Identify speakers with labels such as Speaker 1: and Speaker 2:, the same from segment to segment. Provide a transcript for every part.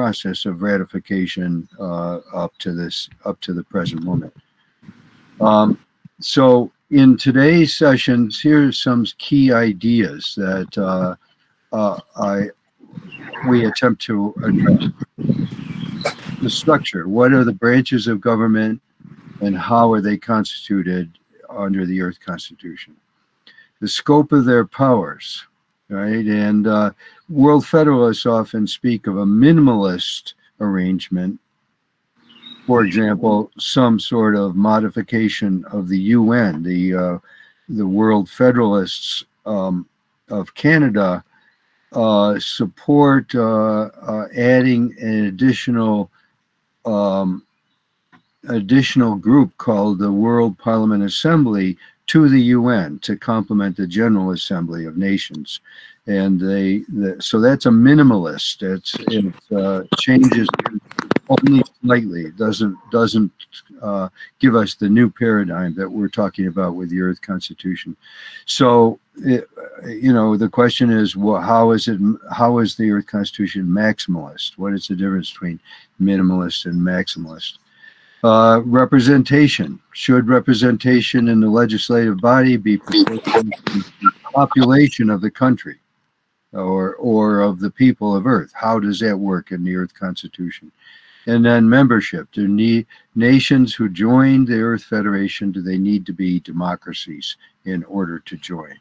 Speaker 1: process of ratification up to the present moment. So in today's sessions, here's some key ideas that we attempt to address. The structure. What are the branches of government and how are they constituted under the Earth Constitution? The scope of their powers, right? And World Federalists often speak of a minimalist arrangement. For example, some sort of modification of the UN. The World Federalists of Canada support adding an additional group called the World Parliament Assembly to the UN to complement the General Assembly of Nations, and so that's a minimalist. It changes only slightly. It doesn't give us the new paradigm that we're talking about with the Earth Constitution. So the question is, well, how is the Earth Constitution maximalist? What is the difference between minimalist and maximalist? Representation. Should representation in the legislative body be proportional to the population of the country or of the people of Earth? How does that work in the Earth Constitution? And then membership. Do nations who join the Earth Federation, do they need to be democracies in order to join?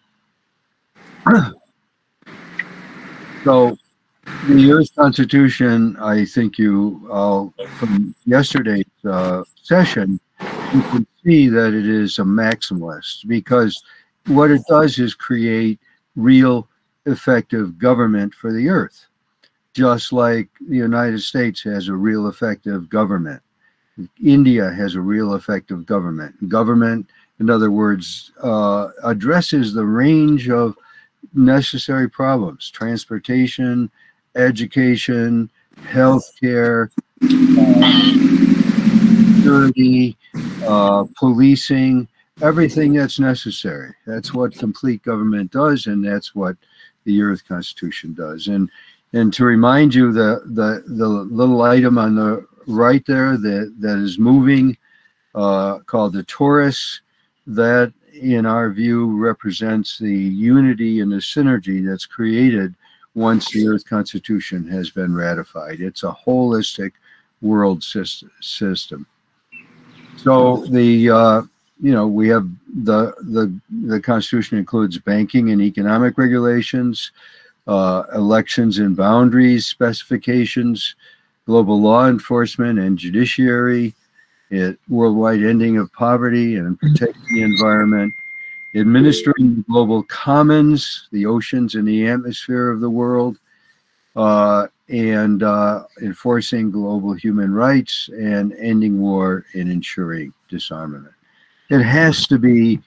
Speaker 1: So the Earth Constitution, I think from yesterday's session, you can see that it is a maximalist, because what it does is create real effective government for the Earth, just like the United States has a real effective government. India has a real effective government. Government, in other words, addresses the range of necessary problems: transportation, education, healthcare, security, policing, everything that's necessary. That's what complete government does, and that's what the Earth Constitution does. And to remind you, the little item on the right there that is moving, called the torus, that in our view represents the unity and the synergy that's created once the Earth Constitution has been ratified. It's a holistic world system. So we have the Constitution includes banking and economic regulations, elections and boundaries specifications, global law enforcement and judiciary, worldwide ending of poverty and protecting the environment, administering the global commons, the oceans and the atmosphere of the world, and enforcing global human rights and ending war and ensuring disarmament. It has to be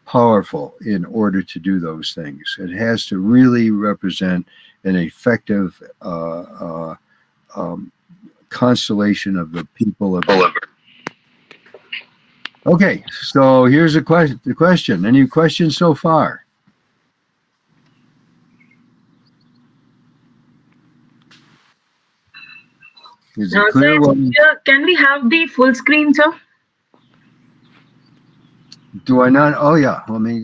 Speaker 1: powerful in order to do those things. It has to really represent an effective constellation of the people of Earth. Okay, so here's the question. Any questions so far? Is it clear?
Speaker 2: Can we have the full screen, sir?
Speaker 1: Do I not? Oh yeah. Let me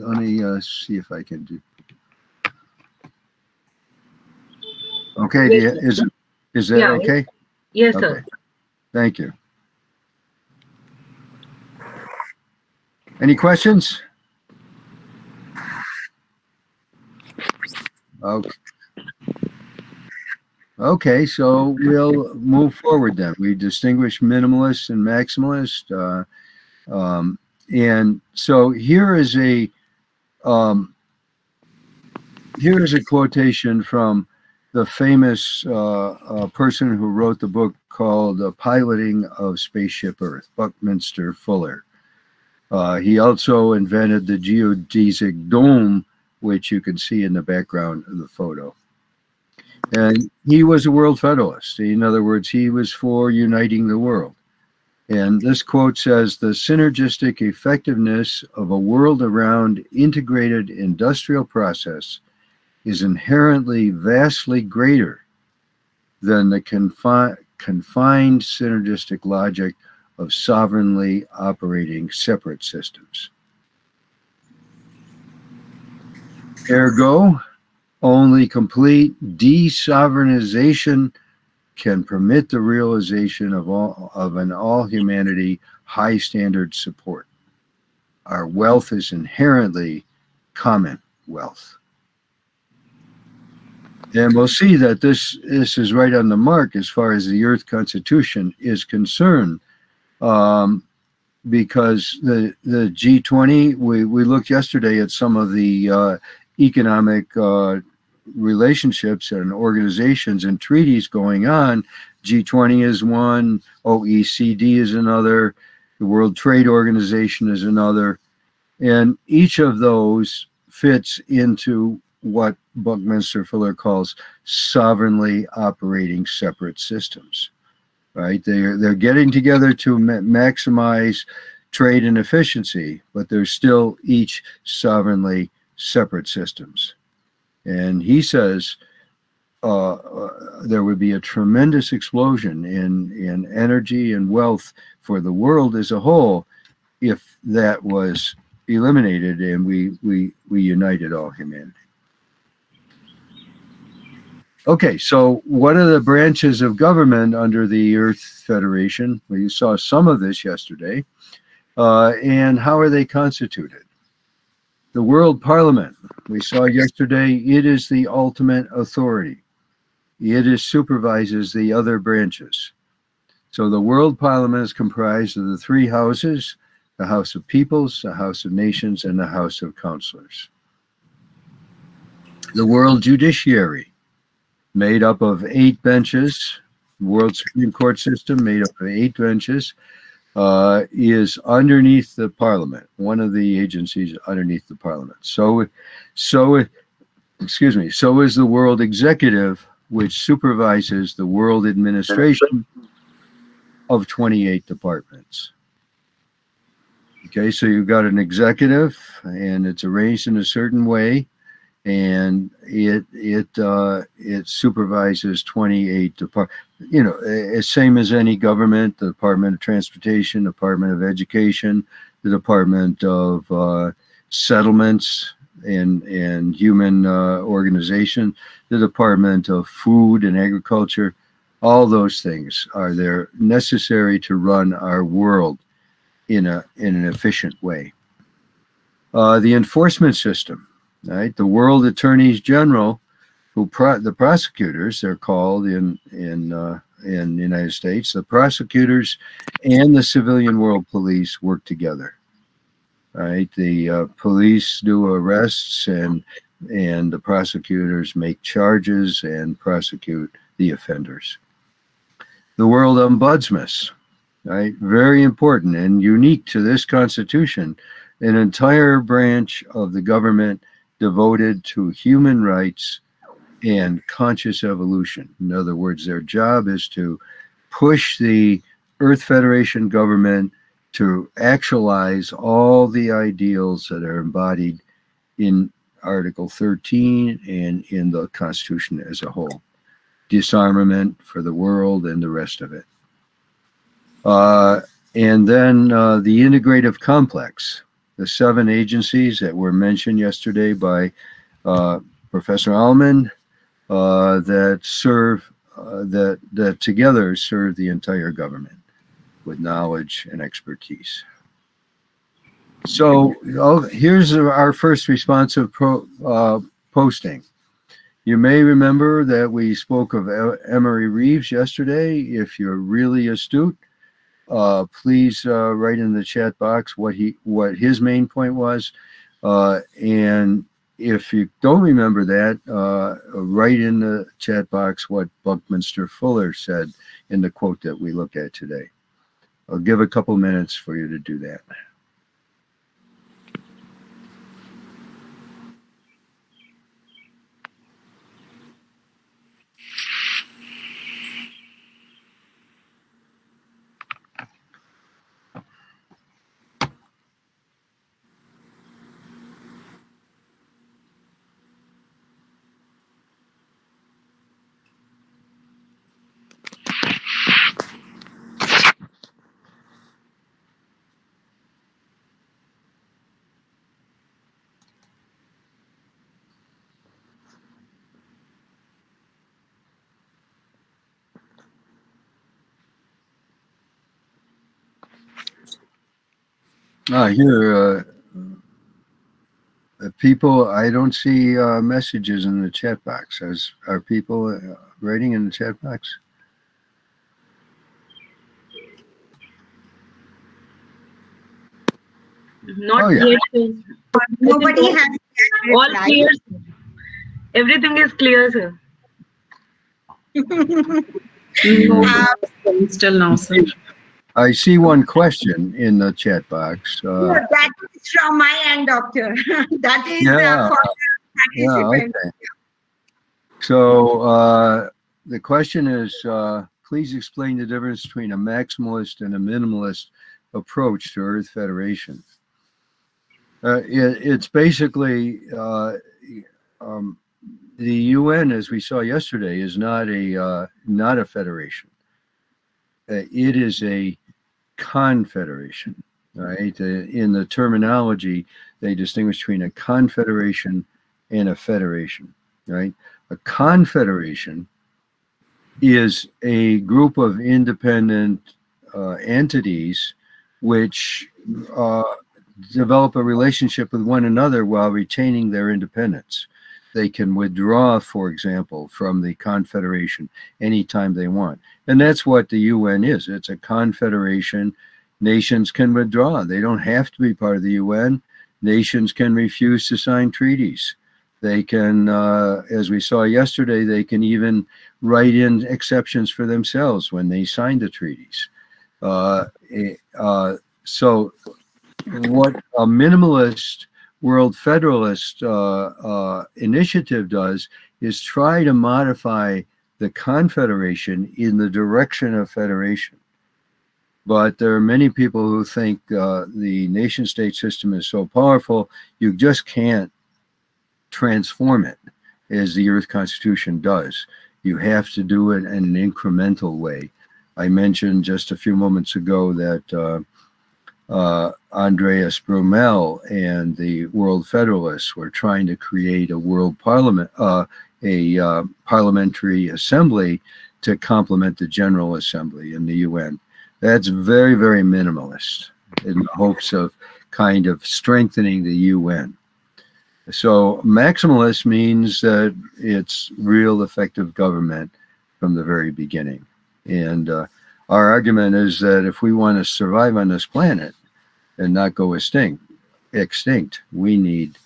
Speaker 1: see if I can do. Okay.
Speaker 2: Yes,
Speaker 1: is that okay?
Speaker 2: Yes,
Speaker 1: okay.
Speaker 2: Sir.
Speaker 1: Thank you. Any questions? Okay. Okay, so we'll move forward then. We distinguish minimalist and maximalist, and so here is a quotation from the famous person who wrote the book called "The Piloting of Spaceship Earth," Buckminster Fuller. He also invented the geodesic dome, which you can see in the background of the photo. And he was a World Federalist. In other words, he was for uniting the world. And this quote says, "The synergistic effectiveness of a world-around integrated industrial process is inherently vastly greater than the confined synergistic logic of sovereignly operating separate systems. Ergo, only complete de-sovereignization can permit the realization of an all humanity high standard support. Our wealth is inherently common wealth. And we'll see that this is right on the mark as far as the Earth Constitution is concerned, because the G20, we looked yesterday at some of the economic relationships and organizations and treaties going on. G20 is one, OECD is another, the World Trade Organization is another, and each of those fits into what Buckminster Fuller calls sovereignly operating separate systems. Right? They're getting together to maximize trade and efficiency, but they're still each sovereignly separate systems. And he says there would be a tremendous explosion in energy and wealth for the world as a whole if that was eliminated and we united all humanity. Okay, so what are the branches of government under the Earth Federation? Well, you saw some of this yesterday. And how are they constituted? The World Parliament, we saw yesterday, it is the ultimate authority. It supervises the other branches. So the World Parliament is comprised of the three houses, the House of Peoples, the House of Nations, and the House of Counselors. The World Judiciary, made up of 8 benches, World Supreme Court system made up of 8 benches, is underneath the Parliament, one of the agencies underneath the Parliament. So is the World Executive, which supervises the world administration of 28 departments. Okay, so you've got an executive, and it's arranged in a certain way, and it supervises 28 departments. You know, same as any government: the Department of Transportation, Department of Education, the Department of Settlements and Human Organization, the Department of Food and Agriculture. All those things are there necessary to run our world in an efficient way. The enforcement system. Right, the world attorneys general, the prosecutors, they're called in the United States. The prosecutors and the civilian world police work together. Right, the police do arrests and the prosecutors make charges and prosecute the offenders. The world ombudsman, right, very important and unique to this Constitution, an entire branch of the government devoted to human rights and conscious evolution. In other words, their job is to push the Earth Federation government to actualize all the ideals that are embodied in Article 13 and in the Constitution as a whole. Disarmament for the world and the rest of it. And then the integrative complex. The 7 agencies that were mentioned yesterday by Professor Allman that serve that together serve the entire government with knowledge and expertise. So here's our first responsive posting. You may remember that we spoke of Emery Reeves yesterday. If you're really astute, please write in the chat box what his main point was, and if you don't remember that, write in the chat box what Buckminster Fuller said in the quote that we look at today. I'll give a couple minutes for you to do that. Here, people, I don't see messages in the chat box. Are people writing in the chat box?
Speaker 2: Not
Speaker 1: Oh, yeah.
Speaker 2: yet. Sir.
Speaker 3: Nobody has
Speaker 2: All
Speaker 3: replied.
Speaker 2: clear. Sir. Everything is clear, sir.
Speaker 4: No, still now, sir.
Speaker 1: I see one question in the chat box.
Speaker 3: No, that is from my end, doctor. That is
Speaker 1: Yeah.
Speaker 3: for
Speaker 1: Yeah,
Speaker 3: participants.
Speaker 1: okay. So the question is, please explain the difference between a maximalist and a minimalist approach to Earth Federation. It's basically the UN, as we saw yesterday, is not a federation. It is a confederation, right? In the terminology, they distinguish between a confederation and a federation, right? A confederation is a group of independent entities which develop a relationship with one another while retaining their independence. They can withdraw, for example, from the confederation anytime they want. And that's what the UN is. It's a confederation. Nations can withdraw. They don't have to be part of the UN. Nations can refuse to sign treaties. They can, as we saw yesterday, they can even write in exceptions for themselves when they sign the treaties. So what a minimalist world federalist initiative does is try to modify the confederation in the direction of federation. But there are many people who think the nation state system is so powerful, you just can't transform it as the Earth Constitution does. You have to do it in an incremental way. I mentioned just a few moments ago that Andreas Brumel and the World Federalists were trying to create a world parliament, parliamentary assembly to complement the General Assembly in the UN. That's very, very minimalist in the hopes of kind of strengthening the UN. So maximalist means that it's real effective government from the very beginning. And our argument is that if we want to survive on this planet and not go extinct, we need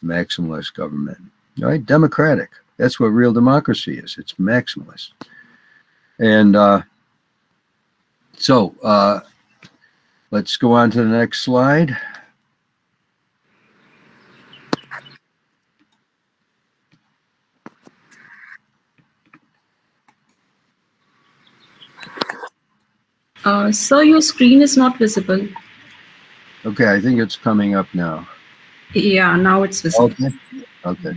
Speaker 1: maximalist government, right? Democratic. That's what real democracy is. It's maximalist. And so let's go on to the next slide.
Speaker 4: Sir, your screen is not visible.
Speaker 1: Okay, I think it's coming up now.
Speaker 4: Yeah, now it's visible.
Speaker 1: Okay.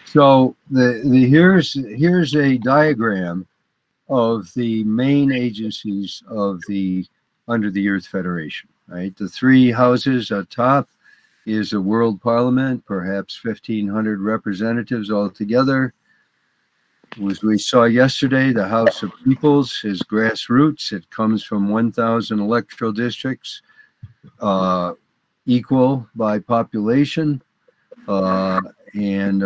Speaker 1: So here's a diagram of the main agencies of the under the Earth Federation. Right, the three houses at top is a world parliament, perhaps 1,500 representatives altogether. As we saw yesterday, the House of Peoples is grassroots. It comes from 1,000 electoral districts, equal by population, and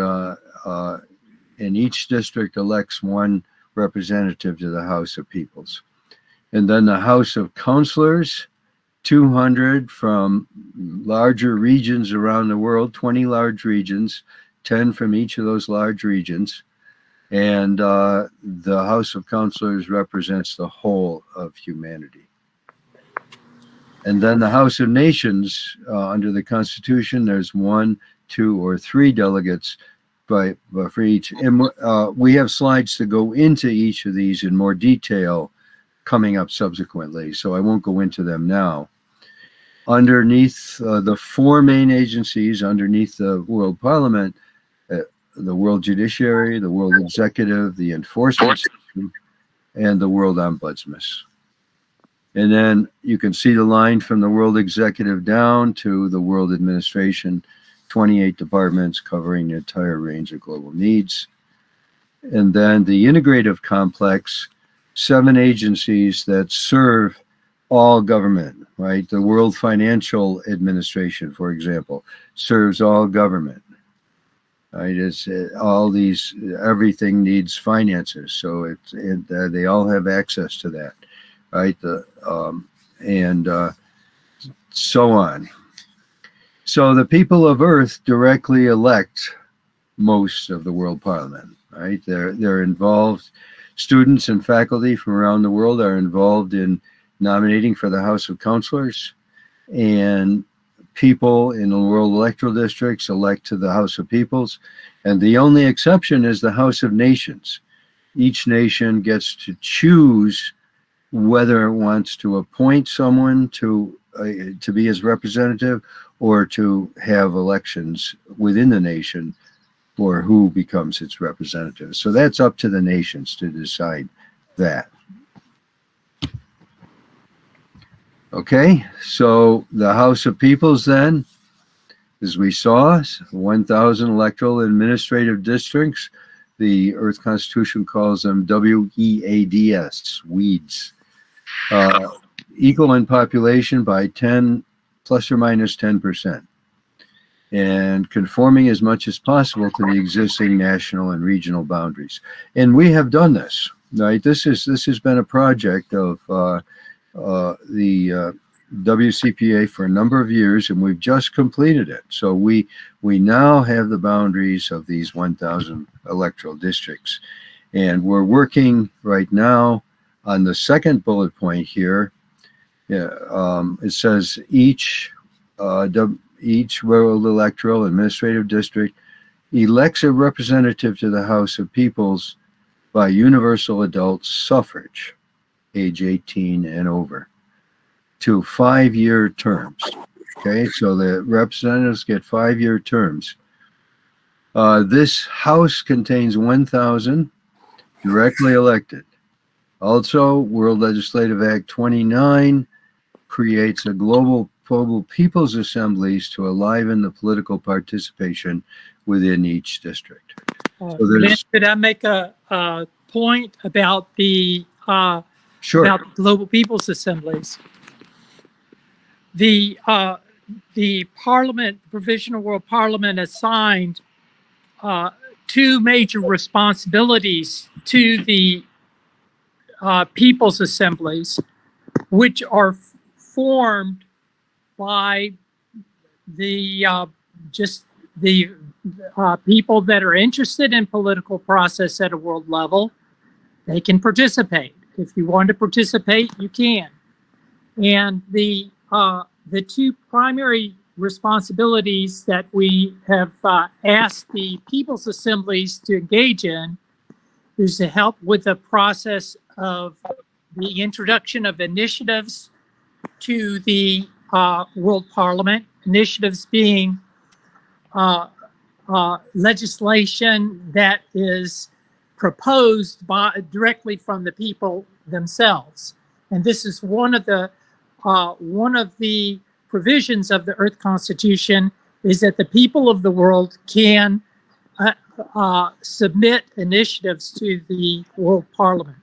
Speaker 1: each district elects one representative to the House of Peoples. And then the House of Councilors, 200 from larger regions around the world, 20 large regions, 10 from each of those large regions. And the House of Councilors represents the whole of humanity. And then the House of Nations, under the Constitution, there's 1, 2, or 3 delegates for each. And we have slides to go into each of these in more detail coming up subsequently, so I won't go into them now. Underneath the 4 main agencies, underneath the World Parliament, the World Judiciary, the World Executive, the Enforcement System, and the World Ombudsman. And then you can see the line from the World Executive down to the World Administration, 28 departments covering the entire range of global needs. And then the integrative complex, 7 agencies that serve all government, right? The World Financial Administration, for example, serves all government. Right? It's all these. Everything needs finances, so they all have access to that, right? And so on. So the people of Earth directly elect most of the World Parliament, right? They're involved. Students and faculty from around the world are involved in nominating for the House of Councilors, and people in the world electoral districts elect to the House of Peoples, and the only exception is the House of Nations. Each nation gets to choose whether it wants to appoint someone to be its representative or to have elections within the nation for who becomes its representative. So that's up to the nations to decide that. Okay, so the House of Peoples then, as we saw, 1,000 electoral administrative districts. The Earth Constitution calls them WEADS, weeds. Equal in population by 10, plus or minus 10%. And conforming as much as possible to the existing national and regional boundaries. And we have done this, right? This has been a project of the WCPA for a number of years, and we've just completed it. So we now have the boundaries of these 1,000 electoral districts, and we're working right now on the second bullet point here. It says each World Electoral Administrative District elects a representative to the House of Peoples by universal adult suffrage, age 18 and over, to 5-year terms. Okay, so the representatives get 5-year terms. This House contains 1,000 directly elected. Also, World Legislative Act 29 creates a global people's assemblies to enliven the political participation within each district.
Speaker 5: Could I make a point about the
Speaker 1: Sure.
Speaker 5: about global people's assemblies? The Parliament, Provisional World Parliament, assigned 2 major responsibilities to the people's assemblies, which are formed by the people that are interested in political process at a world level. They can participate. If you want to participate, you can. And the 2 primary responsibilities that we have asked the people's assemblies to engage in is to help with the process of the introduction of initiatives to the World Parliament, initiatives being legislation that is proposed directly from the people themselves. And this is one of the provisions of the Earth Constitution, is that the people of the world can submit initiatives to the World Parliament.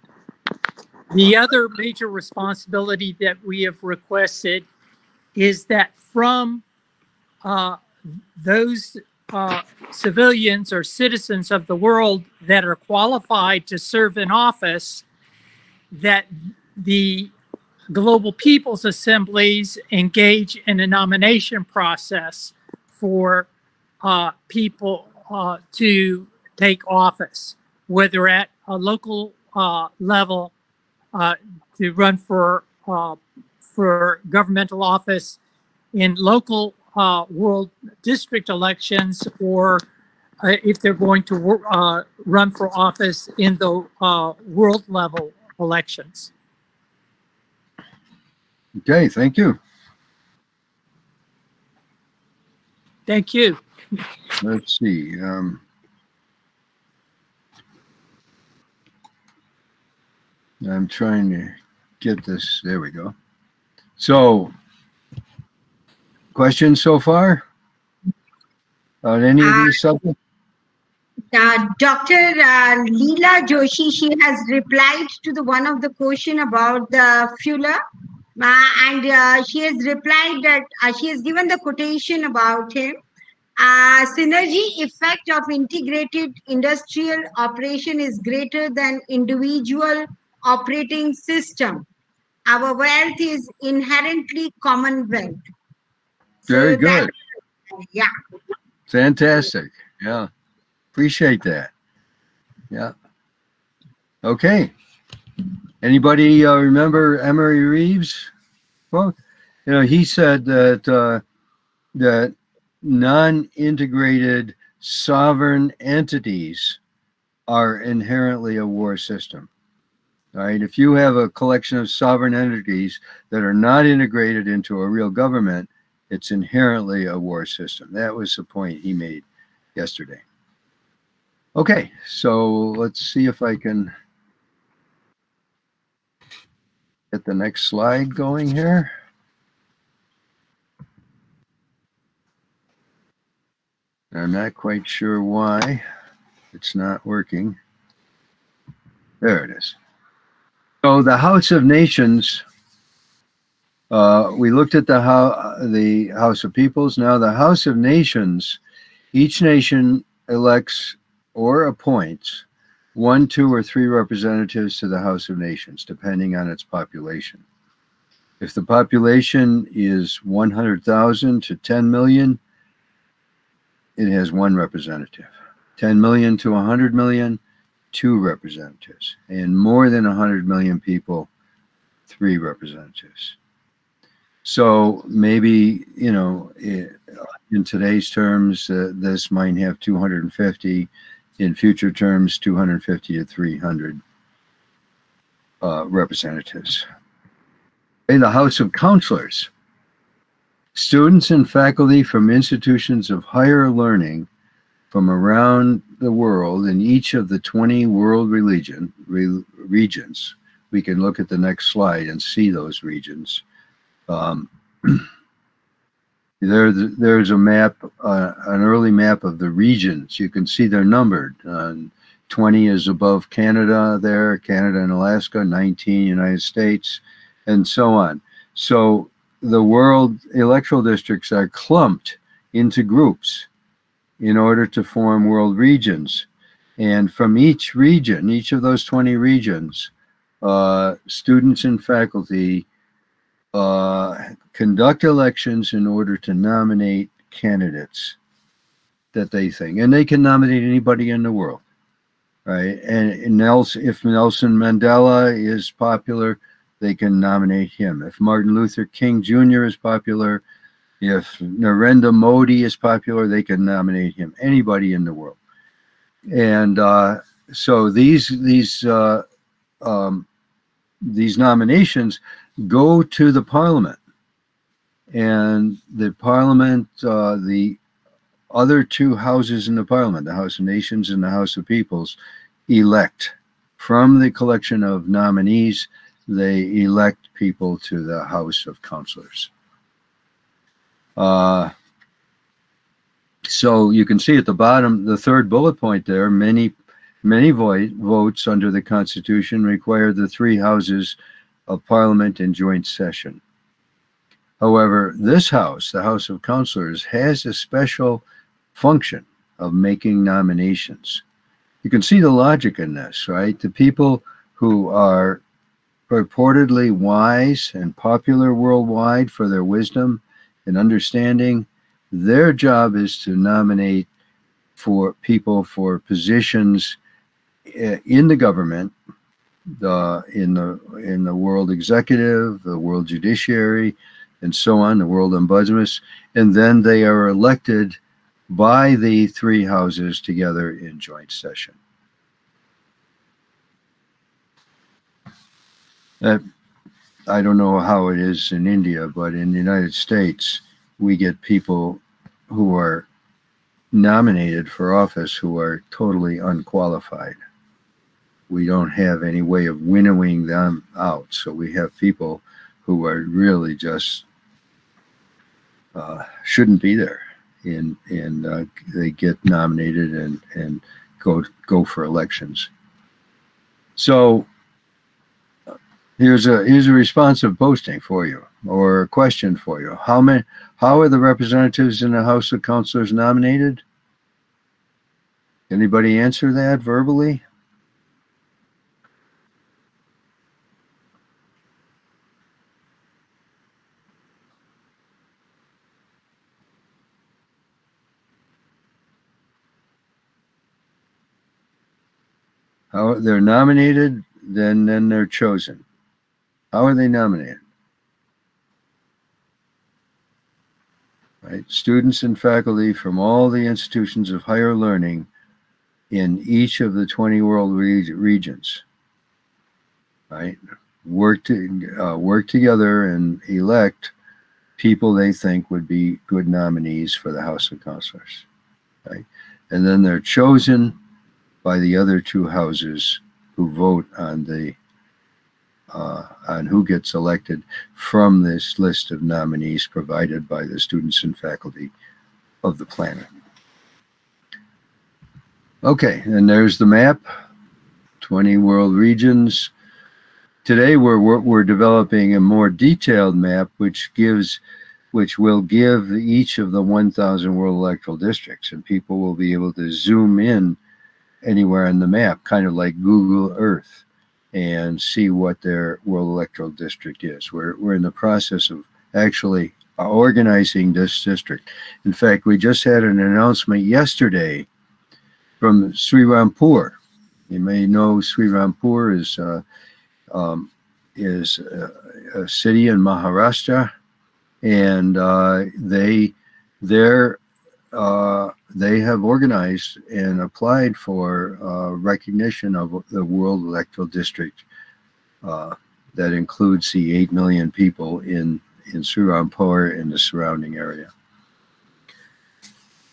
Speaker 5: The other major responsibility that we have requested is that from those civilians or citizens of the world that are qualified to serve in office, that the global people's assemblies engage in a nomination process for people to take office, whether at a local level to run for governmental office in local world district elections, or if they're going to run for office in the world level elections.
Speaker 1: Okay, thank you.
Speaker 5: Thank you.
Speaker 1: Let's see. I'm trying to get this. There we go. So, questions so far on any of these subjects?
Speaker 3: Dr. Leela Joshi, she has replied to one of the question about the Fuller. And she has replied that she has given the quotation about him. Synergy effect of integrated industrial operation is greater than individual operating system. Our wealth is inherently commonwealth.
Speaker 1: Very
Speaker 3: So that,
Speaker 1: good.
Speaker 3: yeah.
Speaker 1: Fantastic. Yeah. Appreciate that. Yeah. Okay. Anybody remember Emery Reeves? Well, he said that non-integrated sovereign entities are inherently a war system. All right. If you have a collection of sovereign entities that are not integrated into a real government, it's inherently a war system. That was the point he made yesterday. Okay, so let's see if I can get the next slide going here. I'm not quite sure why it's not working. There it is. So the House of Nations, we looked at the House of Peoples. Now the House of Nations, each nation elects or appoints 1, 2, or 3 representatives to the House of Nations, depending on its population. If the population is 100,000 to 10 million, it has 1 representative. 10 million to 100 million, 2 representatives. And more than 100 million people, 3 representatives. So maybe, in today's terms, this might have 250. In future terms, 250 to 300 representatives. In the House of Counselors, students and faculty from institutions of higher learning from around the world in each of the 20 world regions. We can look at the next slide and see those regions. There's a map, an early map of the regions. You can see they're numbered. 20 is above Canada there, Canada and Alaska, 19 United States, and so on. So the world electoral districts are clumped into groups in order to form world regions. And from each region, each of those 20 regions, students and faculty conduct elections in order to nominate candidates that they think, and they can nominate anybody in the world, right? And if Nelson Mandela is popular, they can nominate him. If Martin Luther King Jr. is popular, if Narendra Modi is popular, they can nominate him. Anybody in the world. And so these nominations go to the parliament, and the parliament, the other 2 houses in the parliament, the House of Nations and the House of Peoples, elect from the collection of nominees. They elect people to the House of Counselors. So you can see at the bottom, the 3rd bullet point there, many votes under the Constitution require the 3 houses of Parliament in joint session. However, this House, the House of Counselors, has a special function of making nominations. You can see the logic in this, right? The people who are purportedly wise and popular worldwide for their wisdom and understanding, their job is to nominate for people for positions in the government, in the world executive, the world judiciary, and so on, the world ombudsman, and then they are elected by the 3 houses together in joint session. I don't know how it is in India, but in the United States, we get people who are nominated for office who are totally unqualified. We don't have any way of winnowing them out. So we have people who are really just shouldn't be there, and they get nominated and go for elections. So Here's a responsive posting for you, or a question for you. How are the representatives in the House of Councilors nominated? Anybody answer that verbally? How they're nominated, then they're chosen. How are they nominated? Right? Students and faculty from all the institutions of higher learning in each of the 20 world regions, right? Work together and elect people they think would be good nominees for the House of Councilors, right? And then they're chosen by the other two houses who vote on who gets elected from this list of nominees provided by the students and faculty of the planet. Okay, and there's the map, 20 world regions. Today we're developing a more detailed map which will give each of the 1,000 world electoral districts, and people will be able to zoom in anywhere on the map, kind of like Google Earth, and see what their world electoral district is. We're in the process of actually organizing this district. In fact, we just had an announcement yesterday from Srirampur. You may know Srirampur is a city in Maharashtra, and they have organized and applied for recognition of the World Electoral District that includes the 8 million people in Srirampur and the surrounding area.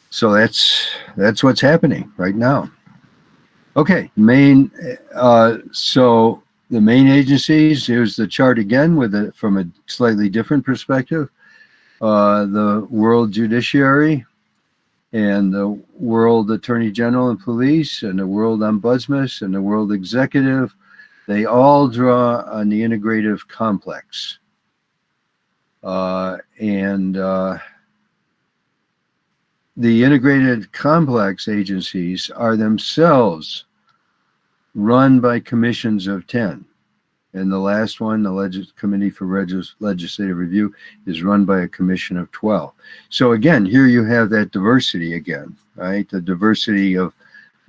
Speaker 1: So that's what's happening right now. Okay, so the main agencies. Here's the chart again from a slightly different perspective. The World Judiciary, and the World Attorney General and Police, and the World Ombudsman, and the World Executive, they all draw on the integrative complex. The integrated complex agencies are themselves run by commissions of 10. And the last one, the Committee for Legislative Review, is run by a commission of 12. So again, here you have that diversity again, right? The diversity of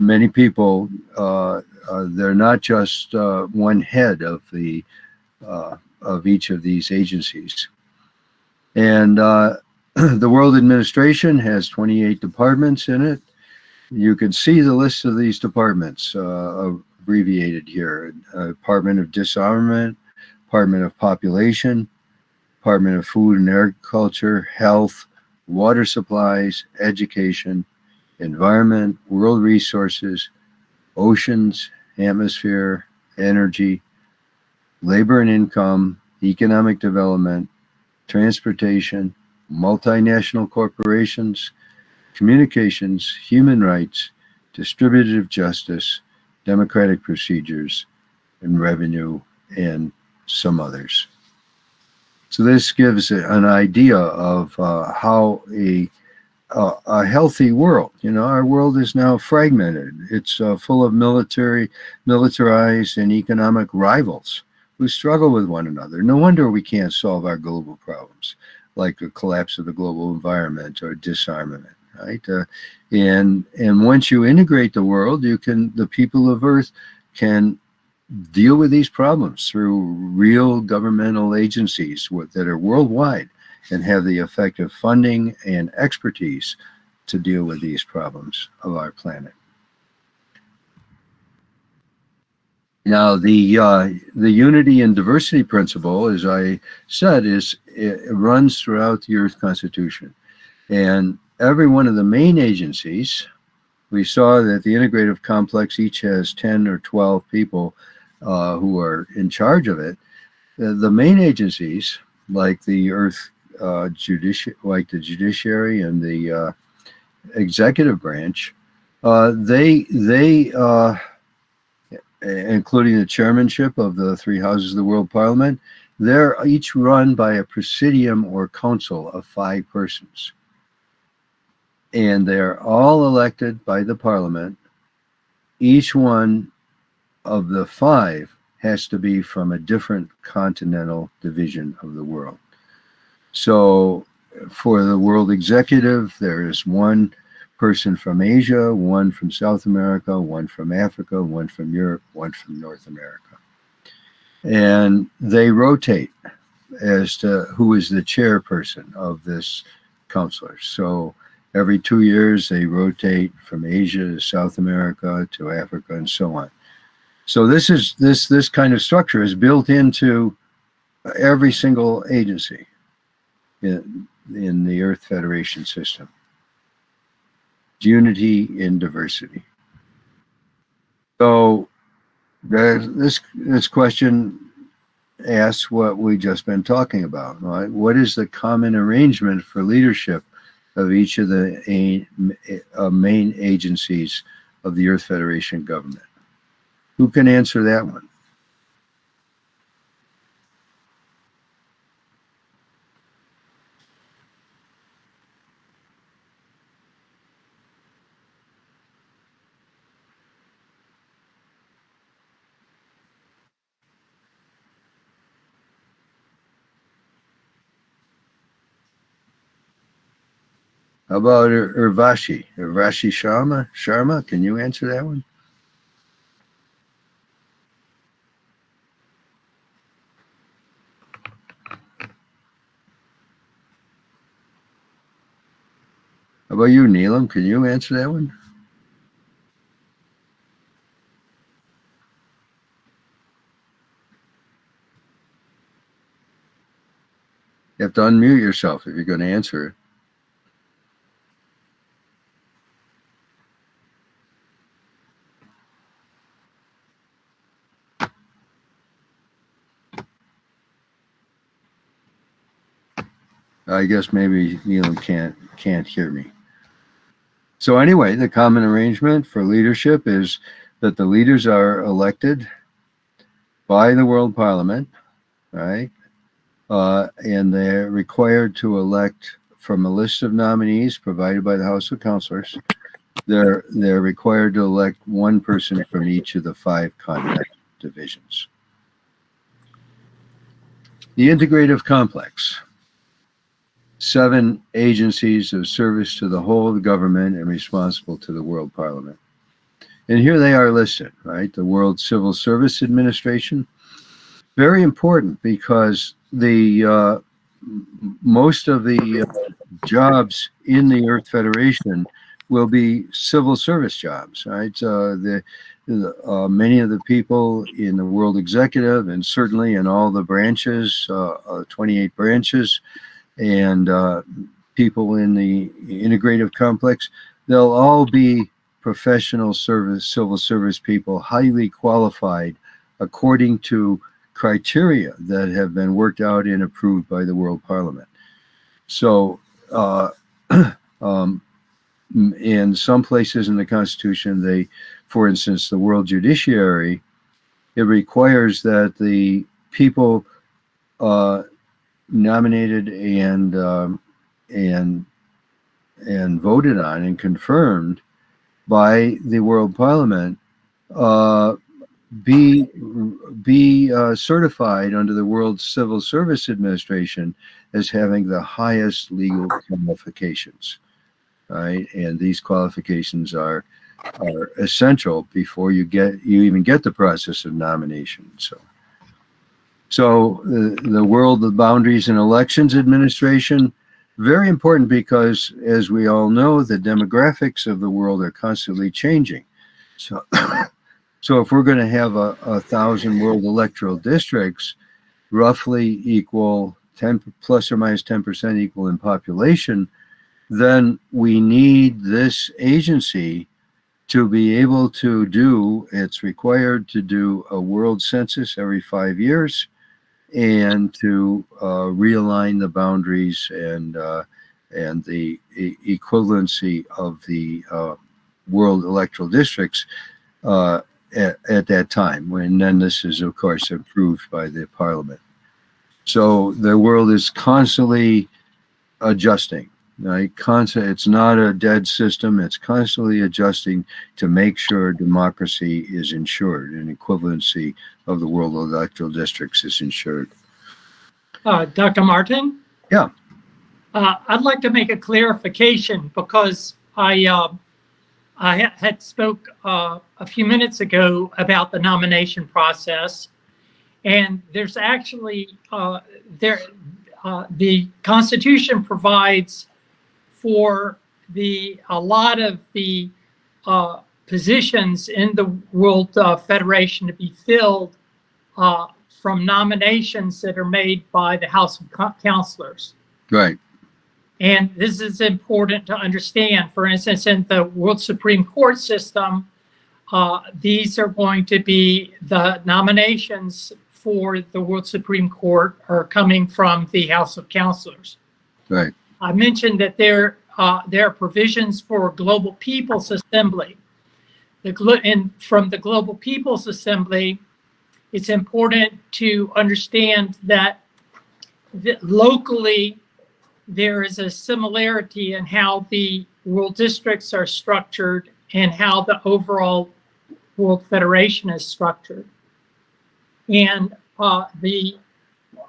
Speaker 1: many people. They're not just one head of each of these agencies. And the World Administration has 28 departments in it. You can see the list of these departments abbreviated here. Department of Disarmament, Department of Population, Department of Food and Agriculture, Health, Water Supplies, Education, Environment, World Resources, Oceans, Atmosphere, Energy, Labor and Income, Economic Development, Transportation, Multinational Corporations, Communications, Human Rights, Distributive Justice, Democratic Procedures, and Revenue, and some others. So this gives an idea of how a healthy world, our world is now fragmented. It's full of militarized and economic rivals who struggle with one another. No wonder we can't solve our global problems, like the collapse of the global environment or disarmament, right? And once you integrate the world, the people of Earth can deal with these problems through real governmental agencies that are worldwide and have the effective funding and expertise to deal with these problems of our planet. Now, the unity and diversity principle, as I said, it runs throughout the Earth Constitution. And every one of the main agencies, we saw that the integrative complex each has 10 or 12 people who are in charge of it. The main agencies, like the Earth judiciary and the executive branch, they including the chairmanship of the three houses of the World Parliament. They're each run by a presidium or council of 5 persons. And they're all elected by the Parliament. Each one of the 5 has to be from a different continental division of the world. So for the World Executive, there is 1 person from Asia, 1 from South America, 1 from Africa, 1 from Europe, 1 from North America. And they rotate as to who is the chairperson of this counselor. So every 2 years, they rotate from Asia to South America to Africa and so on. So this kind of structure is built into every single agency in the Earth Federation system. Unity in diversity. So this question asks what we've just been talking about, right? What is the common arrangement for leadership of each of the main agencies of the Earth Federation government? Who can answer that one? How about Urvashi Sharma? Can you answer that one? How about you, Neelam? Can you answer that one? You have to unmute yourself if you're going to answer it. I guess maybe Neelam can't hear me. So anyway, the common arrangement for leadership is that the leaders are elected by the World Parliament, right? And they're required to elect from a list of nominees provided by the House of Councilors. They're required to elect 1 person from each of the 5 continental divisions. The integrative complex. 7 agencies of service to the whole of the government and responsible to the World Parliament. And here they are listed, right? The World Civil Service Administration. Very important because the most of the jobs in the Earth Federation will be civil service jobs, right? Many of the people in the World Executive and certainly in all the branches, 28 branches, and people in the integrative complex, they'll all be professional service, civil service people, highly qualified according to criteria that have been worked out and approved by the World Parliament. So in some places in the Constitution, for instance, the World Judiciary, it requires that the people nominated and voted on and confirmed by the World Parliament be certified under the World Civil Service Administration as having the highest legal qualifications, right? And these qualifications are essential before you even get the process of nomination. So the World of Boundaries and Elections Administration, very important because, as we all know, the demographics of the world are constantly changing. So, so if we're going to have 1,000 world electoral districts, roughly equal 10 plus or minus 10% equal in population, then we need this agency to be able to do. It's required to do a world census every 5 years, and to realign the boundaries and the equivalency of the world electoral districts at that time. When then this is, of course, approved by the Parliament. So the world is constantly adjusting. Right? It's not a dead system. It's constantly adjusting to make sure democracy is ensured and equivalency of the world electoral districts is ensured.
Speaker 5: Dr. Martin?
Speaker 1: Yeah.
Speaker 5: I'd like to make a clarification because I had spoke a few minutes ago about the nomination process, and there's actually the Constitution provides for a lot of the positions in the World Federation to be filled from nominations that are made by the House of Councilors.
Speaker 1: Right.
Speaker 5: And this is important to understand. For instance, in the World Supreme Court system, these are going to be the nominations for the World Supreme Court are coming from the House of Councilors.
Speaker 1: Right.
Speaker 5: I mentioned that there are provisions for Global People's Assembly. From the Global People's Assembly, it's important to understand that locally there is a similarity in how the world districts are structured and how the overall World Federation is structured. And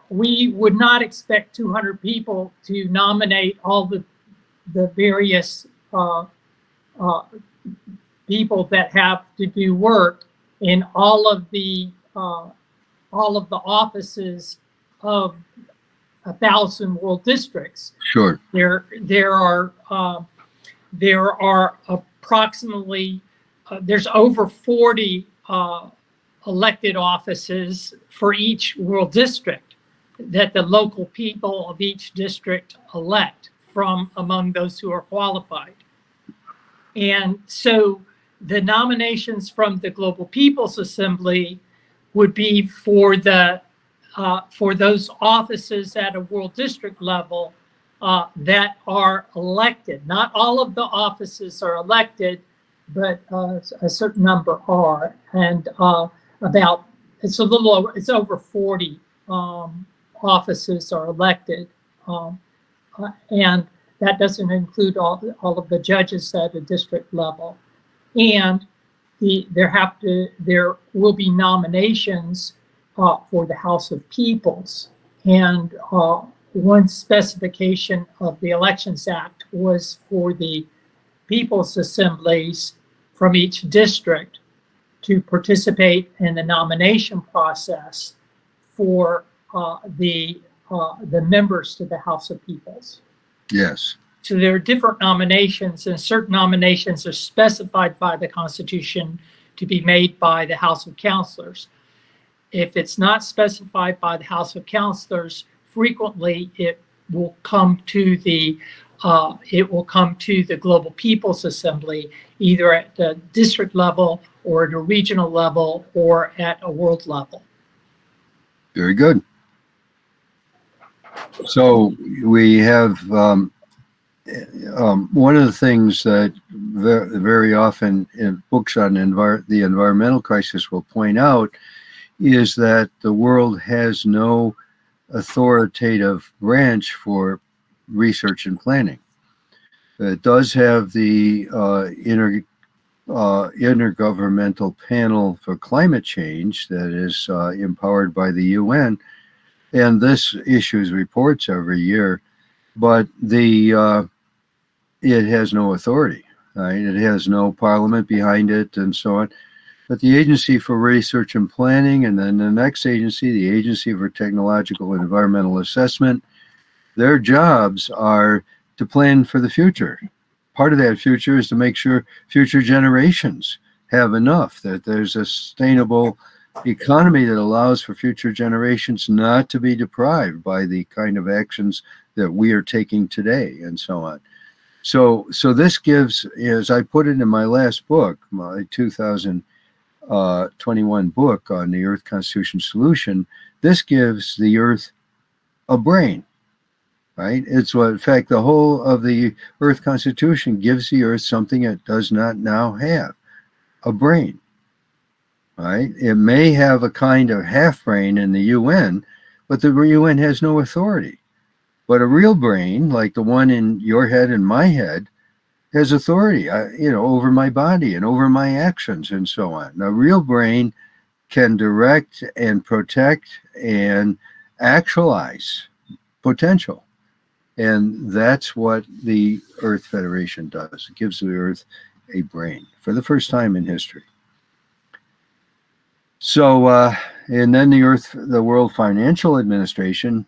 Speaker 5: we would not expect 200 people to nominate all the various people that have to do work in all of the offices of 1,000 world districts.
Speaker 1: Sure.
Speaker 5: There are approximately there's over 40 elected offices for each world district that the local people of each district elect from among those who are qualified. And so the nominations from the Global People's Assembly would be for those offices at a world district level that are elected. Not all of the offices are elected, but a certain number are. And it's over 40 offices are elected. And that doesn't include all of the judges at a district level. And there will be nominations for the House of Peoples. And one specification of the Elections Act was for the People's Assemblies from each district to participate in the nomination process for the members to the House of Peoples.
Speaker 1: Yes.
Speaker 5: So there are different nominations, and certain nominations are specified by the Constitution to be made by the House of Councilors. If it's not specified by the House of Councilors, frequently it will come to the Global People's Assembly, either at the district level or at a regional level or at a world level.
Speaker 1: Very good. So we have one of the things that very often in books on the environmental crisis will point out is that the world has no authoritative branch for research and planning. It does have the Intergovernmental Panel for Climate Change that is empowered by the UN, and this issues reports every year, but it has no authority, right? It has no parliament behind it and so on. But the Agency for Research and Planning, and then the next agency, the Agency for Technological and Environmental Assessment, their jobs are to plan for the future. Part of that future is to make sure future generations have enough, that there's a sustainable economy that allows for future generations not to be deprived by the kind of actions that we are taking today and so on. So this gives, as I put it in my last book, my 2021 book on the Earth Constitution Solution, this gives the Earth a brain, right? It's what, in fact, the whole of the Earth Constitution gives the Earth something it does not now have, a brain. right? It may have a kind of half brain in the UN, but the UN has no authority. But a real brain, like the one in your head and my head, has authority, over my body and over my actions and so on. A real brain can direct and protect and actualize potential. And that's what the Earth Federation does. It gives the Earth a brain for the first time in history. So, and then the World Financial Administration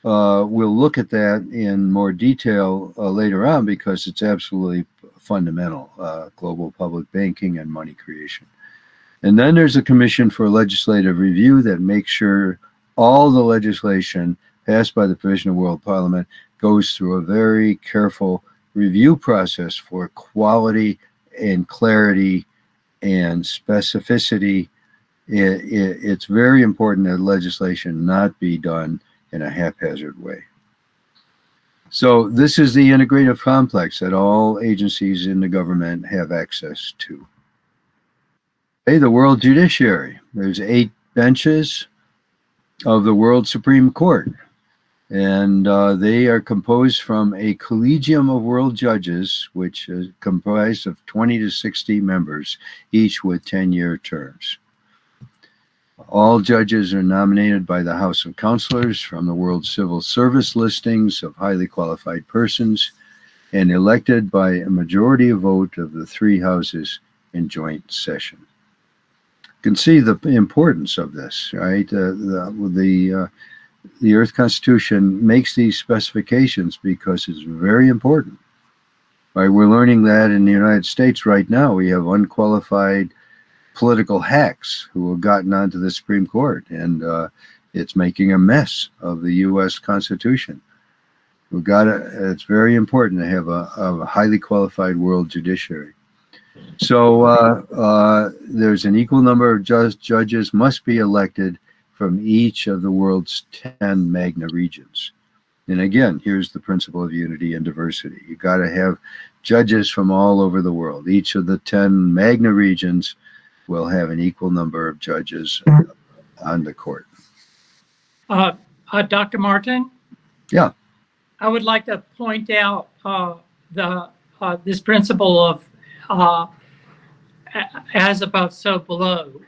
Speaker 1: will look at that in more detail later on, because it's absolutely fundamental, global public banking and money creation. And then there's a commission for legislative review that makes sure all the legislation passed by the Provisional World Parliament goes through a very careful review process for quality and clarity and specificity. It's very important that legislation not be done in a haphazard way. So this is the integrative complex that all agencies in the government have access to. Hey, the world judiciary. There's 8 benches of the World Supreme Court, and they are composed from a collegium of world judges, which is comprised of 20 to 60 members, each with 10-year terms. All judges are nominated by the House of Councilors from the World Civil Service listings of highly qualified persons and elected by a majority vote of the 3 houses in joint session. You can see the importance of this, right? The Earth Constitution makes these specifications because it's very important. Right? We're learning that in the United States right now. We have unqualified political hacks who have gotten onto the Supreme Court, and it's making a mess of the U.S. Constitution. It's very important to have a highly qualified world judiciary. So there's an equal number of judges must be elected from each of the world's 10 magna regions. And again, here's the principle of unity and diversity. You got to have judges from all over the world. Each of the 10 magna regions will have an equal number of judges on the court.
Speaker 5: Dr. Martin?
Speaker 1: Yeah.
Speaker 5: I would like to point out this principle of as above, so below.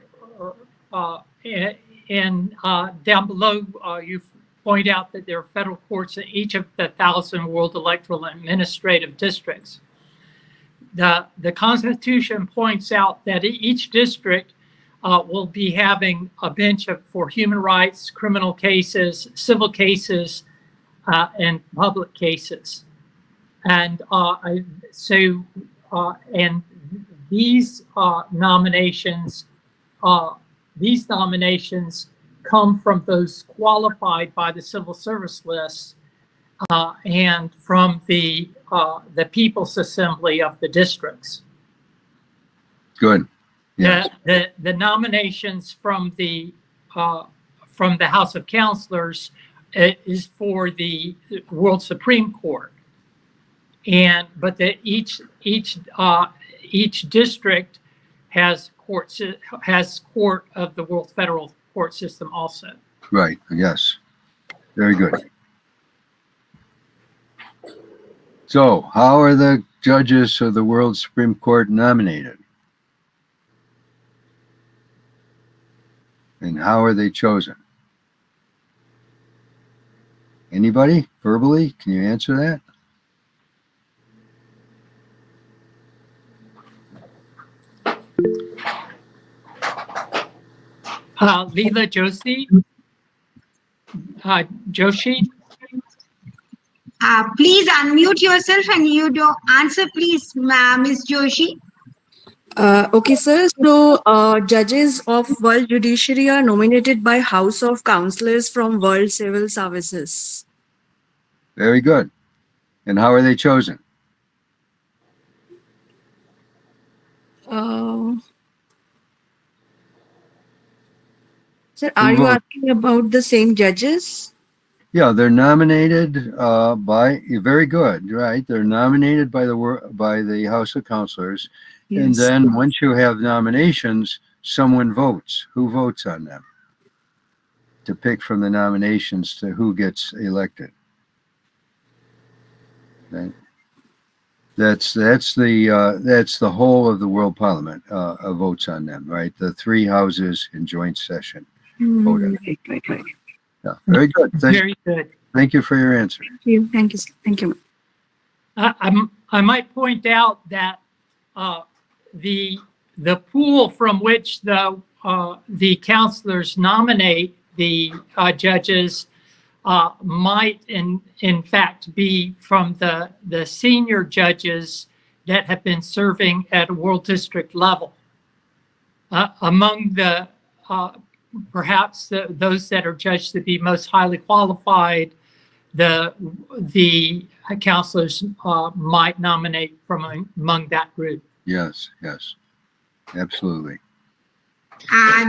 Speaker 5: And down below, you point out that there are federal courts in each of the 1,000 world electoral and administrative districts. The Constitution points out that each district will be having a bench for human rights, criminal cases, civil cases, and public cases. And and these nominations come from those qualified by the civil service list and from the People's Assembly of the districts.
Speaker 1: Good. Yeah.
Speaker 5: The nominations from the House of Councilors is for the World Supreme Court, but each district has court of the World Federal Court System also.
Speaker 1: Right. Yes. Very good. So, how are the judges of the World Supreme Court nominated? And how are they chosen? Anybody? Verbally? Can you answer that?
Speaker 5: Leela Joshi? Joshi?
Speaker 3: Please unmute yourself and you do answer, please, Ms. Joshi.
Speaker 6: Okay, sir. So, judges of World Judiciary are nominated by House of Councillors from World Civil Services.
Speaker 1: Very good. And how are they chosen?
Speaker 6: Sir, are you asking about the same judges?
Speaker 1: Yeah, they're nominated very good, right? They're nominated by the House of Councilors. Yes. And then once you have nominations, someone votes. Who votes on them to pick from the nominations to who gets elected? Right? That's the whole of the World Parliament votes on them, right? The three houses in joint session vote on them.
Speaker 6: Right.
Speaker 1: Yeah, very good.
Speaker 5: Very good.
Speaker 1: Thank you for your answer.
Speaker 6: Thank you, sir. Thank you.
Speaker 5: I might point out that the pool from which the counselors nominate the judges might in fact be from the senior judges that have been serving at a world district level. Among the perhaps those that are judged to be most highly qualified, the counselors might nominate from among that group.
Speaker 1: Yes, absolutely.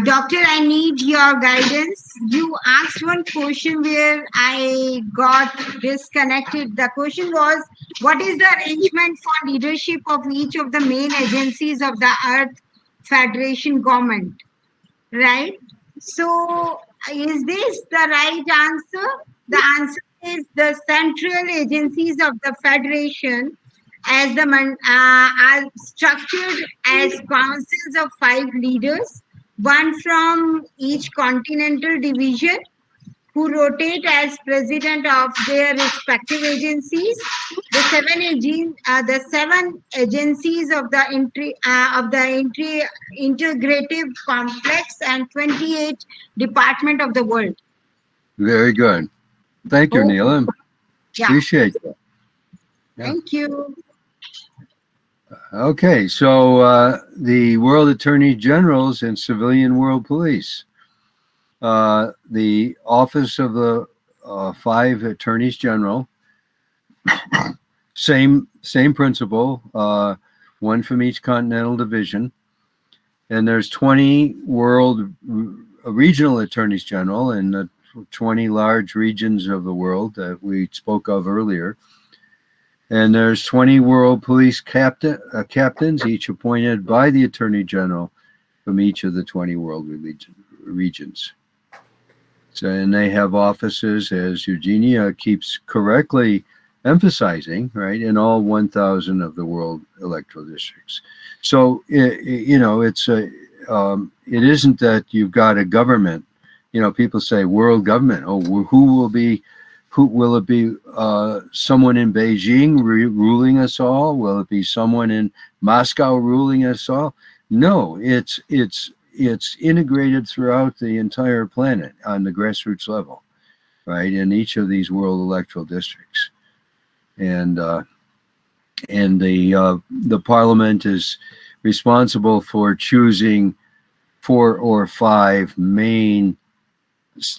Speaker 3: Doctor, I need your guidance. You asked one question where I got disconnected. The question was, what is the arrangement for leadership of each of the main agencies of the Earth Federation government? Right? So, is this the right answer? The answer is the central agencies of the Federation as are structured as councils of 5 leaders, one from each continental division, who rotate as president of their respective agencies. The 7 agencies of the integrative complex and 28 department of the world.
Speaker 1: Very good. Thank you, Neela.
Speaker 3: Yeah.
Speaker 1: Appreciate that. Yeah.
Speaker 3: Thank you.
Speaker 1: Okay, so the World Attorney Generals and Civilian World Police. The Office of the 5 Attorneys General, same principle, one from each continental division. And there's 20 world regional attorneys general in the 20 large regions of the world that we spoke of earlier. And there's 20 world police captains, each appointed by the Attorney General from each of the 20 world regions. So, and they have offices, as Eugenia keeps correctly emphasizing, right, in all 1,000 of the world electoral districts. So, it isn't that you've got a government. You know, people say world government. Oh, who will it be? Someone in Beijing ruling us all? Will it be someone in Moscow ruling us all? No, it's integrated throughout the entire planet on the grassroots level, right? In each of these world electoral districts, and the parliament is responsible for choosing 4 or 5 main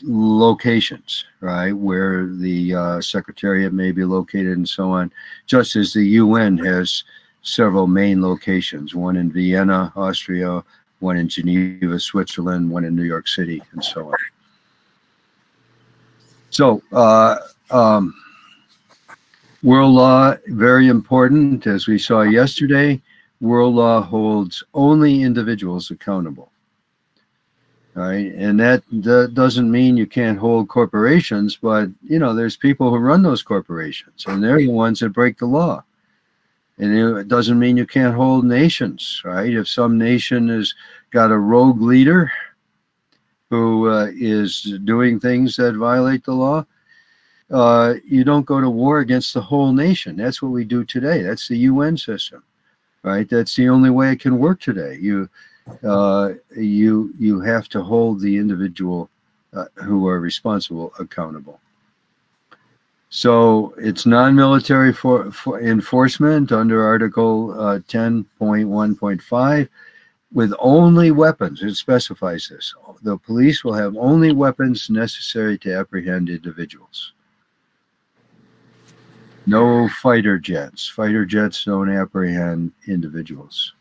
Speaker 1: locations, right, where the secretariat may be located and so on, just as the UN has several main locations, one in Vienna, Austria, one in Geneva, Switzerland, one in New York City, and so on. So, world law, very important. As we saw yesterday, world law holds only individuals accountable. Right, and that doesn't mean you can't hold corporations, but you know, there's people who run those corporations, and they're the ones that break the law. And it doesn't mean you can't hold nations, right? If some nation has got a rogue leader who is doing things that violate the law, you don't go to war against the whole nation. That's what we do today. That's the UN system, right? That's the only way it can work today. You have to hold the individual who are responsible accountable. So it's non-military for enforcement under Article 10.1.5 with only weapons. It specifies this. The police will have only weapons necessary to apprehend individuals. No fighter jets. Fighter jets don't apprehend individuals.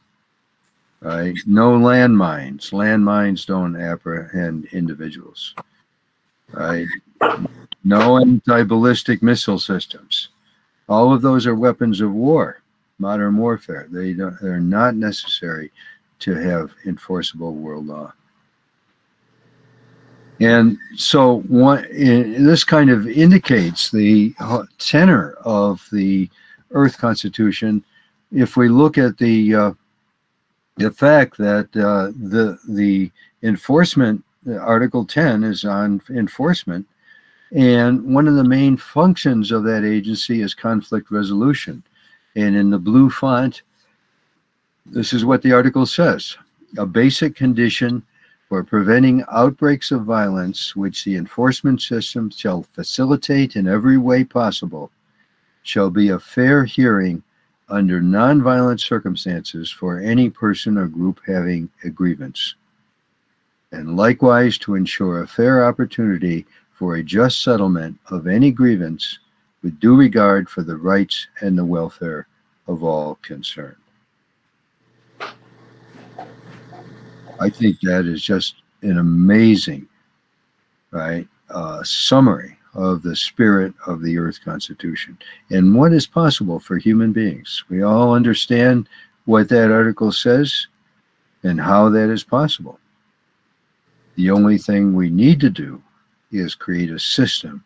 Speaker 1: Right? No landmines. Landmines don't apprehend individuals. Right? No anti-ballistic missile systems. All of those are weapons of war, modern warfare. They're not necessary to have enforceable world law. And so this kind of indicates the tenor of the Earth Constitution. If we look at the fact that the enforcement, Article 10 is on enforcement, and one of the main functions of that agency is conflict resolution. And in the blue font, this is what the article says: a basic condition for preventing outbreaks of violence, which the enforcement system shall facilitate in every way possible, shall be a fair hearing under nonviolent circumstances for any person or group having a grievance, and likewise to ensure a fair opportunity for a just settlement of any grievance with due regard for the rights and the welfare of all concerned. I think that is just an amazing, right, summary of the spirit of the Earth Constitution and what is possible for human beings. We all understand what that article says and how that is possible. The only thing we need to do is create a system,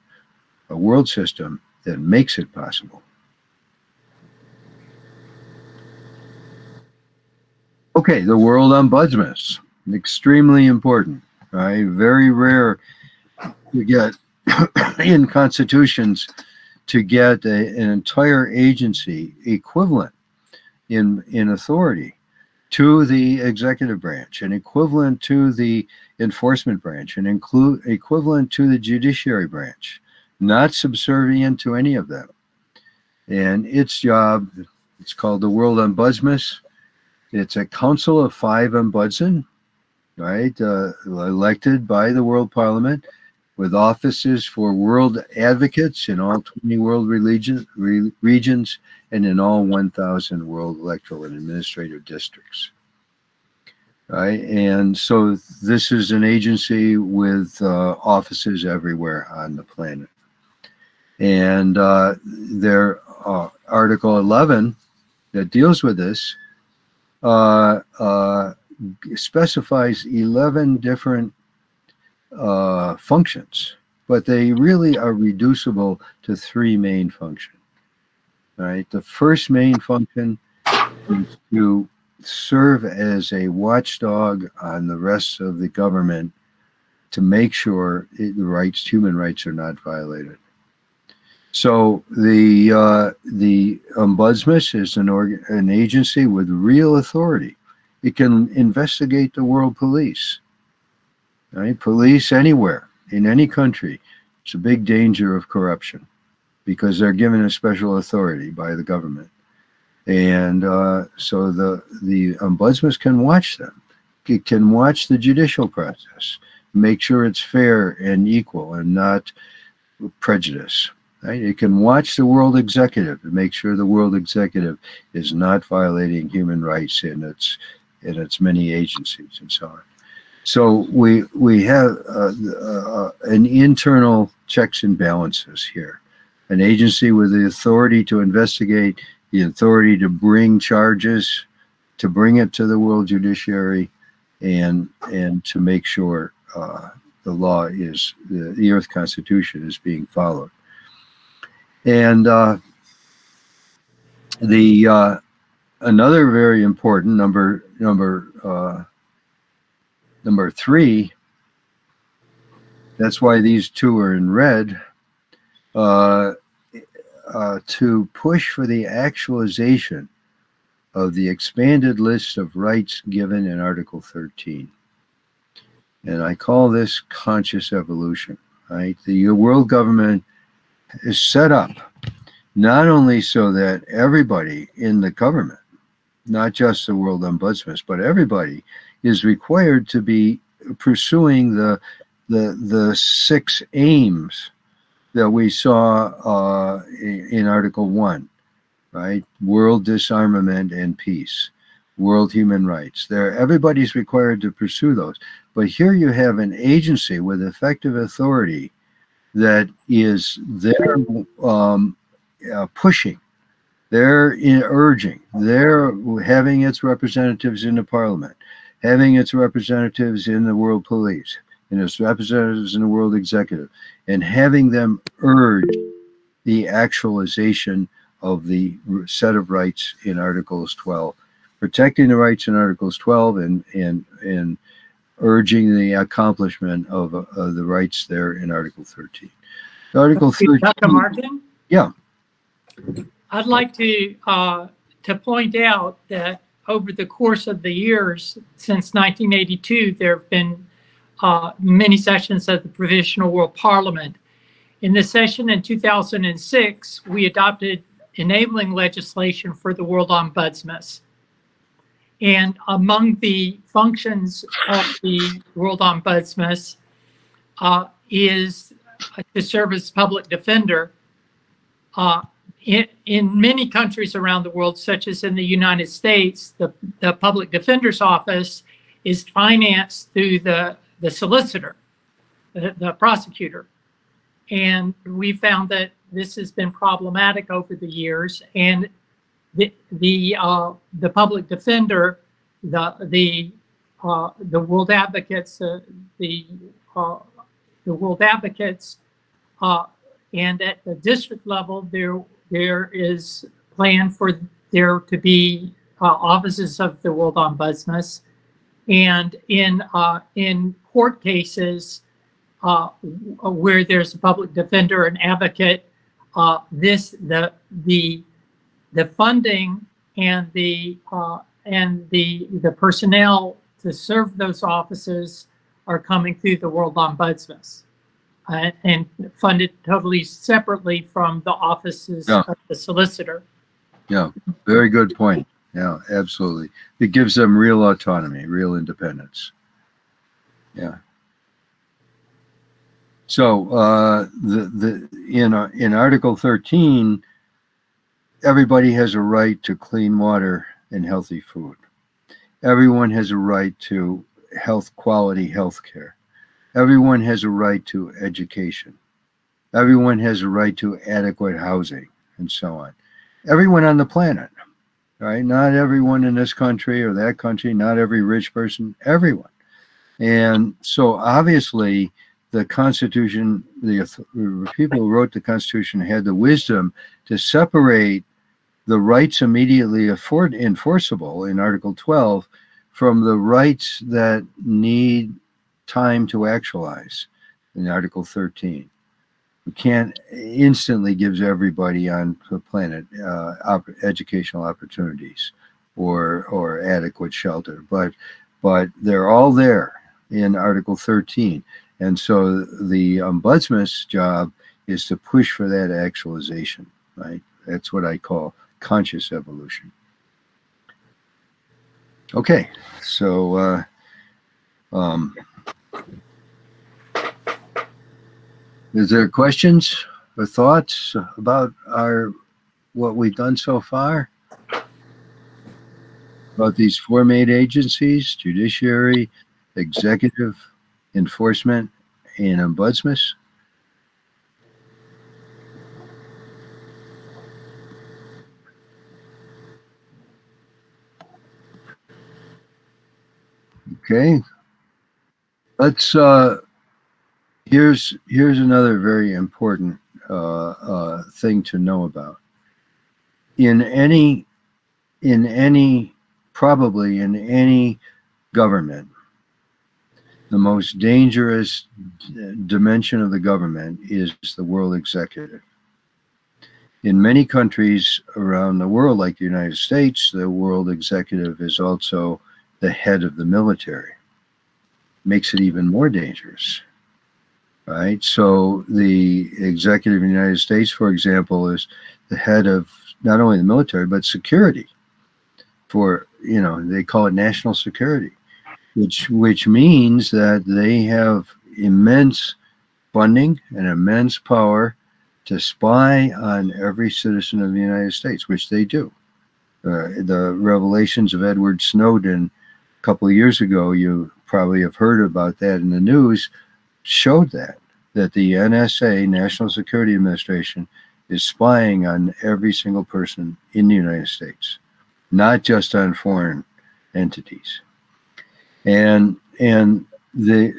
Speaker 1: a world system that makes it possible. Okay, the World Ombudsman, extremely important, right? Very rare to get in constitutions to get an entire agency equivalent in authority to the executive branch, and equivalent to the enforcement branch, and equivalent to the judiciary branch, not subservient to any of them. And its job, it's called the World Ombudsman. It's a council of 5 ombudsmen, right, elected by the World Parliament, with offices for world advocates in all 20 world regions and in all 1,000 world electoral and administrative districts. Right, and so this is an agency with offices everywhere on the planet. And their Article 11 that deals with this specifies 11 different functions, but they really are reducible to 3 main functions. Right, the first main function is to serve as a watchdog on the rest of the government to make sure human rights are not violated. So the ombudsman is an agency with real authority. It can investigate the world police, right? Police anywhere, in any country. It's a big danger of corruption because they're given a special authority by the government. And so the ombudsman can watch them. It can watch the judicial process, make sure it's fair and equal and not prejudice. Right? It can watch the world executive and make sure the world executive is not violating human rights in its many agencies and so on. So we have an internal checks and balances here. An agency with the authority to investigate, the authority to bring charges, to bring it to the world judiciary, and to make sure the law is, the Earth Constitution is being followed. And another very important number 3. That's why these 2 are in red. To push for the actualization of the expanded list of rights given in Article 13. And I call this conscious evolution, right? The world government is set up not only so that everybody in the government, not just the world ombudsman, but everybody is required to be pursuing the 6 aims that we saw in Article 1, right? World disarmament and peace, world human rights. Everybody's required to pursue those. But here you have an agency with effective authority that is there pushing They're urging, they're having its representatives in the parliament, having its representatives in the world police, and its representatives in the world executive, and having them urge the actualization of the set of rights in Articles 12, protecting the rights in Articles 12 and urging the accomplishment of the rights there in Article 13. Article 13.
Speaker 5: Dr. Martin?
Speaker 1: Yeah.
Speaker 5: I'd like to point out that over the course of the years since 1982, there have been many sessions of the Provisional World Parliament. In the session in 2006, we adopted enabling legislation for the World Ombudsman. And among the functions of the World Ombudsman is to serve as public defender. In many countries around the world, such as in the United States, the public defender's office is financed through the solicitor, the prosecutor. And we found that this has been problematic over the years. And the public defender, the world advocates, the world advocates, and at the district level, there is plan for there to be offices of the World Ombudsman, and in court cases where there's a public defender and advocate, the funding and the personnel to serve those offices are coming through the World Ombudsman. And funded totally separately from the offices of the solicitor.
Speaker 1: Yeah, very good point. Yeah, absolutely. It gives them real autonomy, real independence. Yeah. So in Article 13, everybody has a right to clean water and healthy food. Everyone has a right to quality health care. Everyone has a right to education. Everyone has a right to adequate housing, and so on. Everyone on the planet, right? Not everyone in this country or that country, not every rich person, everyone. And so obviously the Constitution, the people who wrote the Constitution had the wisdom to separate the rights immediately enforceable in Article 12 from the rights that need time to actualize in Article 13. We can't instantly give everybody on the planet educational opportunities or adequate shelter, but they're all there in Article 13. And so the ombudsman's job is to push for that actualization, right? That's what I call conscious evolution. Okay, so is there questions or thoughts about what we've done so far? About these four main agencies: judiciary, executive, enforcement, and ombudsman? Okay. Let's here's another very important thing to know about. Probably in any government, the most dangerous dimension of the government is the world executive. In many countries around the world, like the United States, the world executive is also the head of the military. Makes it even more dangerous, right? So the executive in the United States, for example, is the head of not only the military, but security for, they call it national security, which means that they have immense funding and immense power to spy on every citizen of the United States, which they do. The revelations of Edward Snowden a couple of years ago, you probably have heard about that in the news, showed that the NSA, National Security Administration, is spying on every single person in the United States, not just on foreign entities. And the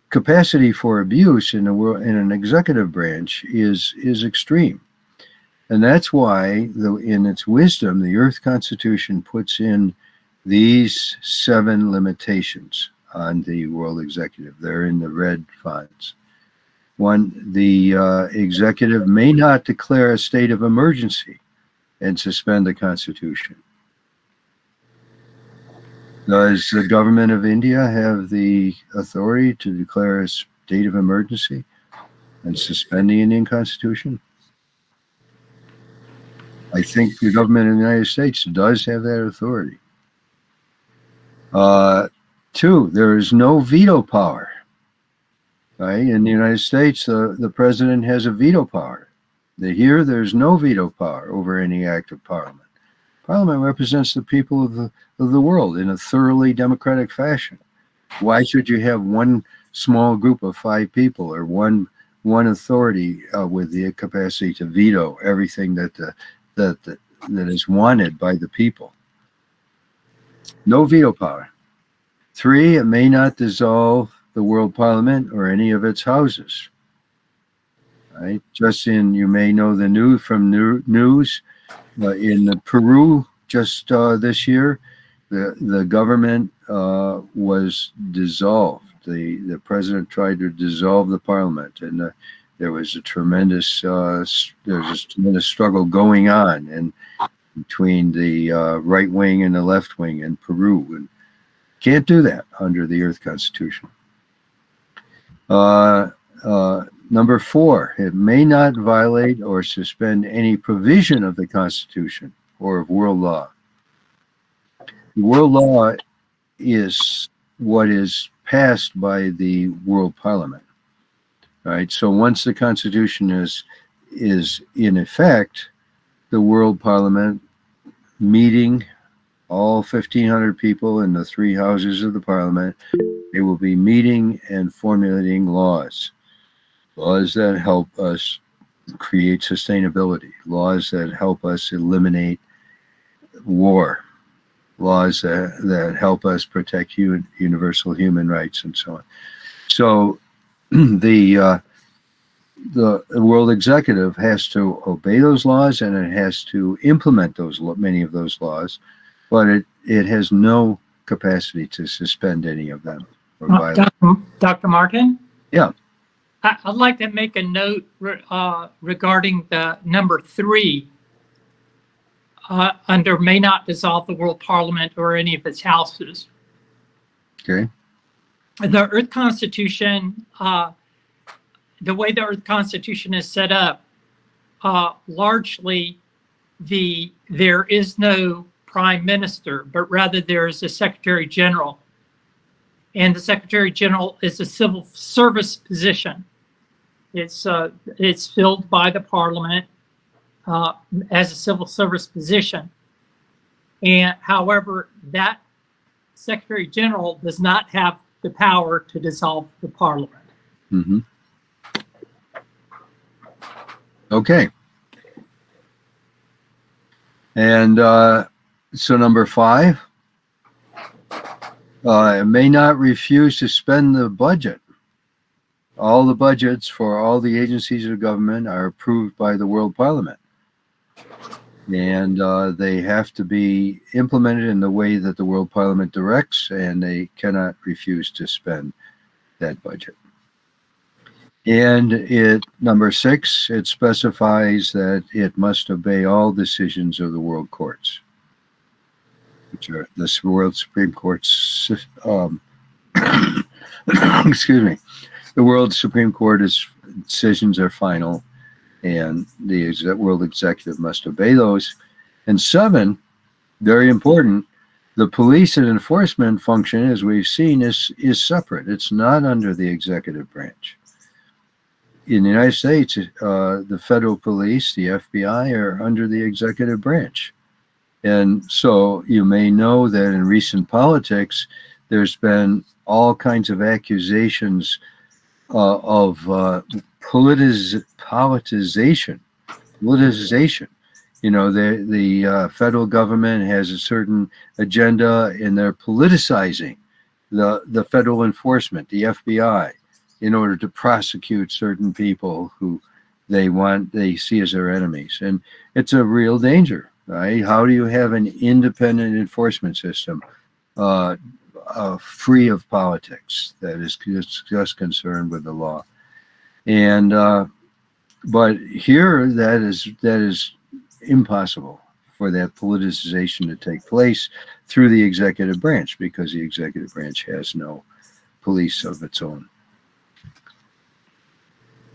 Speaker 1: capacity for abuse in the world in an executive branch is extreme. And that's why, in its wisdom, the Earth Constitution puts in these 7 limitations on the world executive. They're in the red fonts. 1, the executive may not declare a state of emergency and suspend the Constitution. Does the government of India have the authority to declare a state of emergency and suspend the Indian Constitution? I think the government of the United States does have that authority. 2, there is no veto power. Right? In the United States, the president has a veto power. Here, there's no veto power over any act of Parliament. Parliament represents the people of the world in a thoroughly democratic fashion. Why should you have one small group of 5 people or one authority with the capacity to veto everything that is wanted by the people? No veto power. 3, it may not dissolve the World Parliament or any of its houses. Right? You may know the news from news. In Peru, just this year, the government was dissolved. The president tried to dissolve the parliament, and there was a tremendous struggle going on, and between the right wing and the left wing in Peru, and can't do that under the Earth Constitution. Number 4, it may not violate or suspend any provision of the Constitution or of world law. World law is what is passed by the World Parliament. Right? So once the Constitution is in effect, the World Parliament meeting, all 1,500 people in the 3 houses of the Parliament, they will be meeting and formulating laws that help us create sustainability, laws that help us eliminate war, laws that help us protect universal human rights, and so on. So the world executive has to obey those laws, and it has to implement many of those laws, but it has no capacity to suspend any of them or violate.
Speaker 5: Dr. Martin?
Speaker 1: Yeah.
Speaker 5: I'd like to make a note regarding the number 3 under may not dissolve the World Parliament or any of its houses.
Speaker 1: Okay.
Speaker 5: The Earth Constitution, the way the Earth Constitution is set up, largely there is no prime minister, but rather there is a secretary general. And the secretary general is a civil service position. It's filled by the parliament as a civil service position. And however, that secretary general does not have the power to dissolve the parliament.
Speaker 1: Mm-hmm. Okay. And so number 5, it may not refuse to spend the budget. All the budgets for all the agencies of government are approved by the World Parliament. And they have to be implemented in the way that the World Parliament directs, and they cannot refuse to spend that budget. And number 6, it specifies that it must obey all decisions of the world courts, which are the World Supreme Court's, excuse me, the World Supreme Court's decisions are final, and the World Executive must obey those. And 7, very important, the police and enforcement function, as we've seen, is separate. It's not under the executive branch. In the United States, the federal police, the FBI, are under the executive branch. And so you may know that in recent politics, there's been all kinds of accusations politicization. You know, the federal government has a certain agenda, and they're politicizing the federal enforcement, the FBI, in order to prosecute certain people who they see as their enemies. And it's a real danger, right? How do you have an independent enforcement system free of politics that is just concerned with the law? And but here that is impossible for that politicization to take place through the executive branch, because the executive branch has no police of its own.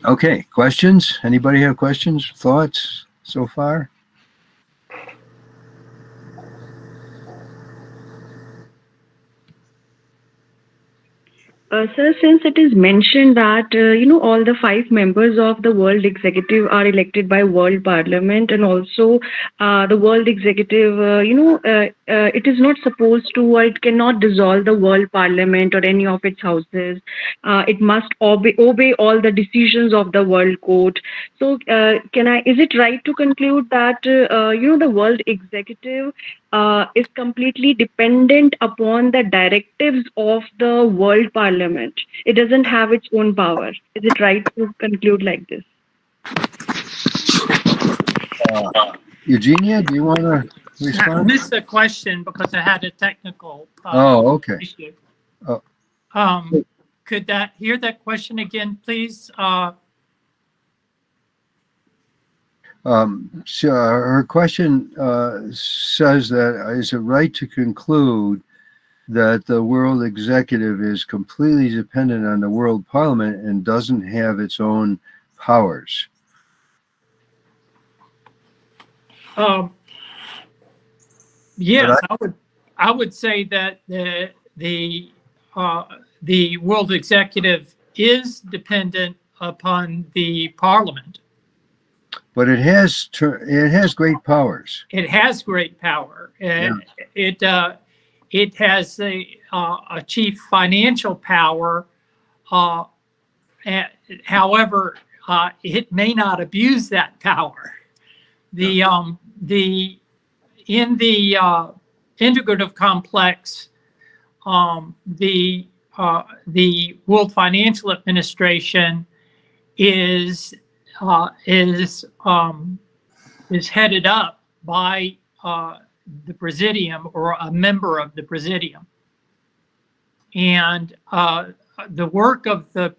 Speaker 1: Okay, questions? Anybody have questions, thoughts so far?
Speaker 6: Sir, since it is mentioned that all the 5 members of the World Executive are elected by World Parliament, and also the World Executive, it is not supposed to, or it cannot dissolve the World Parliament or any of its houses. It must obey all the decisions of the World Court. So, is it right to conclude that the World Executive is completely dependent upon the directives of the World Parliament? It doesn't have its own power. Is it right to conclude like this?
Speaker 1: Eugenia, do you want to
Speaker 5: I
Speaker 1: respond?
Speaker 5: missed the question because I had a technical
Speaker 1: Okay.
Speaker 5: issue.
Speaker 1: Oh.
Speaker 5: Could that hear that question again, please?
Speaker 1: So her question says that, is it right to conclude that the World Executive is completely dependent on the World Parliament and doesn't have its own powers?
Speaker 5: Yes, I would say that the World Executive is dependent upon the Parliament.
Speaker 1: But it has great powers.
Speaker 5: It has great power. It has a chief financial power. However, it may not abuse that power. In the integrative complex, the World Financial Administration is headed up by the Presidium, or a member of the Presidium, and the work of the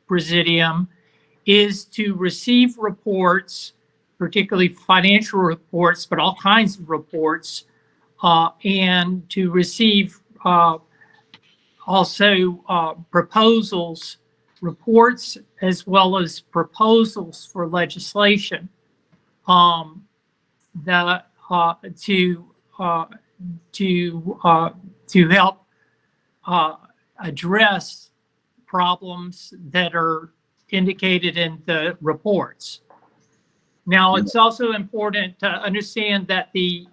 Speaker 5: Presidium is to receive reports, particularly financial reports, but all kinds of reports, and to receive also proposals, reports, as well as proposals for legislation to help address problems that are indicated in the reports. Now, it's also important to understand that the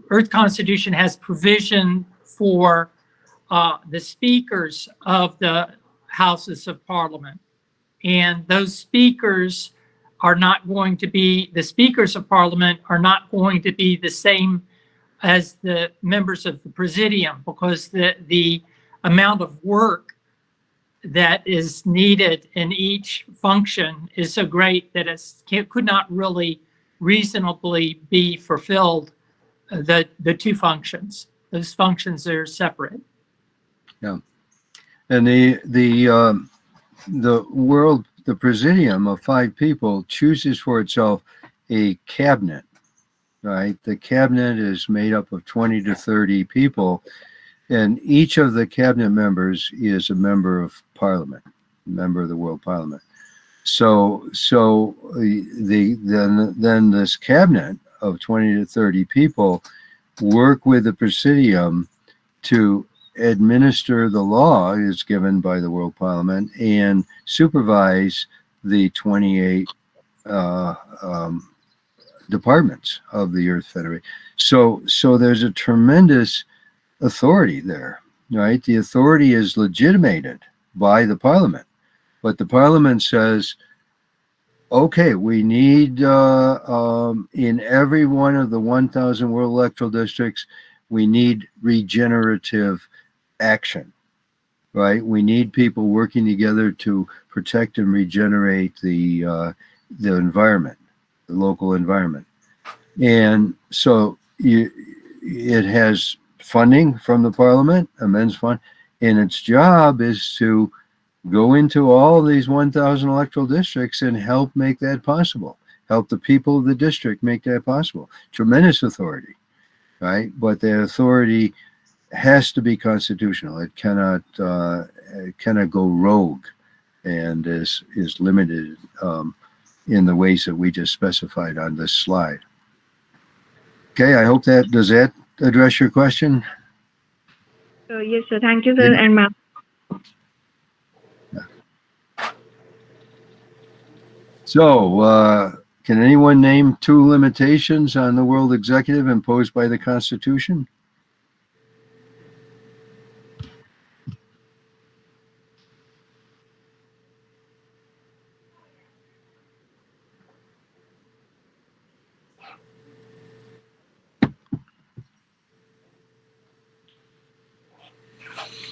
Speaker 5: Earth Constitution has provision for the speakers of the Houses of Parliament, and those speakers are not going to be, the speakers of Parliament are not going to be the same as the members of the Presidium, because the amount of work that is needed in each function is so great that it could not really reasonably be fulfilled, the two functions. Those functions are separate.
Speaker 1: Yeah. And the Presidium of 5 people chooses for itself a cabinet, right? The cabinet is made up of 20 to 30 people, and each of the cabinet members is a member of Parliament, a member of the World Parliament. So then this cabinet of 20 to 30 people work with the Presidium to administer the law is given by the World Parliament and supervise the 28 departments of the Earth Federation. So there's a tremendous authority there right? The authority is legitimated by the parliament, but the parliament says, okay, we need in every one of the 1,000 world electoral districts, we need regenerative action, right? We need people working together to protect and regenerate the environment, the local environment. And so it has funding from the parliament, immense fund, and its job is to go into all these 1,000 electoral districts and help make that possible. Help the people of the district make that possible. Tremendous authority, right? But that authority has to be constitutional. It cannot go rogue, and is limited in the ways that we just specified on this slide. Okay, I hope does that address your question?
Speaker 6: Yes, sir. Thank you, sir, and ma'am.
Speaker 1: So, can anyone name 2 limitations on the world executive imposed by the Constitution?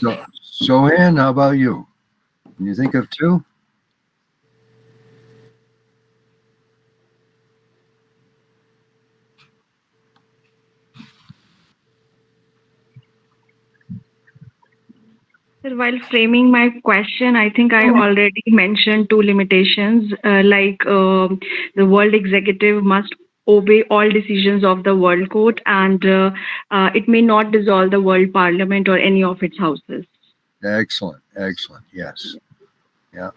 Speaker 1: So, Sohan, how about you? Can you think of 2?
Speaker 6: Sir, while framing my question, I think I already mentioned 2 limitations, the world executive must obey all decisions of the World Court, and it may not dissolve the World Parliament or any of its houses.
Speaker 1: Excellent, excellent. Yes. Yeah.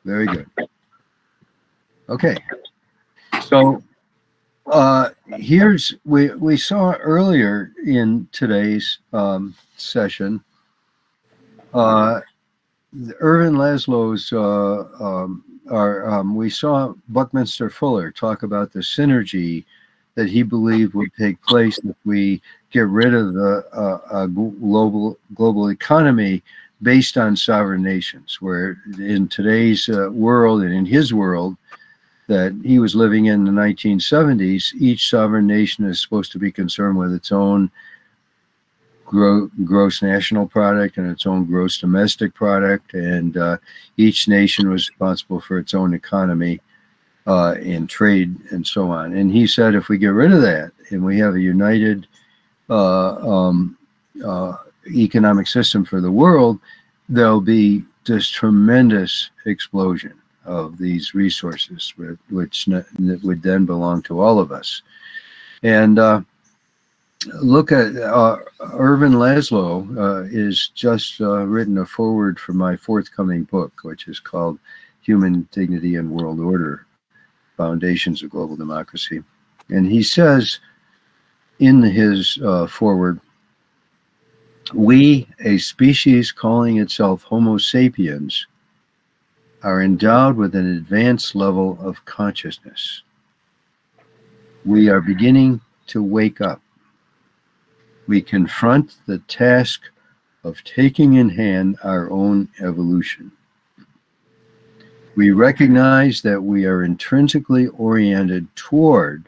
Speaker 1: Very good. Okay. So we saw earlier in today's session Irvin Laszlo's we saw Buckminster Fuller talk about the synergy that he believed would take place if we get rid of the global economy based on sovereign nations, where in today's world and in his world that he was living in the 1970s, each sovereign nation is supposed to be concerned with its own gross national product and its own gross domestic product, and each nation was responsible for its own economy and trade and so on. And he said if we get rid of that and we have a united economic system for the world, there'll be this tremendous explosion of these resources, which would then belong to all of us. And look at Irvin Laszlo is just written a foreword for my forthcoming book, which is called Human Dignity and World Order, Foundations of Global Democracy. And he says in his foreword, we, a species calling itself Homo sapiens, are endowed with an advanced level of consciousness. We are beginning to wake up. We confront the task of taking in hand our own evolution. We recognize that we are intrinsically oriented toward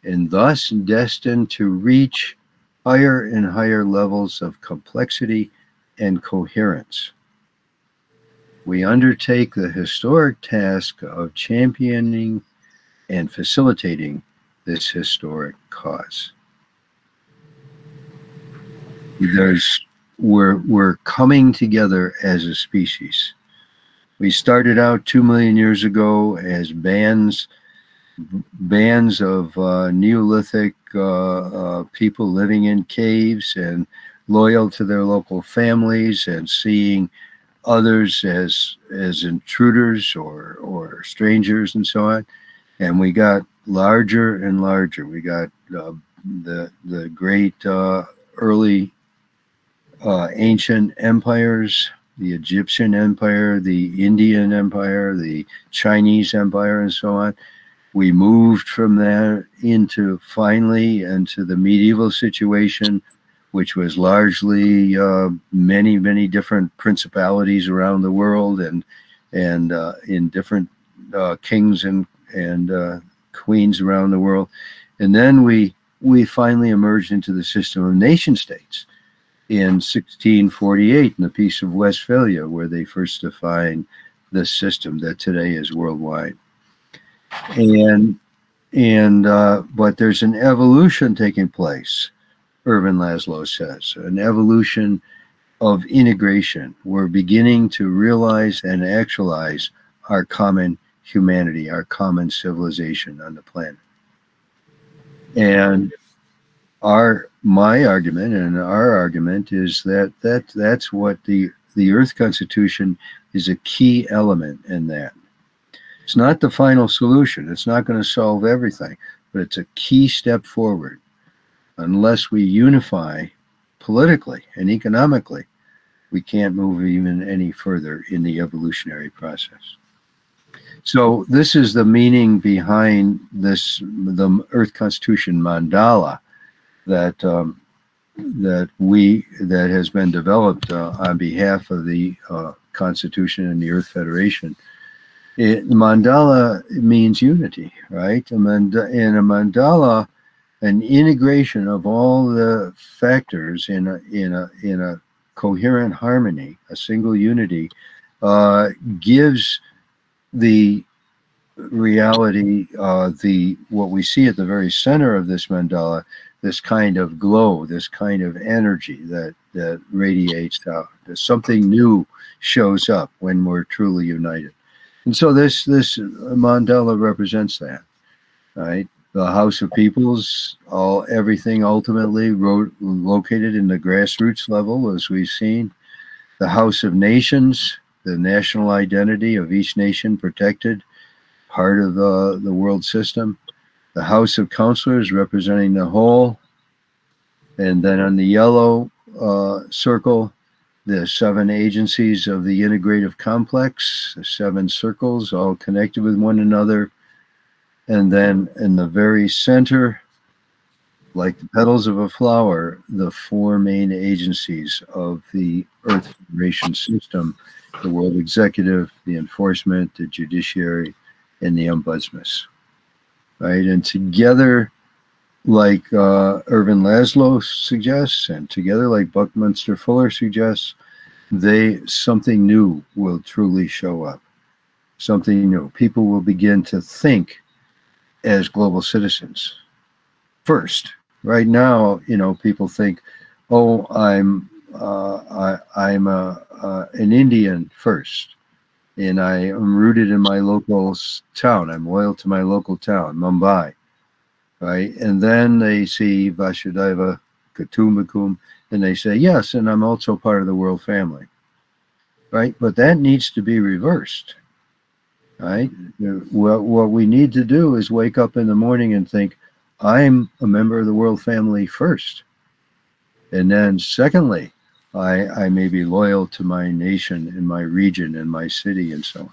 Speaker 1: and thus destined to reach higher and higher levels of complexity and coherence. We undertake the historic task of championing and facilitating this historic cause. We're coming together as a species. We started out 2 million years ago as bands of Neolithic people living in caves and loyal to their local families and seeing others as intruders or strangers and so on. And we got larger and larger. We got the great early ancient empires, the Egyptian Empire, the Indian Empire, the Chinese Empire, and so on. We moved from there finally into the medieval situation which was largely many different principalities around the world, and in different kings and queens around the world. And then we finally emerged into the system of nation states in 1648 in the Peace of Westphalia, where they first defined this system that today is worldwide. But there's an evolution taking place, Irvin Laszlo says, an evolution of integration. We're beginning to realize and actualize our common humanity, our common civilization on the planet. And my argument and our argument is that's what the Earth Constitution is, a key element in that. It's not the final solution. It's not going to solve everything, but it's a key step forward. Unless we unify politically and economically, we can't move even any further in the evolutionary process. So this is the meaning behind the Earth Constitution mandala that has been developed on behalf of the Constitution and the Earth Federation. The mandala means unity, right? In a mandala, an integration of all the factors in a coherent harmony, a single unity, gives the reality, what we see at the very center of this mandala, this kind of glow, this kind of energy that radiates out. Something new shows up when we're truly united. And so this mandala represents that, right? The House of Peoples, everything ultimately located in the grassroots level, as we've seen. The House of Nations, the national identity of each nation protected, part of the world system. The House of Counselors representing the whole. And then on the yellow circle, the 7 agencies of the integrative complex, the 7 circles, all connected with one another. And then in the very center, like the petals of a flower, the 4 main agencies of the Earth Federation system, the World Executive, the Enforcement, the Judiciary, and the Ombudsman. Right? And together, like Irvin Laszlo suggests, and together like Buckminster Fuller suggests, something new will truly show up. Something new. People will begin to think as global citizens first. Right now, people think, "Oh, I'm an Indian first, and I am rooted in my local town. I'm loyal to my local town, Mumbai." Right? And then they see Vasudhaiva Kutumbakam, and they say, yes, and I'm also part of the world family. Right? But that needs to be reversed. Right? What we need to do is wake up in the morning and think, I'm a member of the world family first. And then secondly, I may be loyal to my nation and my region and my city and so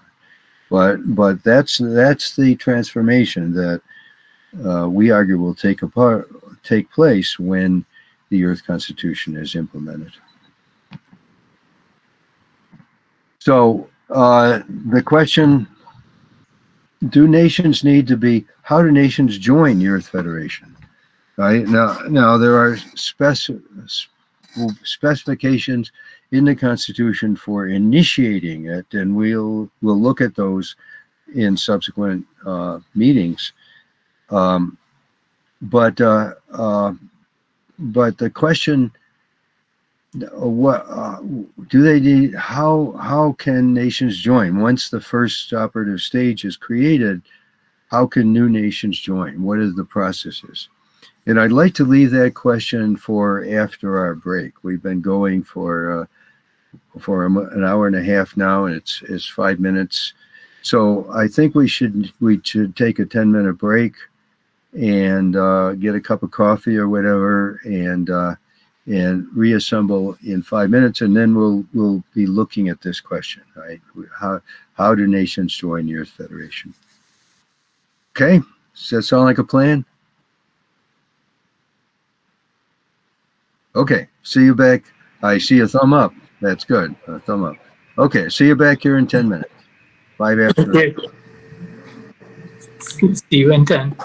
Speaker 1: on. But that's the transformation that we argue will take place when the Earth Constitution is implemented. So the question, how do nations join the Earth Federation? Right? Now there are specifications in the Constitution for initiating it, and we'll look at those in subsequent meetings. But the question, what do they need? How can nations join once the first operative stage is created? How can new nations join? What are the processes? And I'd like to leave that question for after our break. We've been going for an hour and a half now, and it's 5 minutes. So I think we should take a 10-minute break and get a cup of coffee or whatever, and reassemble in 5 minutes, and then we'll be looking at this question, right? How do nations join the Earth Federation? Okay, does that sound like a plan? Okay, see you back. I see a thumb up. That's good. A thumb up. Okay, see you back here in 10 minutes. 5 after.
Speaker 5: Okay. See you in 10.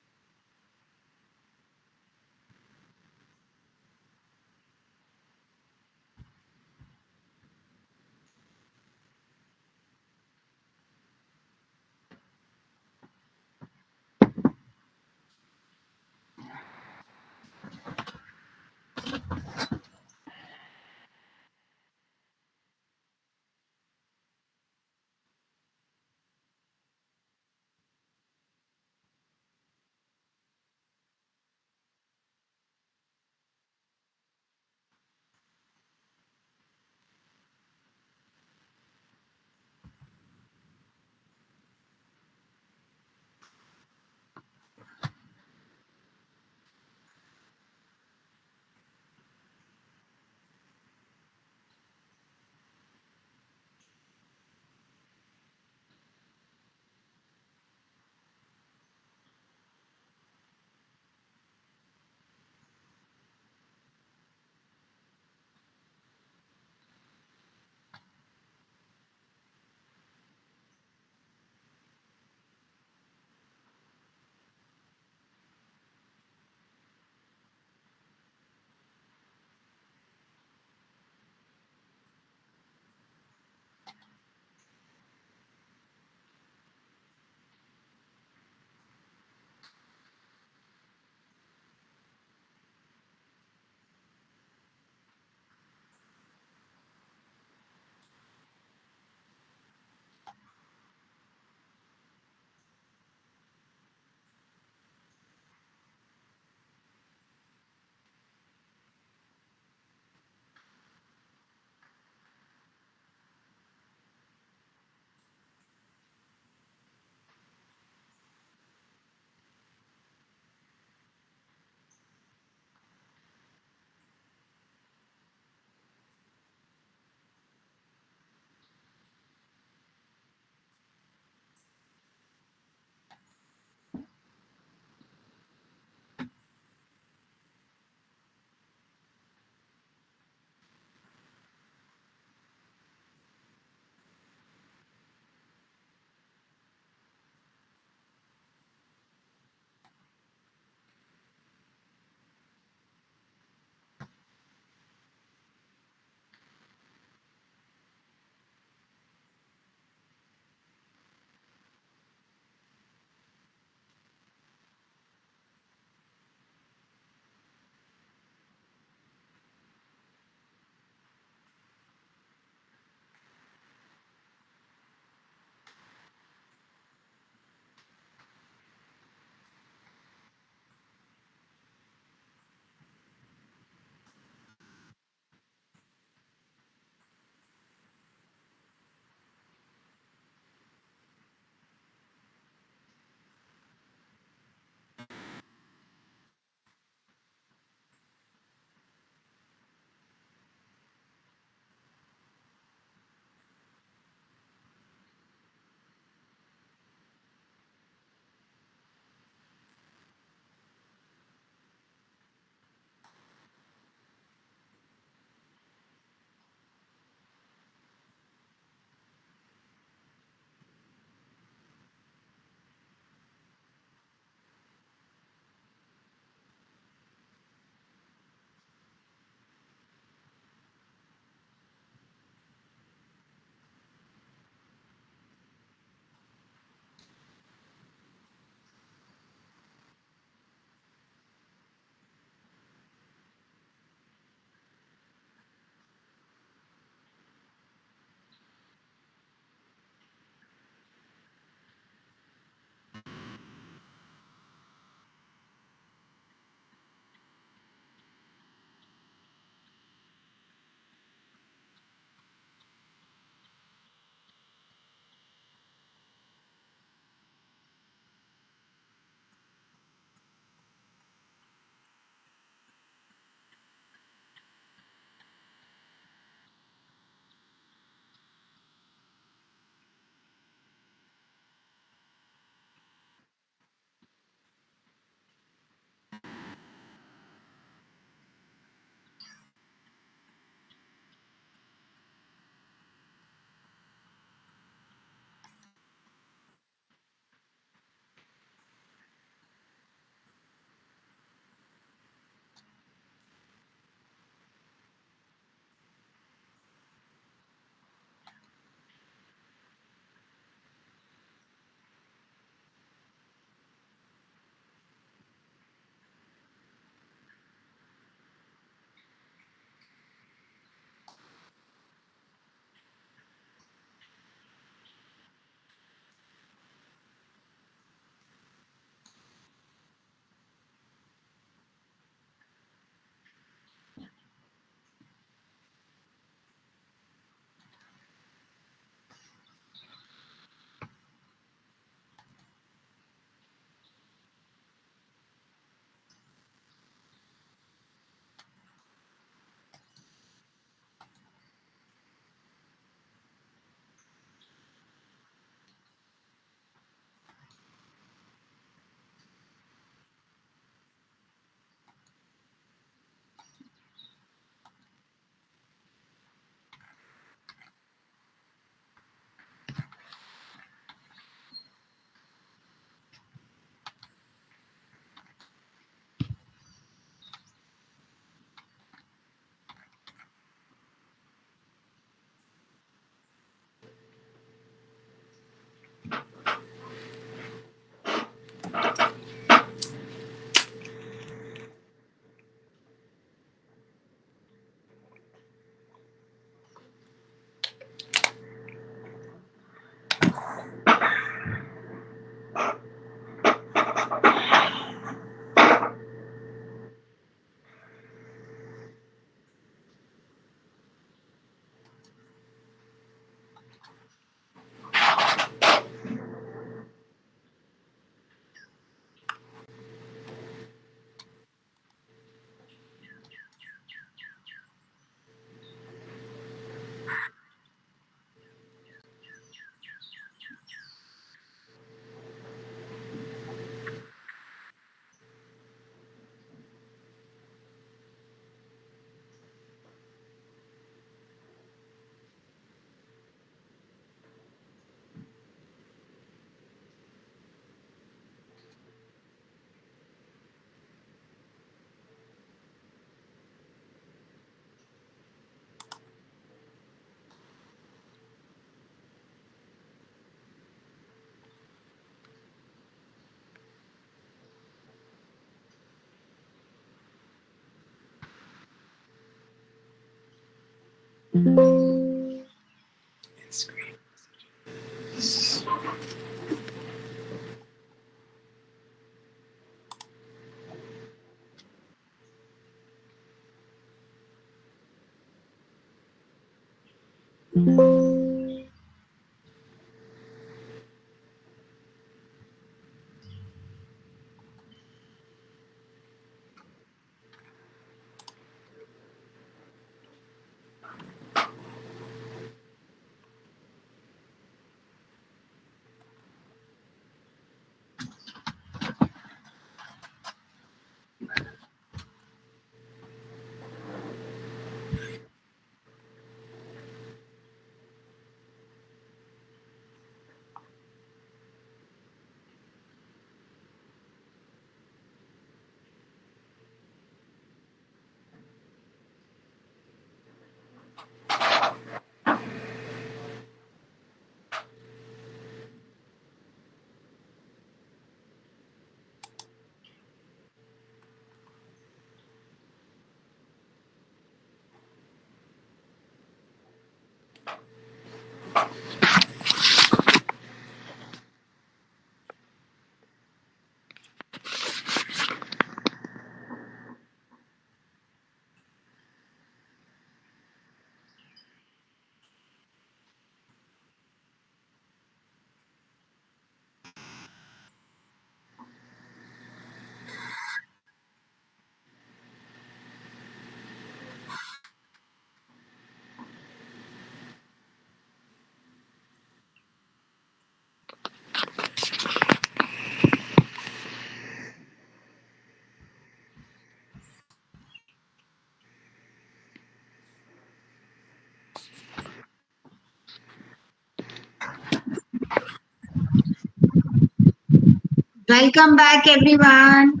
Speaker 3: Welcome back, everyone.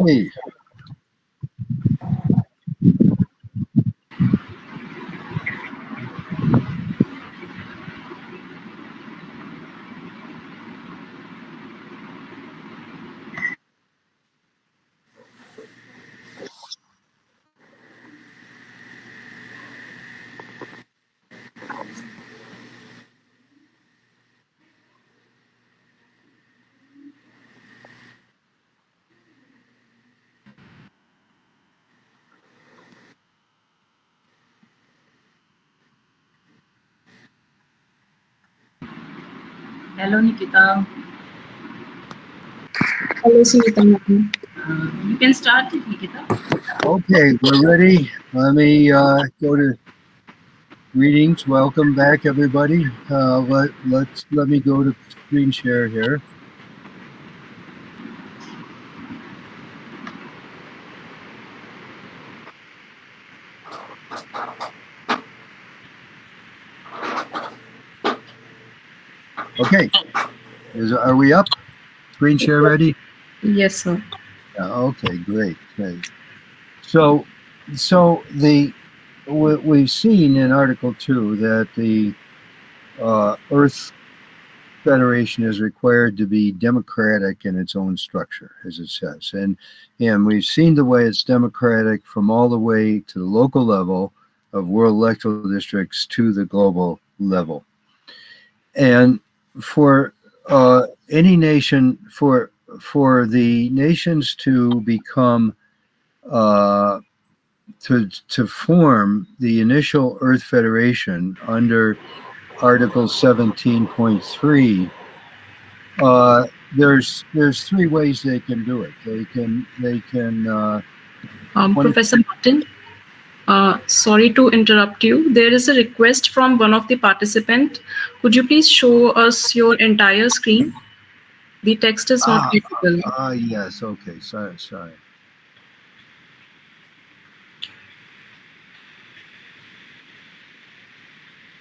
Speaker 1: Hey,
Speaker 7: Hello, Nikita.
Speaker 4: Hello, Sunita ma'am.
Speaker 7: You can start it, Nikita.
Speaker 1: okay, we're ready. Let me go to greetings. Welcome back, everybody. Let me go to screen share here. Okay, are we up? Screen share ready?
Speaker 4: Yes, sir.
Speaker 1: Yeah, okay, great. So we've seen in Article 2 that the Earth Federation is required to be democratic in its own structure, as it says, and we've seen the way it's democratic from all the way to the local level of world electoral districts to the global level, and for any nation, for the nations to become to form the initial Earth Federation under Article 17.3, there's three ways they can do it. They can 20
Speaker 4: Professor Martin, sorry to interrupt you. There is a request from one of the participants. Could you please show us your entire screen? The text is not visible.
Speaker 1: yes, okay, sorry.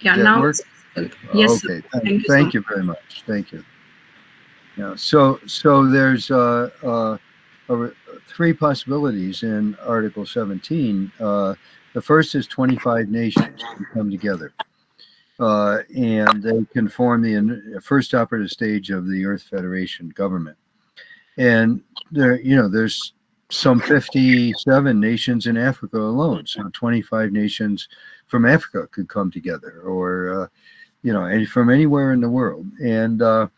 Speaker 4: Yeah,
Speaker 1: Does that
Speaker 4: now
Speaker 1: work?
Speaker 4: it's visible. Yes, sir.
Speaker 1: Okay, thank you very much. Thank you. Yeah, so there's three possibilities in Article 17. The first is 25 nations can come together, and they can form the first operative stage of the Earth Federation government. And there's some 57 nations in Africa alone. So 25 nations from Africa could come together, or and from anywhere in the world. And the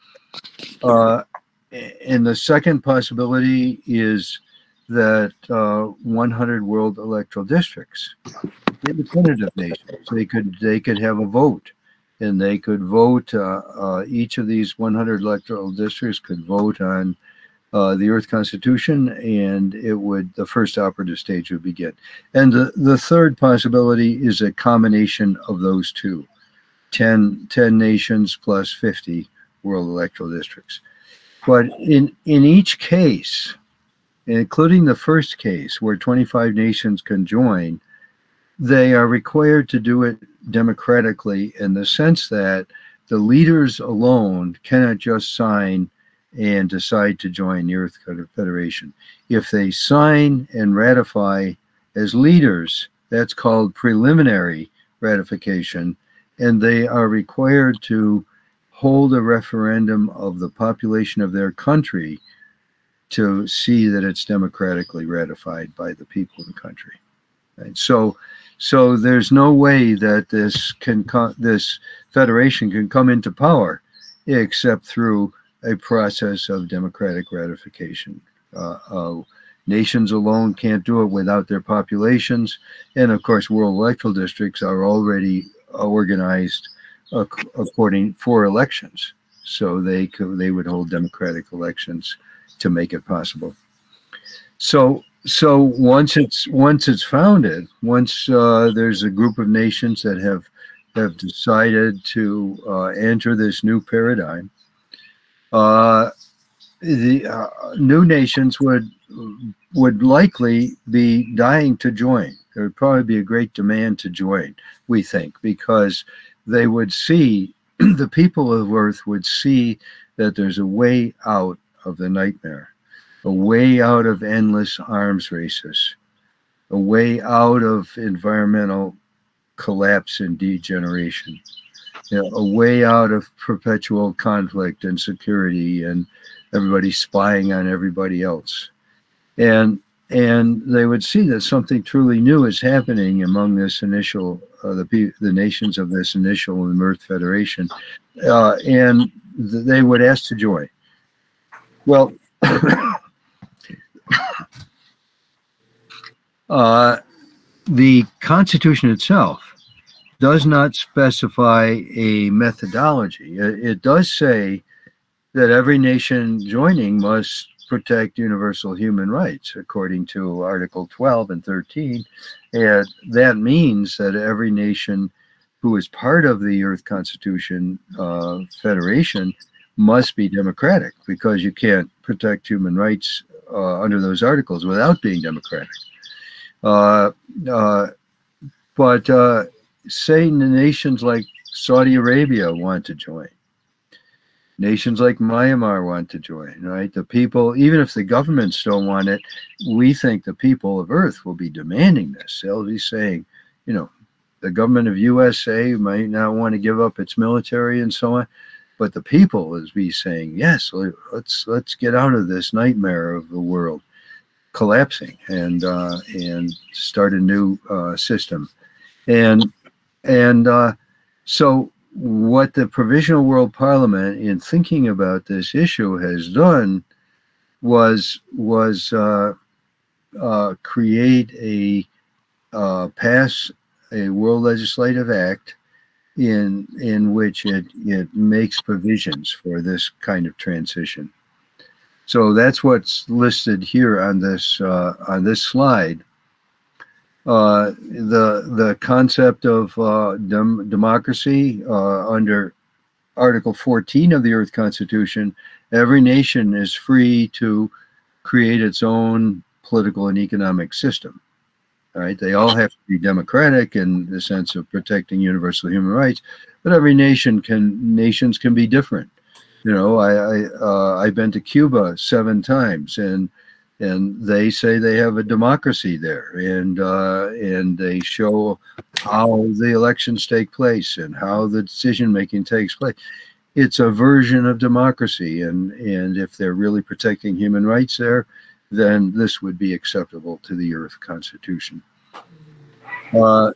Speaker 1: second possibility is that 100 world electoral districts, independent of nations, they could have a vote, and they could vote. Each of these 100 electoral districts could vote on the Earth Constitution, and the first operative stage would begin. And the third possibility is a combination of those two, 10 nations plus 50 world electoral districts. But in each case, including the first case where 25 nations can join, they are required to do it democratically, in the sense that the leaders alone cannot just sign and decide to join the Earth Federation. If they sign and ratify as leaders, that's called preliminary ratification, and they are required to hold a referendum of the population of their country to see that it's democratically ratified by the people of the country. Right? So there's no way that this federation can come into power except through a process of democratic ratification. Nations alone can't do it without their populations, and of course, world electoral districts are already organized according for elections, so they would hold democratic elections to make it possible. So once it's founded, once there's a group of nations that have decided to enter this new paradigm, the new nations would likely be dying to join. There would probably be a great demand to join, we think, because they would see, the people of Earth would see that there's a way out of the nightmare, a way out of endless arms races, a way out of environmental collapse and degeneration, a way out of perpetual conflict and security and everybody spying on everybody else. And they would see that something truly new is happening among this initial, the nations of this initial Earth Federation, and they would ask to join. Well, the Constitution itself does not specify a methodology. It does say that every nation joining must protect universal human rights, according to Article 12 and 13. And that means that every nation who is part of the Earth Constitution Federation must be democratic, because you can't protect human rights under those articles without being democratic. But say nations like Saudi Arabia want to join, nations like Myanmar want to join, right? The people, even if the governments don't want it, we think the people of Earth will be demanding this. They'll be saying, the government of USA might not want to give up its military and so on, but the people is be saying, yes, let's get out of this nightmare of the world collapsing and start a new system. And so what the Provisional World Parliament, in thinking about this issue, has done was create pass a World Legislative Act in which it makes provisions for this kind of transition. So that's what's listed here on this slide. The concept of democracy under Article 14 of the Earth Constitution, every nation is free to create its own political and economic system. All right, they all have to be democratic in the sense of protecting universal human rights, but every nations can be different. I've been to Cuba 7 times, and they say they have a democracy there, and they show how the elections take place and how the decision making takes place. It's a version of democracy, and if they're really protecting human rights there, then this would be acceptable to the Earth Constitution.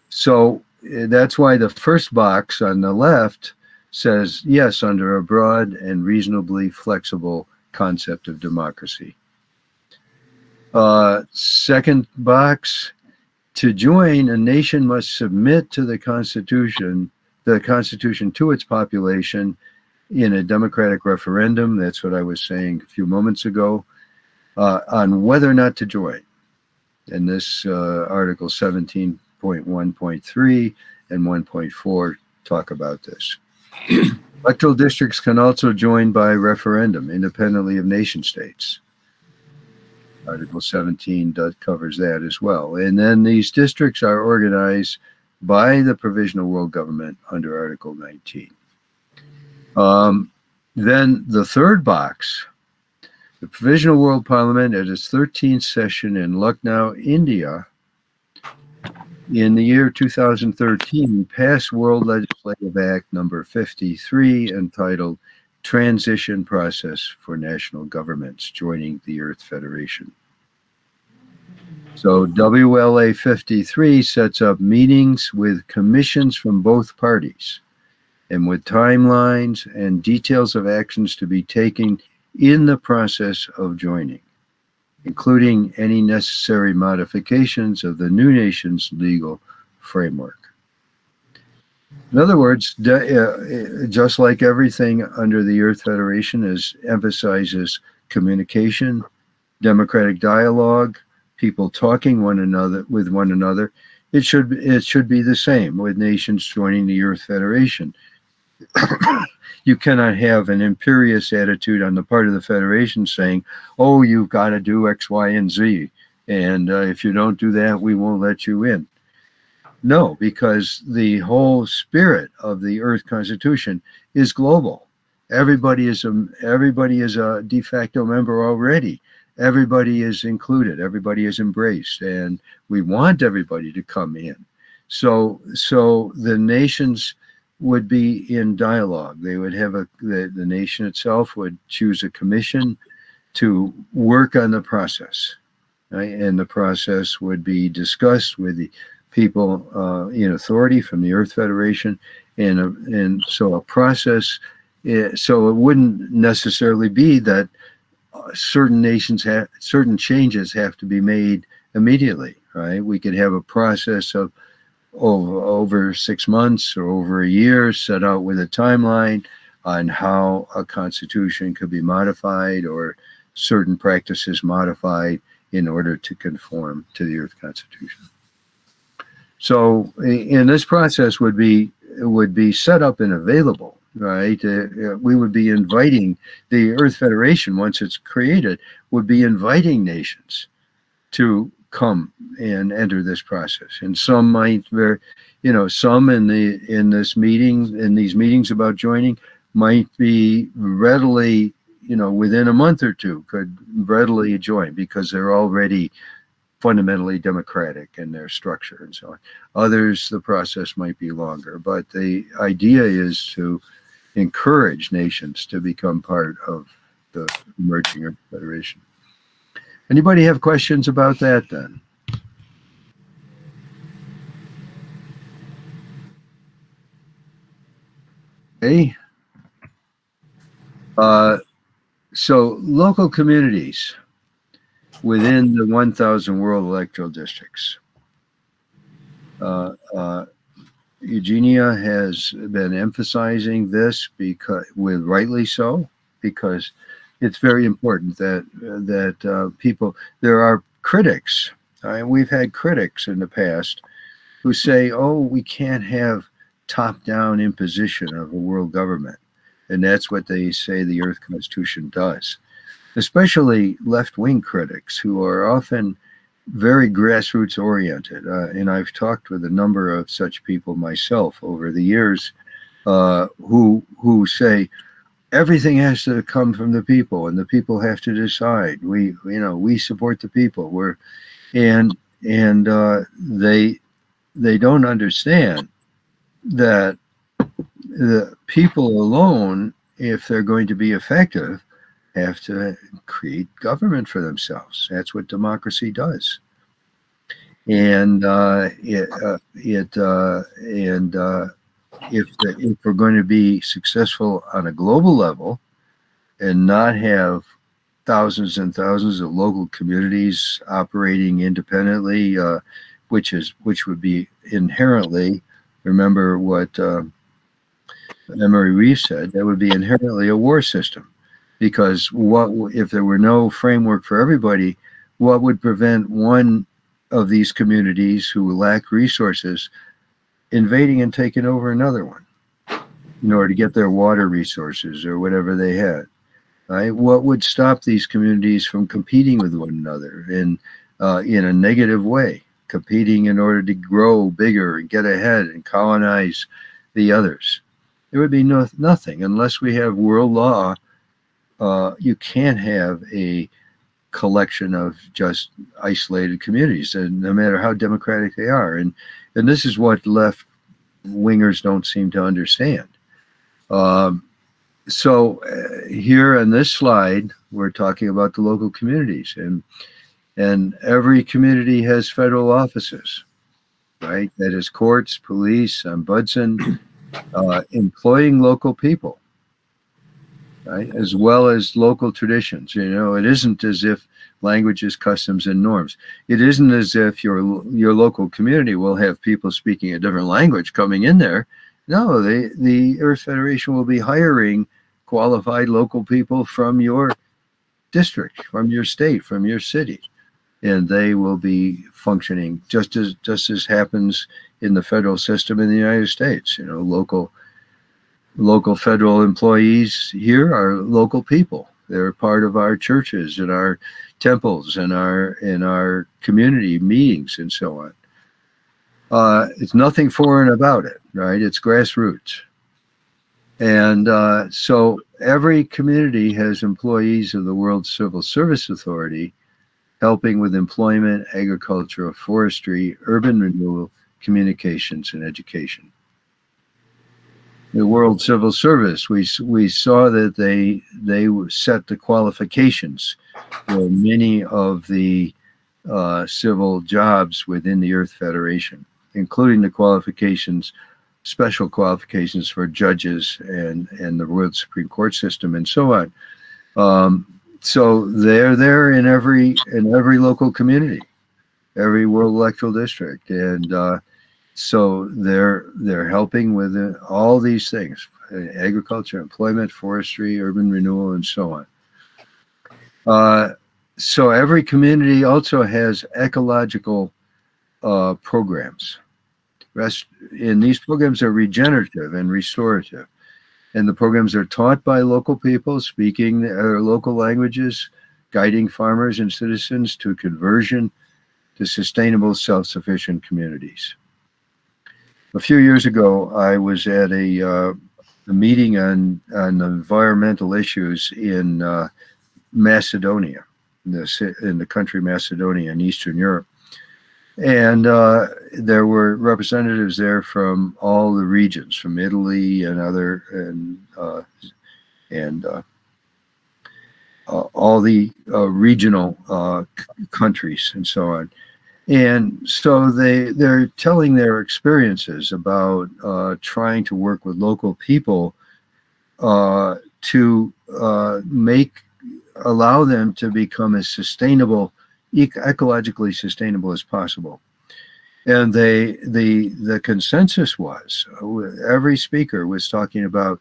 Speaker 1: So that's why the first box on the left says, yes, under a broad and reasonably flexible concept of democracy. Second box, to join, a nation must submit to the Constitution to its population in a democratic referendum. That's what I was saying a few moments ago, on whether or not to join. And this Article 17.1.3 and 1.4 talk about this. Electoral districts can also join by referendum, independently of nation states. Article 17 covers that as well. And then these districts are organized by the Provisional World Government under Article 19. Then the third box, the Provisional World Parliament at its 13th session in Lucknow, India, in the year 2013, passed World Legislative Act number 53 entitled Transition Process for National Governments Joining the Earth Federation. So WLA 53 sets up meetings with commissions from both parties and with timelines and details of actions to be taken in the process of joining, including any necessary modifications of the new nation's legal framework. In other words, just like everything under the Earth Federation emphasizes communication, democratic dialogue, people talking with one another, it should be the same with nations joining the Earth Federation. You cannot have an imperious attitude on the part of the Federation saying, oh, you've got to do X, Y, and Z, and if you don't do that, we won't let you in. No, because the whole spirit of the Earth Constitution is global. Everybody is a de facto member already. Everybody is included. Everybody is embraced, and we want everybody to come in. So the nations would be in dialogue. They would have the nation itself would choose a commission to work on the process, right? And the process would be discussed with the people in authority from the Earth Federation, and so a process. So it wouldn't necessarily be that certain changes have to be made immediately, right? We could have a process of over 6 months or over a year set out with a timeline on how a constitution could be modified or certain practices modified in order to conform to the Earth Constitution. So, and this process would be set up and available, right? We would be inviting the Earth Federation, once it's created, would be inviting nations to come and enter this process. And some might, some in these meetings about joining might be readily, within a month or two, could readily join because they're already fundamentally democratic in their structure and so on. Others, the process might be longer, but the idea is to encourage nations to become part of the emerging Earth Federation. Anybody have questions about that then? Okay. So local communities within the 1,000 world electoral districts. Eugenia has been emphasizing this rightly so, because it's very important that people, there are critics, we've had critics in the past who say, oh, we can't have top-down imposition of a world government. And that's what they say the Earth Constitution does. Especially left-wing critics who are often very grassroots oriented. And I've talked with a number of such people myself over the years who say everything has to come from the people and the people have to decide. We support the people. They don't understand that the people alone, if they're going to be effective, have to create government for themselves. That's what democracy does. And if we're going to be successful on a global level and not have thousands and thousands of local communities operating independently, which would be inherently, remember what Emery Reeves said, that would be inherently a war system. Because what if there were no framework for everybody, what would prevent one of these communities who lack resources invading and taking over another one in order to get their water resources or whatever they had? Right? What would stop these communities from competing with one another in a negative way, competing in order to grow bigger and get ahead and colonize the others? There would be nothing unless we have world law. You can't have a collection of just isolated communities, and no matter how democratic they are. And this is what left wingers don't seem to understand. So here on this slide, we're talking about the local communities, and every community has federal offices, right? That is courts, police, ombudsman, employing local people. Right, as well as local traditions. It isn't as if languages, customs, and norms. It isn't as if your local community will have people speaking a different language coming in there. No, the Earth Federation will be hiring qualified local people from your district, from your state, from your city, and they will be functioning just as happens in the federal system in the United States. Local federal employees here are local people. They're part of our churches and our temples and our community meetings and so on. It's nothing foreign about it, right? It's grassroots. And so every community has employees of the World Civil Service Authority helping with employment, agriculture, forestry, urban renewal, communications, and education. The World Civil Service, we saw that they set the qualifications for many of the civil jobs within the Earth Federation, including the qualifications, special qualifications for judges and the World Supreme Court system and so on. So they're there in every local community, every World Electoral District, and so they're helping with all these things: agriculture, employment, forestry, urban renewal, and so on. So every community also has ecological programs. And these programs are regenerative and restorative. And the programs are taught by local people speaking their local languages, guiding farmers and citizens to conversion to sustainable, self-sufficient communities. A few years ago, I was at a meeting on environmental issues in Macedonia, in the country Macedonia in Eastern Europe. And there were representatives there from all the regions, from Italy and all the regional countries and so on. And so they're telling their experiences about trying to work with local people to allow them to become as sustainable, ecologically sustainable as possible. And the consensus was, every speaker was talking about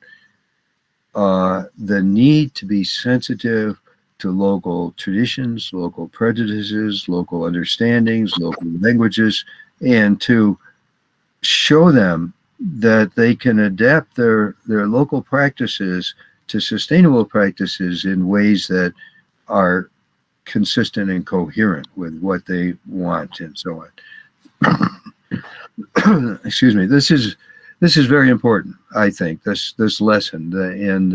Speaker 1: the need to be sensitive to local traditions, local prejudices, local understandings, local languages, and to show them that they can adapt their local practices to sustainable practices in ways that are consistent and coherent with what they want and so on. Excuse me. This is very important, I think, this lesson, and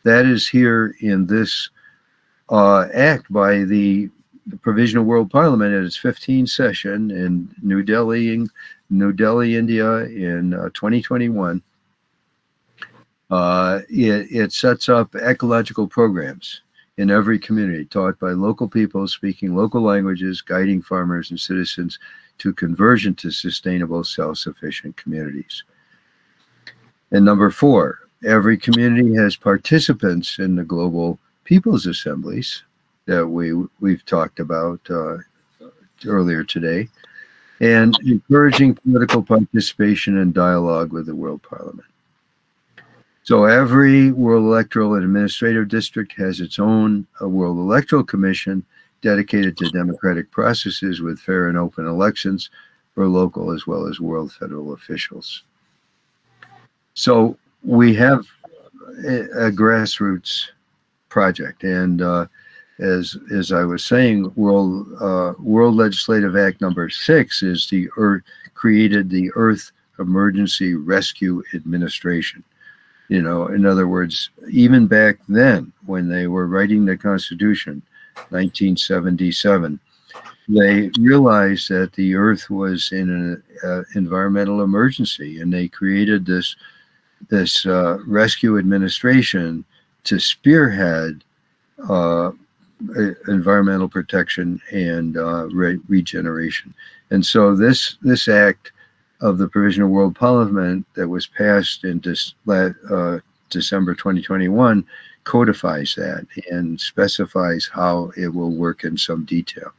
Speaker 1: that is here in this act by the Provisional World Parliament at its 15th session in New Delhi, India, in 2021. It sets up ecological programs in every community, taught by local people speaking local languages, guiding farmers and citizens to conversion to sustainable, self-sufficient communities. And number 4, every community has participants in the global people's assemblies that we've talked about earlier today, and encouraging political participation and dialogue with the World Parliament. So every World Electoral and Administrative District has its own World Electoral Commission dedicated to democratic processes with fair and open elections for local as well as world federal officials. So we have a grassroots project, and as I was saying, World Legislative Act number 6 is created the Earth Emergency Rescue Administration. You know, in other words, even back then, when they were writing the Constitution, 1977, they realized that the Earth was in an environmental emergency, and they created this rescue administration to spearhead environmental protection and regeneration. And so this act of the Provisional World Parliament that was passed in December 2021 codifies that and specifies how it will work in some detail.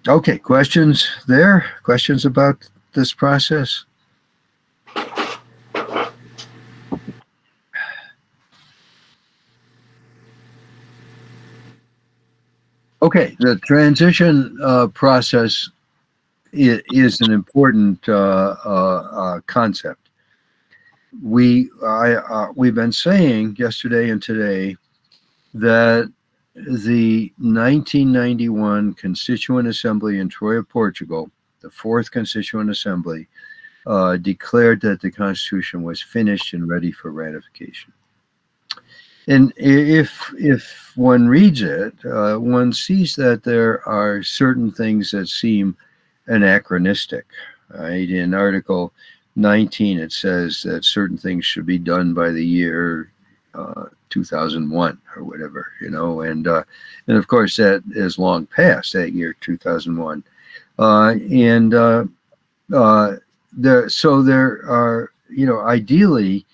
Speaker 1: Okay, questions there? Questions about this process? Okay, the transition process is an important concept. We've been saying yesterday and today that the 1991 Constituent Assembly in Troia, Portugal, the 4th Constituent Assembly, declared that the Constitution was finished and ready for ratification. And if one reads it, one sees that there are certain things that seem anachronistic. Right? In Article 19, it says that certain things should be done by the year 2001 or whatever, you know, and of course that is long past that year 2001, so there are, you know, ideally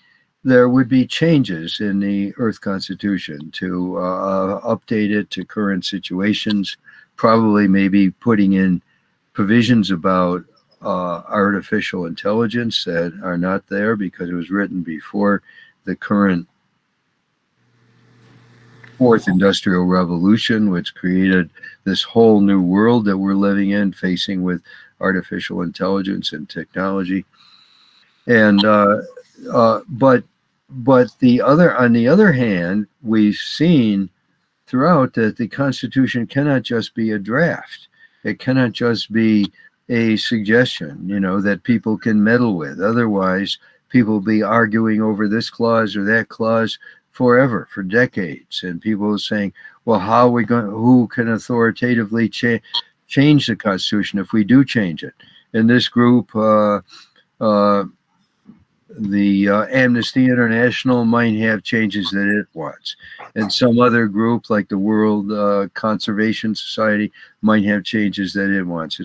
Speaker 1: there would be changes in the Earth Constitution to update it to current situations, probably maybe putting in provisions about artificial intelligence that are not there because it was written before the current 4th Industrial Revolution, which created this whole new world that we're living in, facing with artificial intelligence and technology. And but on the other hand, we've seen throughout that the Constitution cannot just be a draft. It cannot just be a suggestion, you know, that people can meddle with. Otherwise, people will be arguing over this clause or that clause forever, for decades. And people are saying, well, how are we going? Who can authoritatively change the Constitution if we do change it? In this group, the Amnesty International might have changes that it wants, and some other group like the World Conservation Society might have changes that it wants,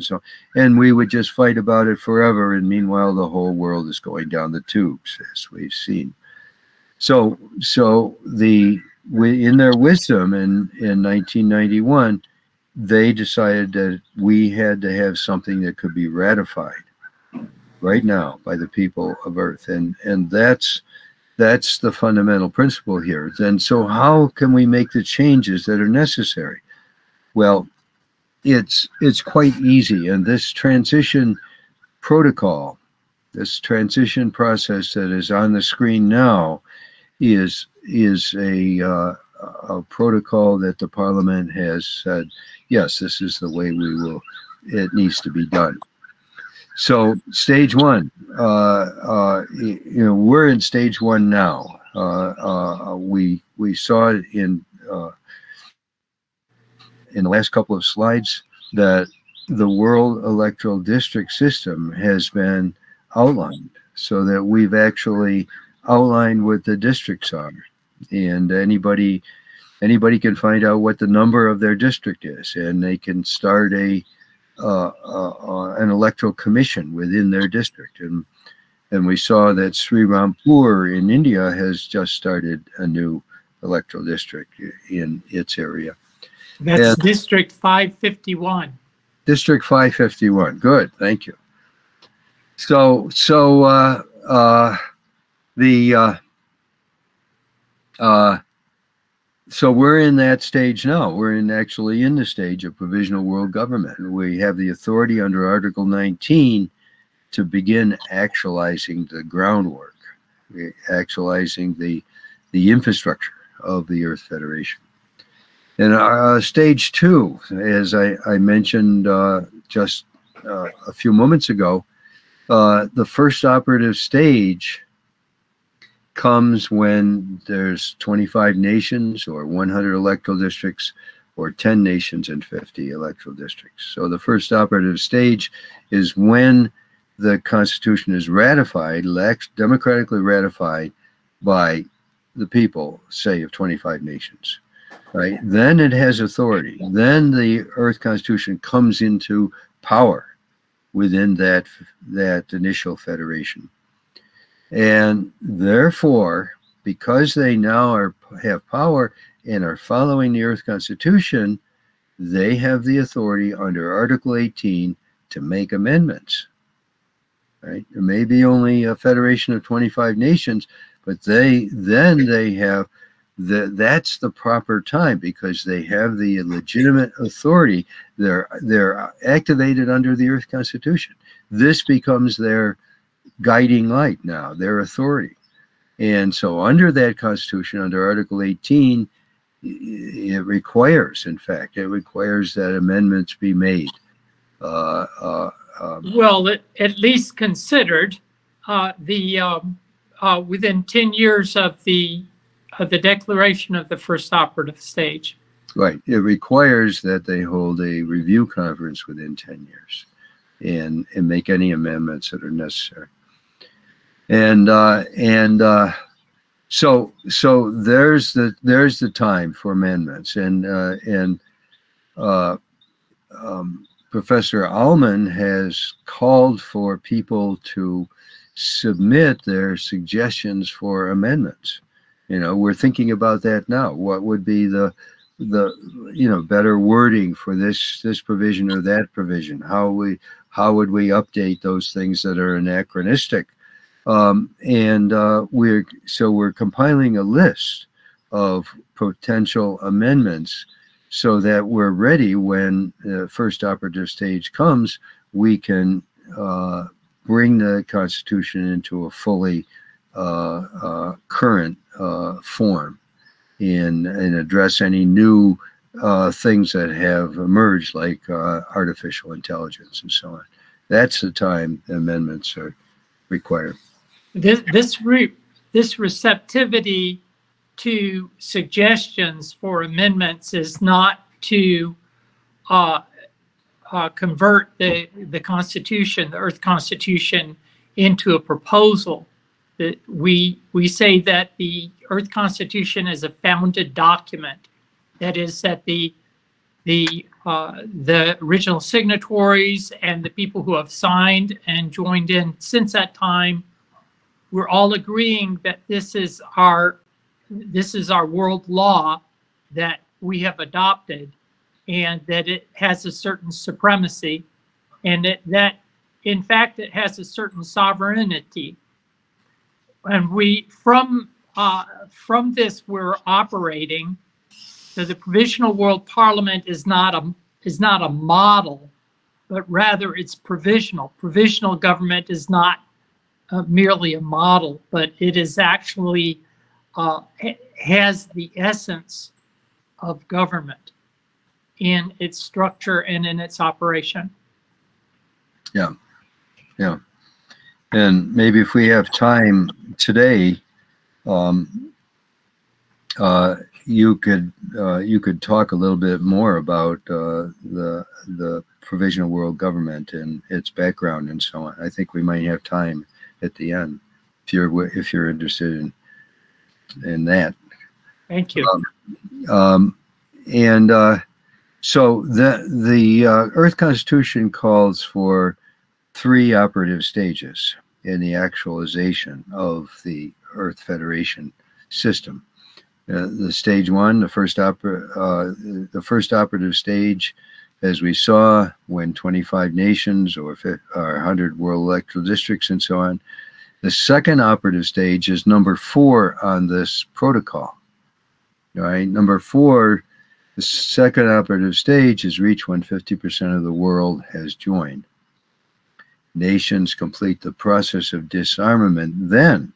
Speaker 1: and we would just fight about it forever. And meanwhile, the whole world is going down the tubes, as we've seen. So in their wisdom in 1991, they decided that we had to have something that could be ratified right now by the people of Earth, and that's the fundamental principle here. And so how can we make the changes that are necessary? Well, it's quite easy, and this transition protocol, this transition process that is on the screen now, is a protocol that the Parliament has said, yes, this is the way it needs to be done. So stage 1, you know, we're in stage 1 now. We saw it in the last couple of slides that the World Electoral District system has been outlined, so that we've actually outlined what the districts are. and anybody can find out what the number of their district is, and they can start an electoral commission within their district. And we saw that Sri Rampur in India has just started a new electoral district in its area.
Speaker 5: That's
Speaker 1: And
Speaker 5: District 551.
Speaker 1: District 551. Good, thank you. So we're in that stage now. We're actually in the stage of provisional world government. We have the authority under Article 19 to begin actualizing the groundwork, actualizing the infrastructure of the Earth Federation. And stage 2, as I mentioned just a few moments ago, the first operative stage comes when there's 25 nations or 100 electoral districts or 10 nations and 50 electoral districts. So the first operative stage is when the Constitution is ratified, democratically ratified by the people, say, of 25 nations. Right? Then it has authority. Then the Earth Constitution comes into power within that initial federation. And therefore, because they now have power and are following the Earth Constitution, they have the authority under Article 18 to make amendments. Right? There may be only a federation of 25 nations, but they have that's the proper time, because they have the legitimate authority. They're activated under the Earth Constitution. This becomes their guiding light now, their authority. And so under that Constitution, under Article 18, it requires that amendments be made.
Speaker 5: Well, at least considered within 10 years of the declaration of the first operative stage.
Speaker 1: Right. It requires that they hold a review conference within 10 years and make any amendments that are necessary. And so there's the time for amendments. And Professor Allman has called for people to submit their suggestions for amendments. We're thinking about that now. What would be the better wording for this provision or that provision? How would we update those things that are anachronistic? We're compiling a list of potential amendments so that we're ready when the first operative stage comes. We can bring the Constitution into a fully current form and address any new things that have emerged, like artificial intelligence and so on. That's the time amendments are required.
Speaker 5: This receptivity to suggestions for amendments is not to convert the Constitution, the Earth Constitution, into a proposal. That we say that the Earth Constitution is a founded document. That is, that the original signatories and the people who have signed and joined in since that time, we're all agreeing that this is our world law that we have adopted, and that it has a certain supremacy, and that in fact it has a certain sovereignty. And we from this we're operating. So the Provisional World Parliament is not a model, but rather it's provisional. Provisional government is not merely a model, but it is actually has the essence of government in its structure and in its operation.
Speaker 1: Yeah. And maybe if we have time today, you could talk a little bit more about the provisional world government and its background and so on. I think we might have time at the end if you're interested in that.
Speaker 5: Thank you.
Speaker 1: So the Earth Constitution calls for 3 operative stages in the actualization of the Earth Federation system. The stage 1, the first operative stage, as we saw, when 25 nations or 100 world electoral districts and so on. The second operative stage is number 4 on this protocol. All right, number 4, the second operative stage is reached when 50% of the world has joined. Nations complete the process of disarmament. Then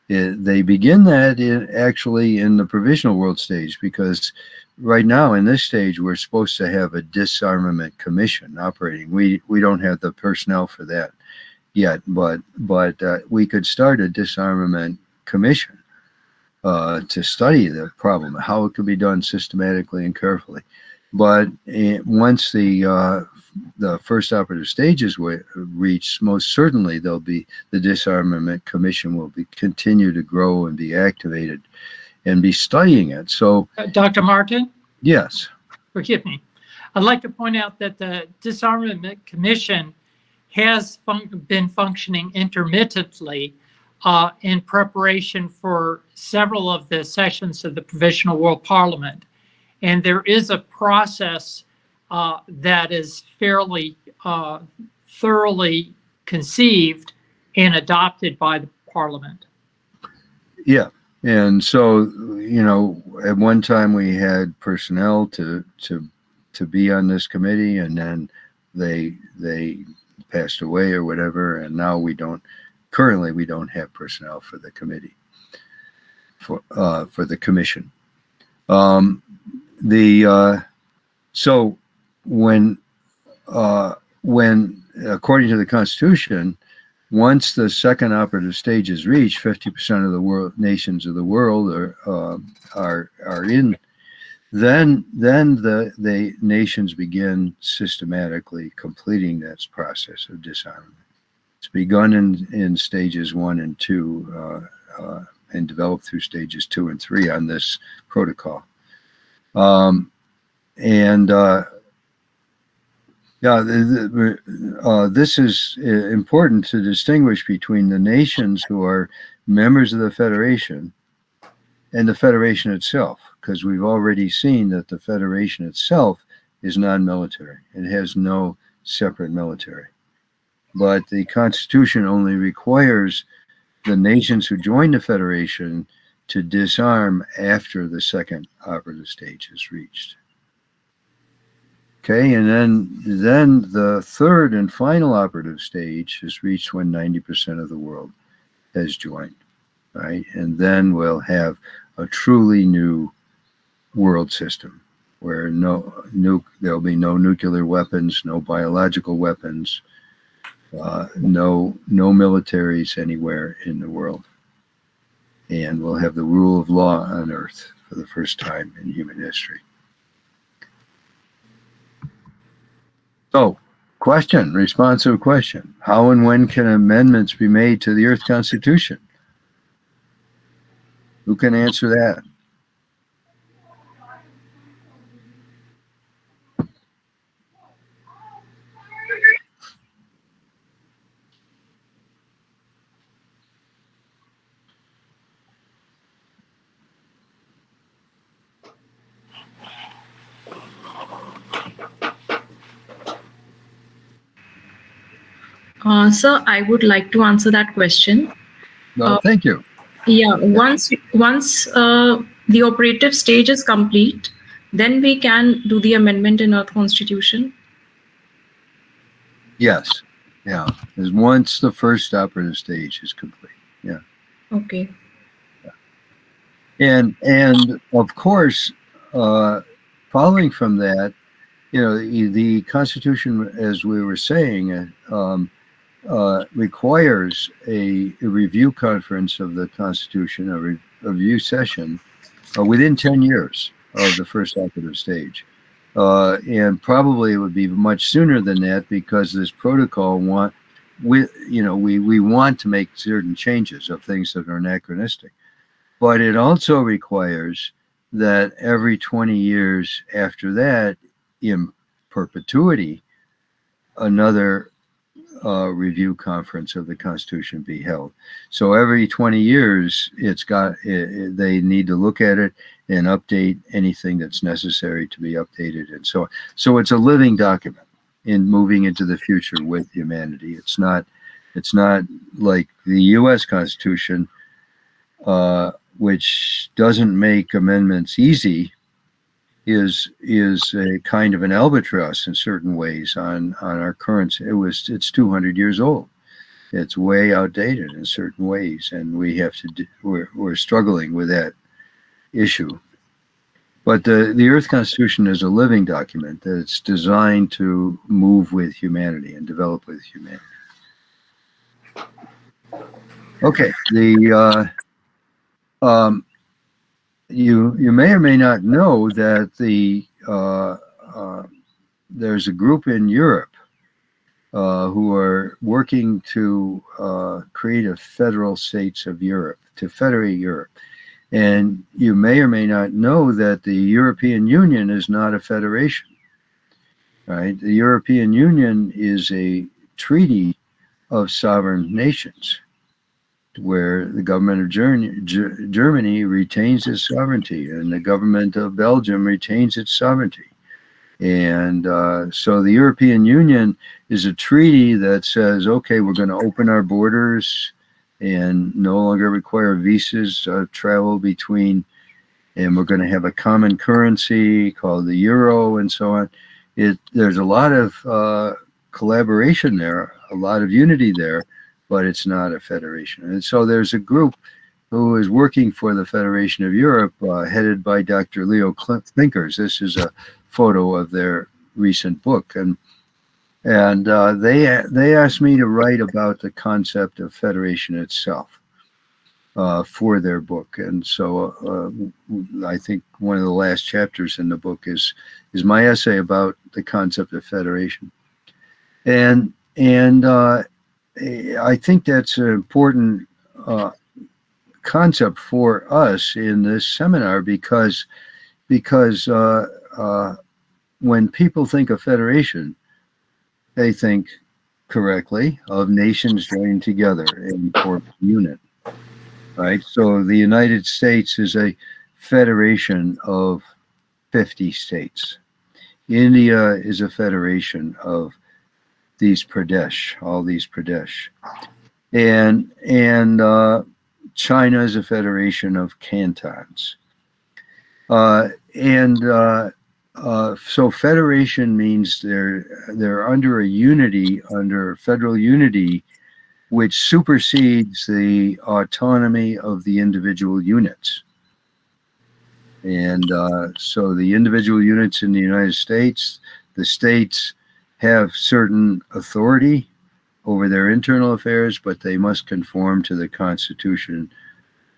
Speaker 1: they begin that actually in the provisional world stage, because right now in this stage we're supposed to have a disarmament commission operating. We don't have the personnel for that yet, but we could start a disarmament commission to study the problem, how it could be done systematically and carefully. But once the first operative stages were reached, most certainly the disarmament commission will continue to grow and be activated and be studying it. So,
Speaker 5: Dr. Martin?
Speaker 1: Yes.
Speaker 5: Forgive me. I'd like to point out that the Disarmament Commission has been functioning intermittently in preparation for several of the sessions of the Provisional World Parliament. And there is a process that is fairly thoroughly conceived and adopted by the Parliament. Yeah.
Speaker 1: And so, at one time we had personnel to be on this committee, and then they passed away or whatever, and now we don't have personnel for the committee, for the commission. So when according to the Constitution, once the second operative stage is reached, 50% of the nations of the world are in. Then the nations begin systematically completing this process of disarmament. It's begun in stages 1 and 2, and developed through stages 2 and 3 on this protocol. This is important to distinguish between the nations who are members of the Federation and the Federation itself, because we've already seen that the Federation itself is non-military. It has no separate military. But the Constitution only requires the nations who join the Federation to disarm after the second operative stage is reached. Okay, and then the third and final operative stage is reached when 90% of the world has joined, right? And then we'll have a truly new world system where there'll be no nuclear weapons, no biological weapons, no militaries anywhere in the world. And we'll have the rule of law on Earth for the first time in human history. So, responsive question. How and when can amendments be made to the Earth Constitution? Who can answer that?
Speaker 4: Sir, I would like to answer that question.
Speaker 1: Thank you.
Speaker 4: Yeah, once the operative stage is complete, then we can do the amendment in Earth Constitution.
Speaker 1: Yes. Yeah. As once the first operative stage is complete. Yeah.
Speaker 4: Okay.
Speaker 1: And of course, following from that, the Constitution, as we were saying, requires a review conference of the Constitution, a review session, within 10 years of the first operative stage. And probably it would be much sooner than that, because this protocol we want to make certain changes of things that are anachronistic. But it also requires that every 20 years after that, in perpetuity, another review conference of the Constitution be held. So every 20 years, they need to look at it and update anything that's necessary to be updated, and so on. So it's a living document in moving into the future with humanity. It's not like the U.S. Constitution, which doesn't make amendments easy, is a kind of an albatross in certain ways on our current. It's 200 years old. It's way outdated in certain ways, and we're struggling with that issue. But the Earth Constitution is a living document that's designed to move with humanity and develop with humanity. Okay, you may or may not know that there's a group in Europe who are working to create a federal states of Europe, to federate Europe. And you may or may not know that the European Union is not a federation, right? The European Union is a treaty of sovereign nations, where the government of Germany retains its sovereignty, and the government of Belgium retains its sovereignty. And so the European Union is a treaty that says, okay, we're going to open our borders and no longer require visas of travel between, and we're going to have a common currency called the euro and so on. There's a lot of collaboration there, a lot of unity there, but it's not a federation. And so there's a group who is working for the Federation of Europe, headed by Dr. Leo Thinkers. This is a photo of their recent book. And they asked me to write about the concept of federation itself for their book. And so I think one of the last chapters in the book is my essay about the concept of federation. And I think that's an important concept for us in this seminar because when people think of federation, they think correctly of nations joined together in corporate unit, right? So the United States is a federation of 50 states. India is a federation of all these Pradesh. And China is a federation of cantons. So federation means they're under a unity, under federal unity, which supersedes the autonomy of the individual units. And so the individual units in the United States, the states have certain authority over their internal affairs, but they must conform to the Constitution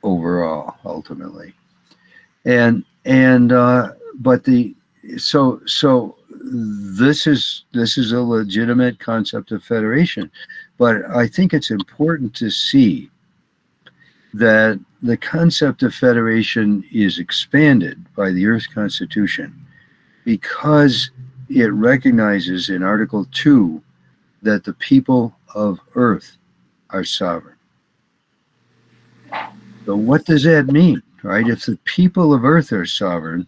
Speaker 1: overall, ultimately. So this is a legitimate concept of federation, but I think it's important to see that the concept of federation is expanded by the Earth Constitution because it recognizes in Article 2 that the people of Earth are sovereign. So what does that mean, right? If the people of Earth are sovereign,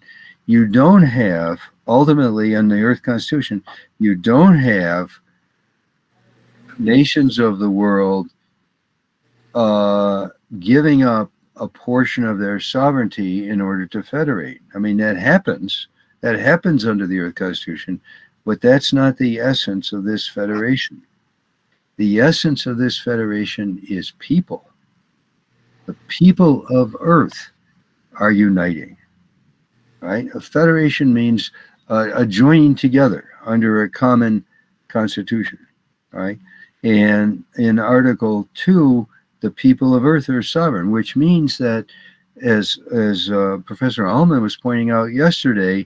Speaker 1: you don't have, ultimately in the Earth Constitution, you don't have nations of the world giving up a portion of their sovereignty in order to federate. I mean, that happens under the Earth Constitution, but that's not the essence of this federation. The essence of this federation is people. The people of Earth are uniting, right? A federation means a joining together under a common constitution, right? And in Article 2, the people of Earth are sovereign, which means that, as Professor Allman was pointing out yesterday,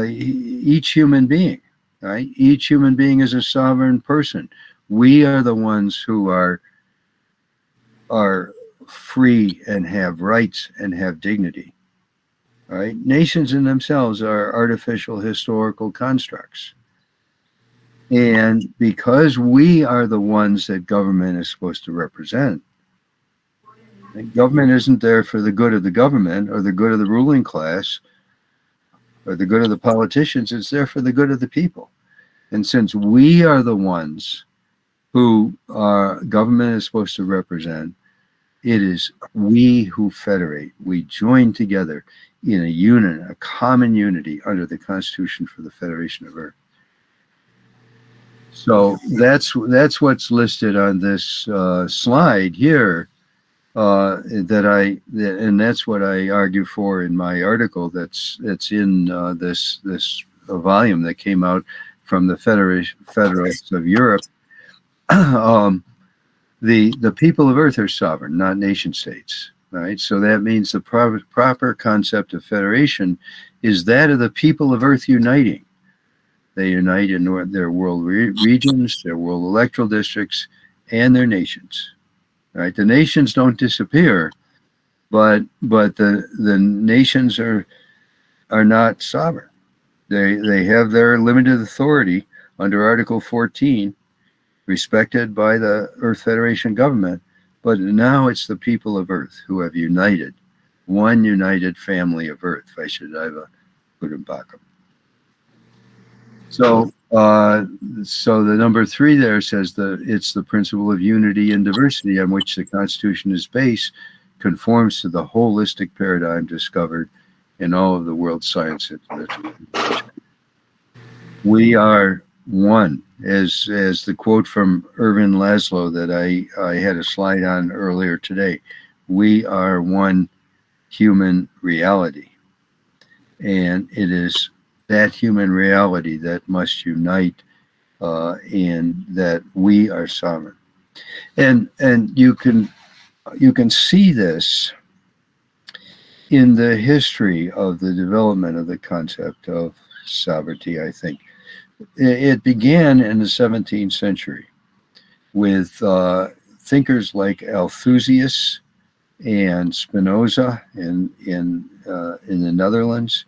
Speaker 1: each human being, right? Each human being is a sovereign person. We are the ones who are free and have rights and have dignity. Right? Nations in themselves are artificial historical constructs. And because we are the ones that government is supposed to represent, and government isn't there for the good of the government or the good of the ruling class or the good of the politicians, it's there for the good of the people. And since we are the ones who government is supposed to represent, it is we who federate. We join together in a common unity under the Constitution for the Federation of Earth. So that's what's listed on this slide here. And that's what I argue for in my article. That's in this volume that came out from the Federalists of Europe. The people of Earth are sovereign, not nation states. Right. So that means the proper concept of federation is that of the people of Earth uniting. They unite in their world regions, their world electoral districts, and their nations. Right? The nations don't disappear, but the nations are not sovereign. They have their limited authority under Article 14, respected by the Earth Federation government. But now it's the people of Earth who have united, one united family of Earth. Vaishadaiva Kudumbakam. So the number 3 there says it's the principle of unity and diversity on which the Constitution is based, conforms to the holistic paradigm discovered in all of the world's science and literature. We are one, as the quote from Ervin Laszlo that I had a slide on earlier today. We are one human reality, and it is that human reality that must unite in that we are sovereign. And you can see this in the history of the development of the concept of sovereignty, I think. It began in the 17th century with thinkers like Althusius and Spinoza in the Netherlands,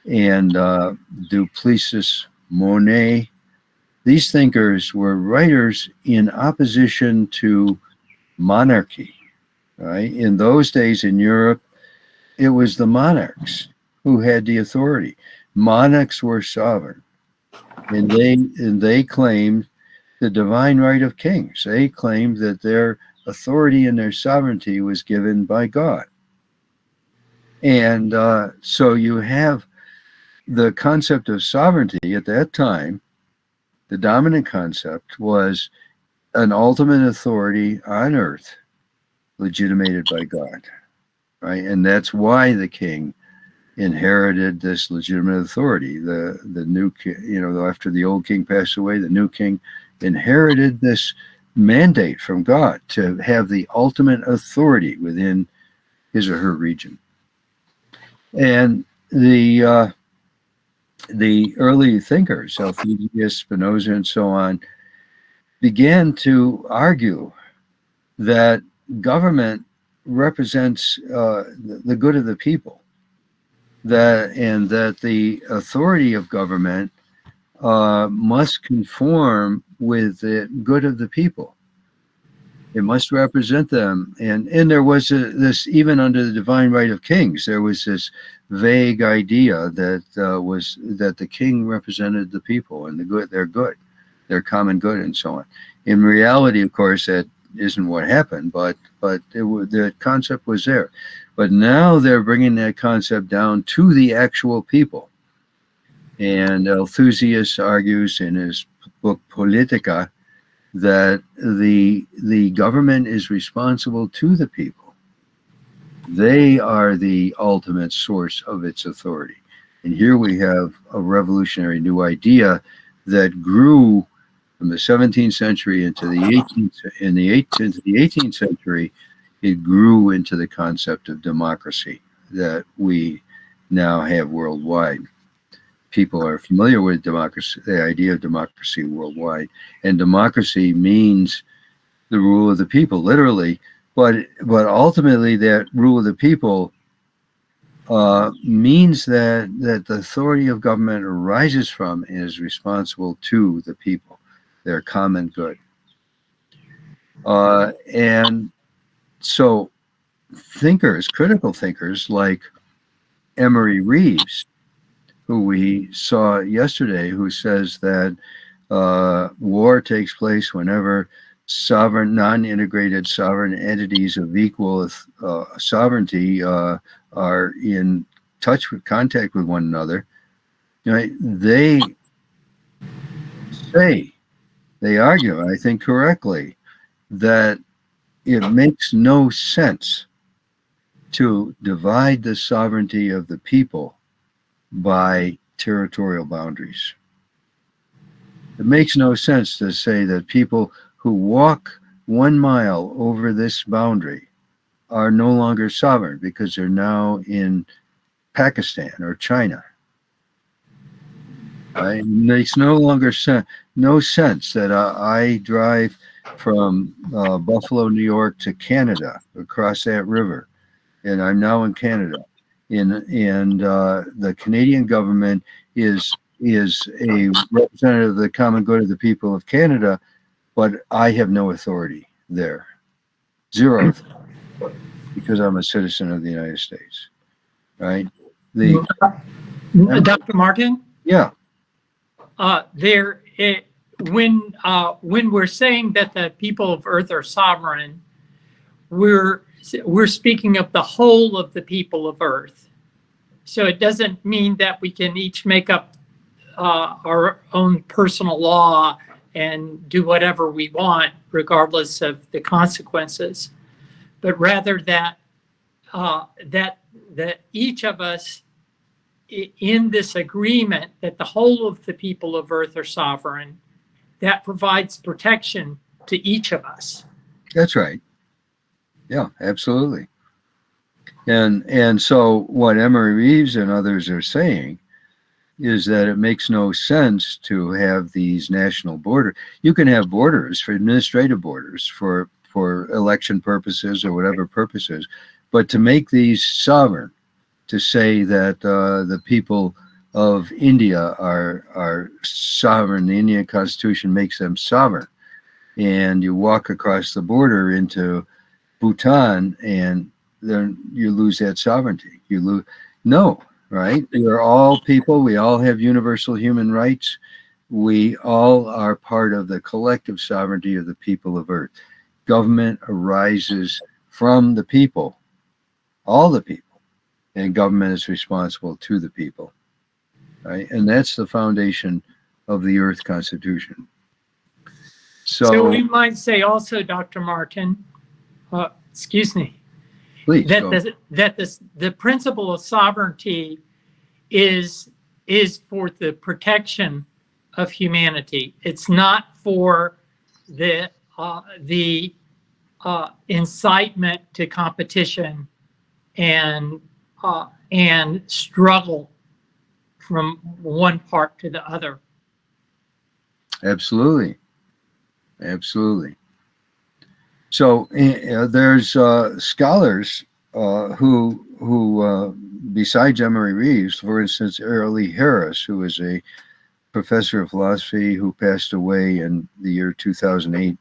Speaker 1: and Duplessis Monet. These thinkers were writers in opposition to monarchy. Right? In those days in Europe, it was the monarchs who had the authority. Monarchs were sovereign, and they claimed the divine right of kings. They claimed that their authority and their sovereignty was given by God. And so you have the concept of sovereignty at that time. The dominant concept was an ultimate authority on earth, legitimated by God, right? And that's why the king inherited this legitimate authority. The new king, after the old king passed away, the new king inherited this mandate from God to have the ultimate authority within his or her region. And the early thinkers, Althusius, Spinoza, and so on, began to argue that government represents the good of the people, and that the authority of government must conform with the good of the people. It must represent them. And there was this, even under the divine right of kings, there was this vague idea that that the king represented the people and their common good, and so on. In reality, of course, that isn't what happened, but the concept was there. But now they're bringing that concept down to the actual people. And Althusius argues in his book Politica that the government is responsible to the people. They are the ultimate source of its authority. And here we have a revolutionary new idea that grew from the 17th century into the 18th century. It grew into the concept of democracy that we now have worldwide. People are familiar with democracy, the idea of democracy worldwide, and democracy means the rule of the people, literally. But ultimately, that rule of the people means that the authority of government arises from and is responsible to the people, their common good. And so thinkers, critical thinkers like Emery Reeves, who we saw yesterday, who says that war takes place whenever sovereign, non-integrated sovereign entities of equal sovereignty are in touch with contact with one another. Right? They argue, I think correctly, that it makes no sense to divide the sovereignty of the people by territorial boundaries. It makes no sense to say that people who walk 1 mile over this boundary are no longer sovereign because they're now in Pakistan or China. Right? It makes no sense that I drive from Buffalo, New York to Canada across that river, and I'm now in Canada. And the Canadian government is a representative of the common good of the people of Canada, but I have no authority there. Zero authority, because I'm a citizen of the United States. Right?
Speaker 5: Dr. Martin?
Speaker 1: Yeah.
Speaker 5: When we're saying that the people of Earth are sovereign, we're speaking of the whole of the people of Earth. So it doesn't mean that we can each make up our own personal law and do whatever we want, regardless of the consequences, but rather that each of us, in this agreement that the whole of the people of Earth are sovereign, that provides protection to each of us.
Speaker 1: That's right. Yeah, absolutely. And so what Emery Reeves and others are saying is that it makes no sense to have these national borders. You can have borders for administrative borders for election purposes or whatever purposes, but to make these sovereign, to say that the people of India are sovereign, the Indian Constitution makes them sovereign, and you walk across the border into Bhutan and then you lose that sovereignty. No, right? We're all people. We all have universal human rights. We all are part of the collective sovereignty of the people of Earth. Government arises from the people, all the people. And government is responsible to the people, right? And that's the foundation of the Earth Constitution.
Speaker 5: So we might say also, Dr. Martin, excuse me,
Speaker 1: please,
Speaker 5: that the principle of sovereignty is for the protection of humanity. It's not for the incitement to competition and struggle from one part to the other.
Speaker 1: Absolutely. So there's scholars who besides Emery Reeves, for instance, Errol E. Harris, who is a professor of philosophy who passed away in the year 2008.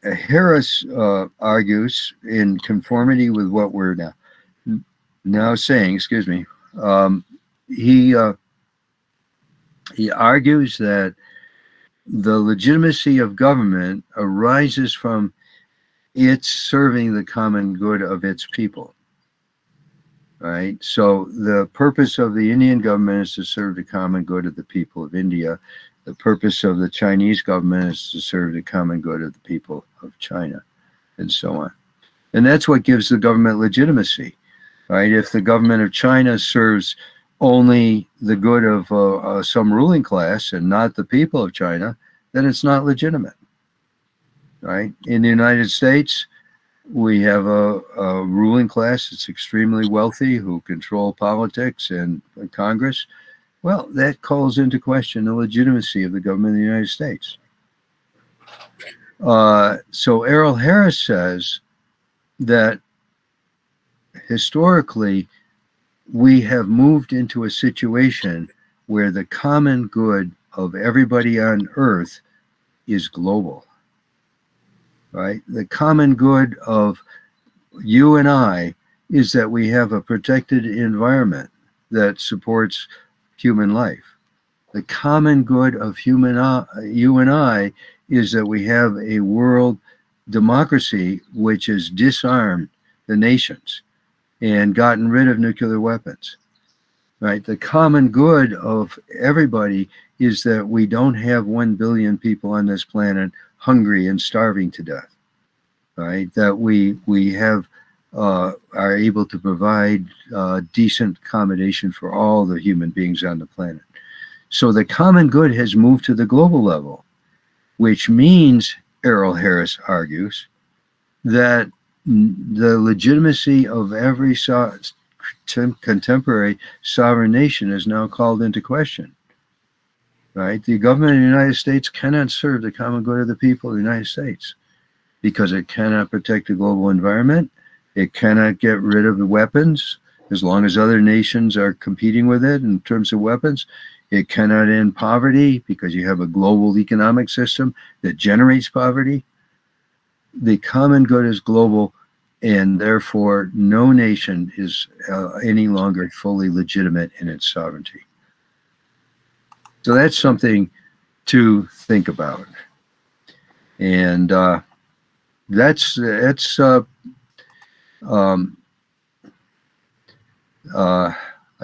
Speaker 1: Harris argues, in conformity with what we're now saying, excuse me, he argues that the legitimacy of government arises from its serving the common good of its people. Right? So the purpose of the Indian government is to serve the common good of the people of India. The purpose of the Chinese government is to serve the common good of the people of China, and so on. And that's what gives the government legitimacy, right? If the government of China serves only the good of some ruling class and not the people of China, then it's not legitimate, right? In the United States, we have a ruling class that's extremely wealthy who control politics and Congress. Well, that calls into question the legitimacy of the government of the United States. So Errol Harris says that historically, we have moved into a situation where the common good of everybody on Earth is global, right? The common good of you and I is that we have a protected environment that supports human life. The common good of you and I is that we have a world democracy which has disarmed the nations and gotten rid of nuclear weapons, right? The common good of everybody is that we don't have 1 billion people on this planet hungry and starving to death, right? That we have are able to provide decent accommodation for all the human beings on the planet. So the common good has moved to the global level, which means, Errol Harris argues, that the legitimacy of every contemporary sovereign nation is now called into question. Right? The government of the United States cannot serve the common good of the people of the United States because it cannot protect the global environment. It cannot get rid of the weapons as long as other nations are competing with it in terms of weapons. It cannot end poverty because you have a global economic system that generates poverty. The common good is global, and therefore no nation is any longer fully legitimate in its sovereignty. So that's something to think about. And I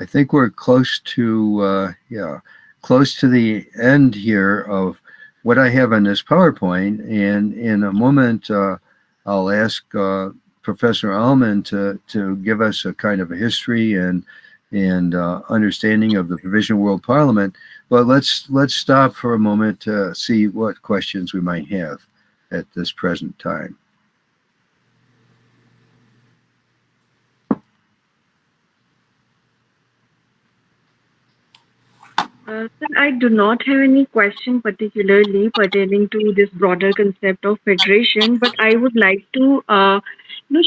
Speaker 1: think we're close to the end here of what I have on this PowerPoint, and in a moment I'll ask Professor Allman to give us a kind of a history and understanding of the Provisional World Parliament. But let's stop for a moment to see what questions we might have at this present time.
Speaker 6: Sir, I do not have any question particularly pertaining to this broader concept of federation, but I would like to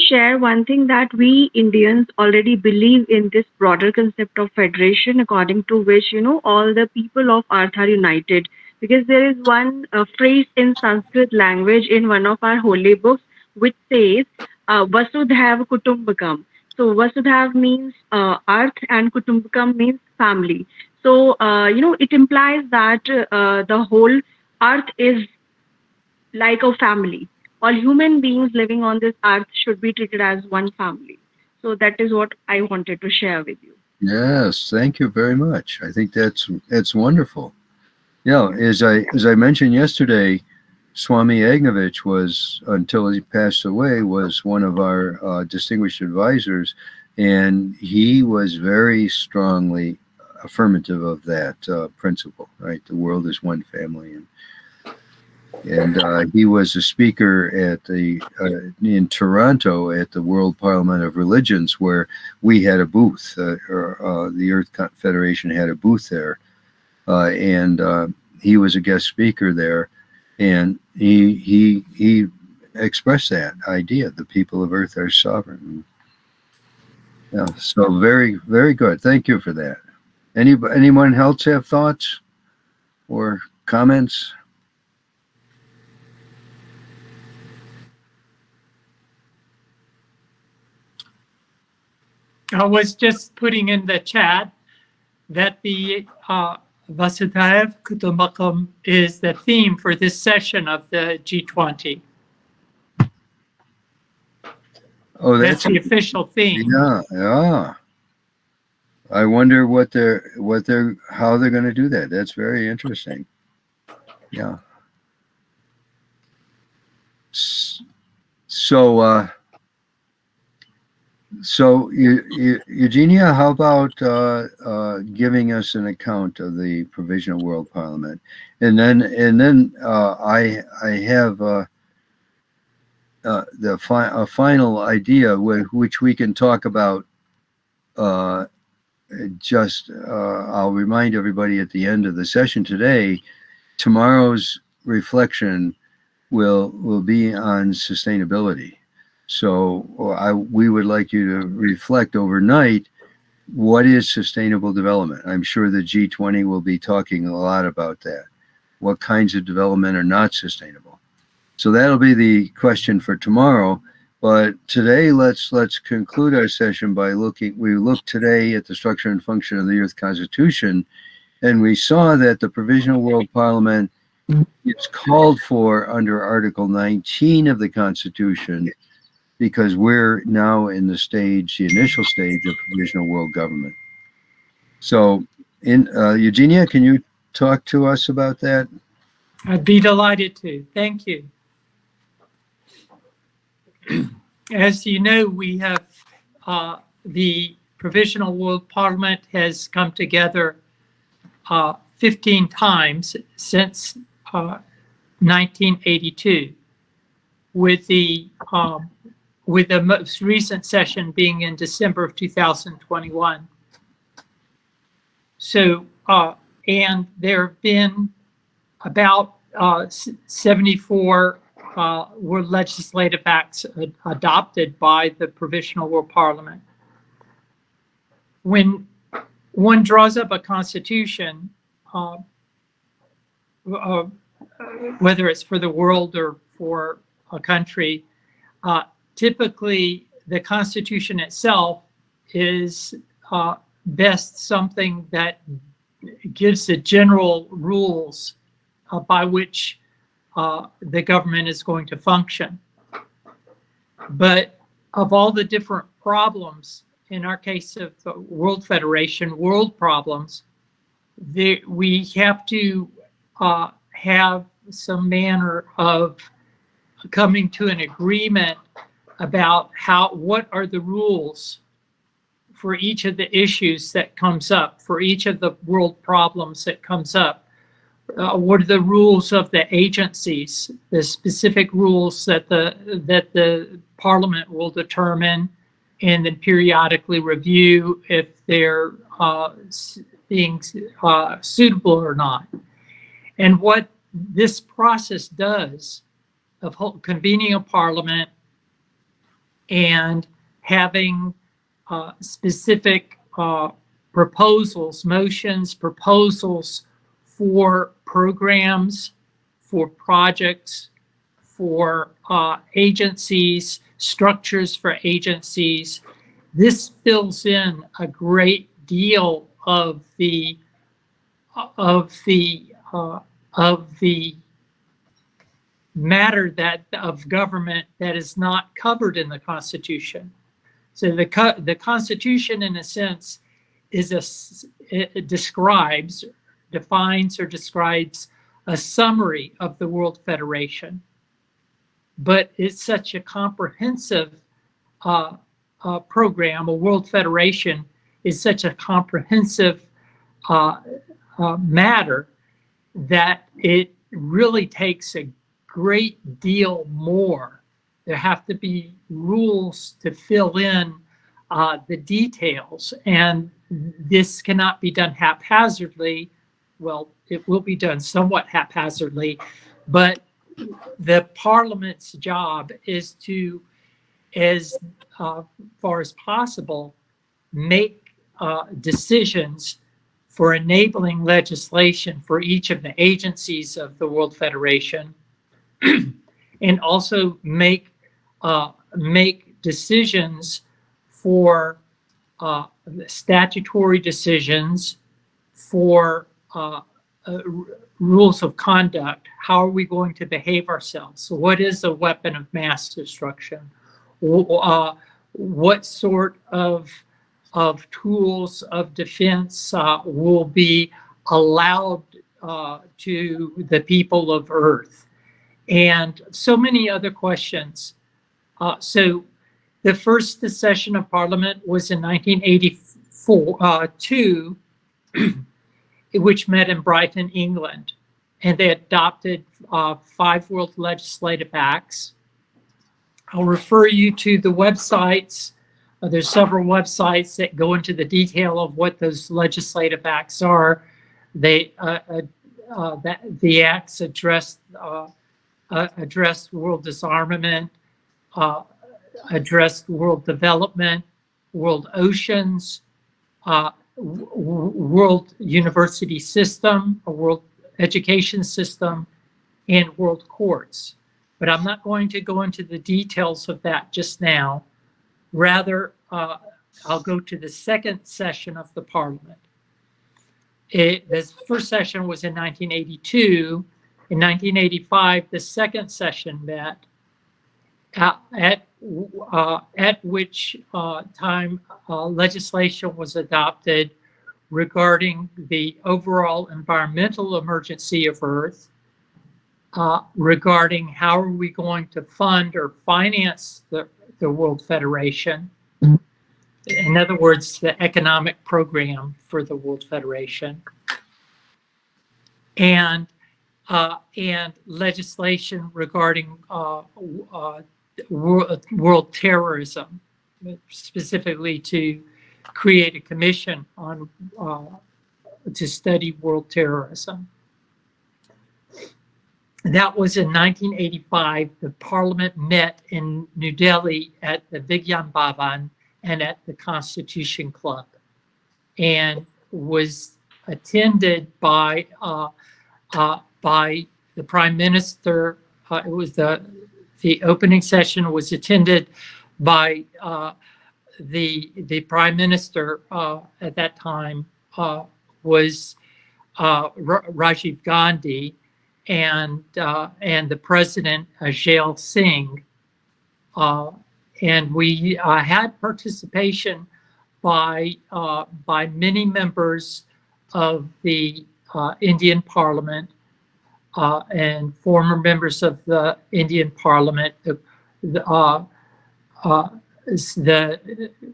Speaker 6: share one thing that we Indians already believe in this broader concept of federation, according to which, all the people of earth are united. Because there is one phrase in Sanskrit language in one of our holy books which says, Vasudhaiva Kutumbakam. So Vasudhaiva means earth and Kutumbakam means family. So, it implies that the whole earth is like a family. All human beings living on this earth should be treated as one family. So that is what I wanted to share with you.
Speaker 1: Yes, thank you very much. I think that's wonderful. Yeah, as I mentioned yesterday, Swami Agnovich was, until he passed away, was one of our distinguished advisors, and he was very strongly affirmative of that principle, right? The world is one family, and he was a speaker at in Toronto at the World Parliament of Religions, where we had a booth, or the Earth Federation had a booth there, and he was a guest speaker there, and he expressed that idea: the people of Earth are sovereign. Yeah, so very, very good. Thank you for that. Anyone else have thoughts or comments?
Speaker 5: I was just putting in the chat that the Vasudhaiva Kutumbakam is the theme for this session of the G20.
Speaker 1: Oh,
Speaker 5: That's the official theme.
Speaker 1: Yeah. I wonder how they're going to do that. That's very interesting. Yeah. So Eugenia, how about giving us an account of the Provisional World Parliament, and then I have a final idea which we can talk about. I'll remind everybody at the end of the session today, tomorrow's reflection will be on sustainability. So we would like you to reflect overnight, what is sustainable development? I'm sure the G20 will be talking a lot about that. What kinds of development are not sustainable? So that'll be the question for tomorrow. But today, let's conclude our session by we looked today at the structure and function of the Earth Constitution, and we saw that the Provisional World Parliament is called for under Article 19 of the Constitution, because we're now in the initial stage of Provisional World Government. So, Eugenia, can you talk to us about that?
Speaker 5: I'd be delighted to. Thank you. As you know, we have the Provisional World Parliament has come together 15 times since 1982, with the most recent session being in December of 2021. So, and there have been about 74 were legislative acts adopted by the Provisional World Parliament. When one draws up a constitution, whether it's for the world or for a country, typically the constitution itself is best something that gives the general rules by which the government is going to function. But of all the different problems, in our case of the World Federation, world problems, we have to have some manner of coming to an agreement about what are the rules for each of the issues that comes up, for each of the world problems that comes up. What are the rules of the agencies, the specific rules that the Parliament will determine and then periodically review if they're being suitable or not. And what this process does of convening a Parliament and having specific proposals, motions, proposals for programs, for projects, for agencies, structures for agencies. This fills in a great deal of the matter of government that is not covered in the Constitution. So the Constitution, in a sense, it defines or describes a summary of the World Federation. But it's such a comprehensive program. A World Federation is such a comprehensive matter that it really takes a great deal more. There have to be rules to fill in the details, and this cannot be done haphazardly. Well, it will be done somewhat haphazardly, but the Parliament's job is to, as far as possible, make decisions for enabling legislation for each of the agencies of the World Federation, and also make decisions for statutory decisions, for rules of conduct. How are we going to behave ourselves? So what is a weapon of mass destruction? What sort of tools of defense will be allowed to the people of Earth? And so many other questions. So the first session of Parliament was in 1982, which met in Brighton, England. And they adopted 5 World Legislative Acts. I'll refer you to the websites. There's several websites that go into the detail of what those legislative acts are. The acts address world disarmament, addressed world development, world oceans, world university system, a world education system, and world courts. But I'm not going to go into the details of that just now. Rather, I'll go to the second session of the Parliament. The first session was in 1982. In 1985, the second session met, at which time legislation was adopted regarding the overall environmental emergency of Earth, regarding how are we going to fund or finance the World Federation. In other words, the economic program for the World Federation, and legislation regarding world terrorism, specifically to create a commission on to study world terrorism. That was in 1985. The Parliament met in New Delhi at the Vigyan Bhavan and at the Constitution Club, and was attended by the Prime Minister. It was the opening session was attended by the Prime Minister at that time was Rajiv Gandhi, and the President Jail Singh. And we had participation by many members of the Indian Parliament and former members of the Indian Parliament. The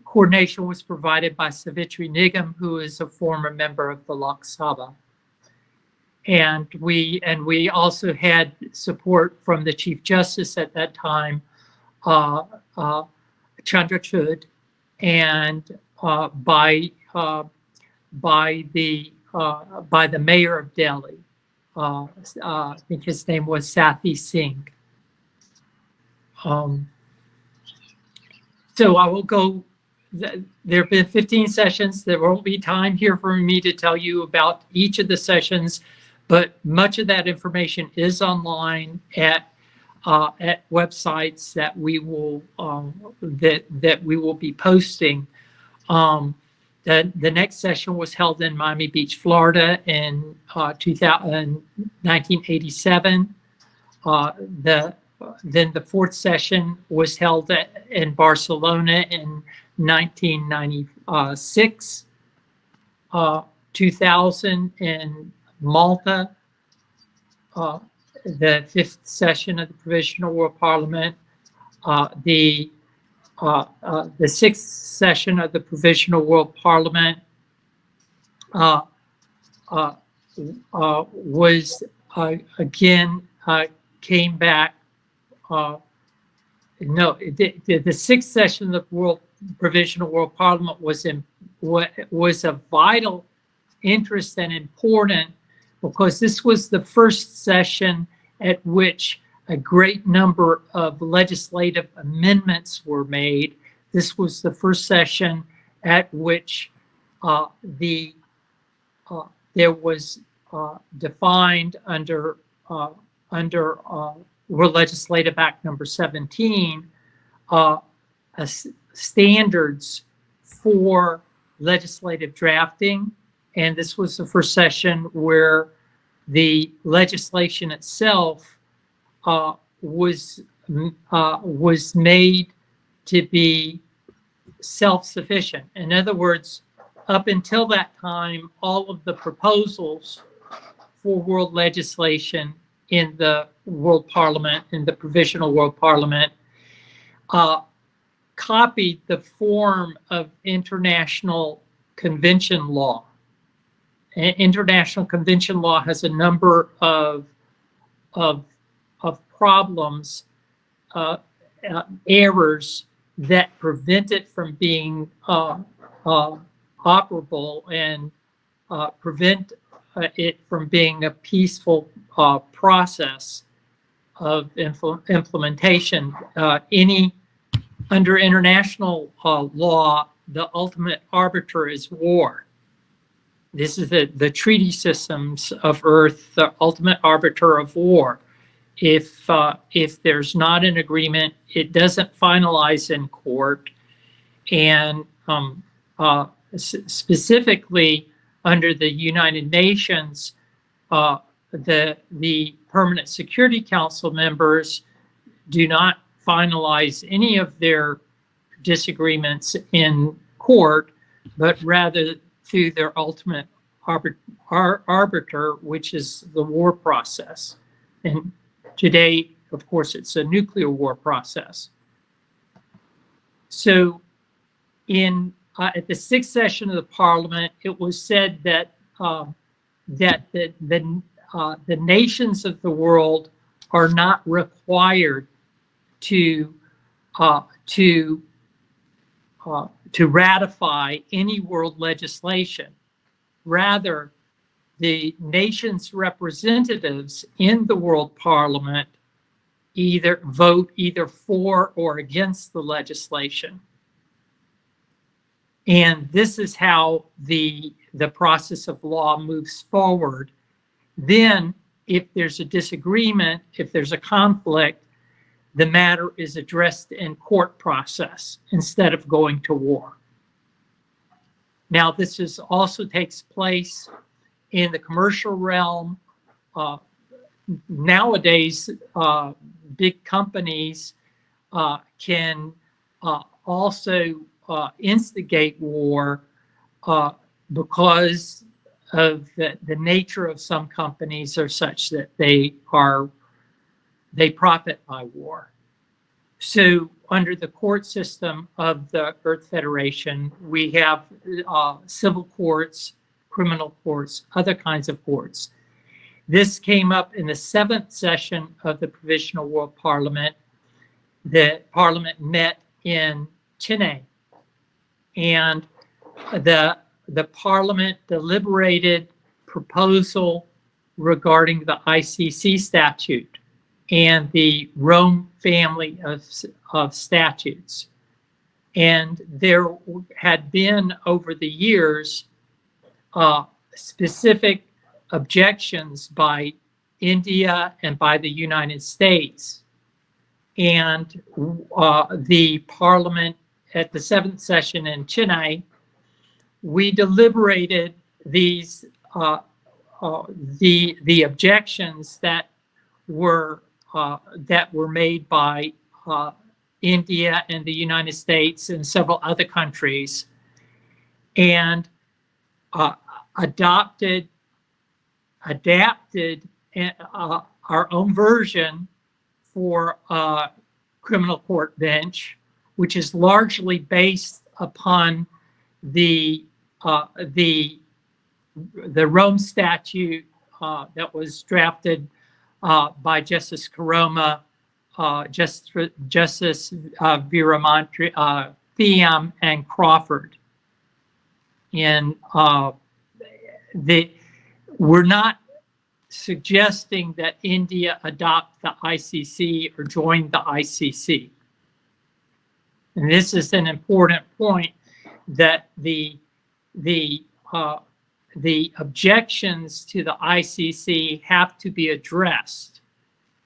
Speaker 5: coordination was provided by Savitri Nigam, who is a former member of the Lok Sabha. And we also had support from the Chief Justice at that time, Chandrachud, and by the mayor of Delhi. I think his name was Sathi Singh. So I will go. There have been 15 sessions. There won't be time here for me to tell you about each of the sessions, but much of that information is online at websites that we will that we will be posting. The next session was held in Miami Beach, Florida, in 1987. Then the fourth session was held in Barcelona in 1996, 2000 in Malta, the fifth session of the Provisional World Parliament, the sixth session of the Provisional World Parliament was again came back. The sixth session of the Provisional World Parliament was of vital interest and important, because this was the first session at which a great number of legislative amendments were made. This was the first session at which there was defined under World Legislative Act number 17 standards for legislative drafting. And this was the first session where the legislation itself was made to be self-sufficient. In other words, up until that time, all of the proposals for world legislation in the World Parliament, in the Provisional World Parliament, copied the form of international convention law. International convention law has a number of problems, errors that prevent it from being operable and prevent it from being a peaceful process of implementation. Any under international law, the ultimate arbiter is war. This is the treaty systems of Earth, the ultimate arbiter of war. If there's not an agreement, it doesn't finalize in court. And specifically under the United Nations, the Permanent Security Council members do not finalize any of their disagreements in court, but rather through their ultimate arbiter, which is the war process. And today, of course, it's a nuclear war process. So at the sixth session of the Parliament, it was said that the nations of the world are not required to ratify any world legislation. Rather, the nations' representatives in the World Parliament either vote either for or against the legislation. And this is how the process of law moves forward. Then, if there's a disagreement, if there's a conflict, the matter is addressed in court process instead of going to war. Now, this also takes place in the commercial realm. Nowadays, big companies can also instigate war because of the nature of some companies are such that they profit by war. So under the court system of the Earth Federation, we have civil courts, criminal courts, other kinds of courts. This came up in the seventh session of the Provisional World Parliament. The Parliament met in Chennai, and the Parliament deliberated proposal regarding the ICC statute and the Rome family of statutes. And there had been over the years specific objections by India and by the United States. And the Parliament at the seventh session in Chennai, we deliberated these the objections that were made by India and the United States and several other countries, and adapted our own version for a criminal court bench, which is largely based upon the Rome Statute that was drafted by Justice Karoma, Justice Viramonte, Thiam, and Crawford. And we're not suggesting that India adopt the ICC or join the ICC. And this is an important point, that the objections to the ICC have to be addressed,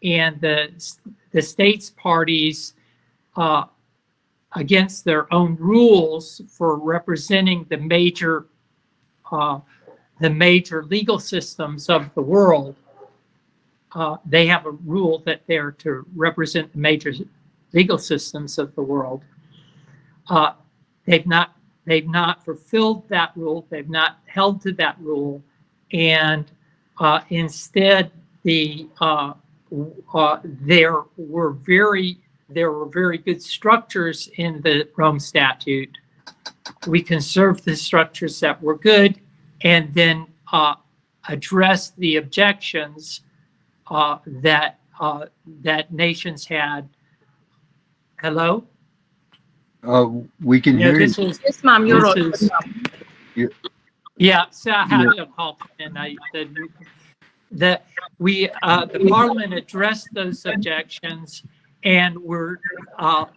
Speaker 5: and the states parties against their own rules for representing the major legal systems of the world. They have a rule that they're to represent the major legal systems of the world. They've not fulfilled that rule. They've not held to that rule, and instead, there were very good structures in the Rome Statute. We conserved the structures that were good, and then addressed the objections that nations had. Hello?
Speaker 1: We can hear you.
Speaker 4: Yes, ma'am, you're right.
Speaker 5: Yeah, so I had to call in. The Parliament addressed those objections, And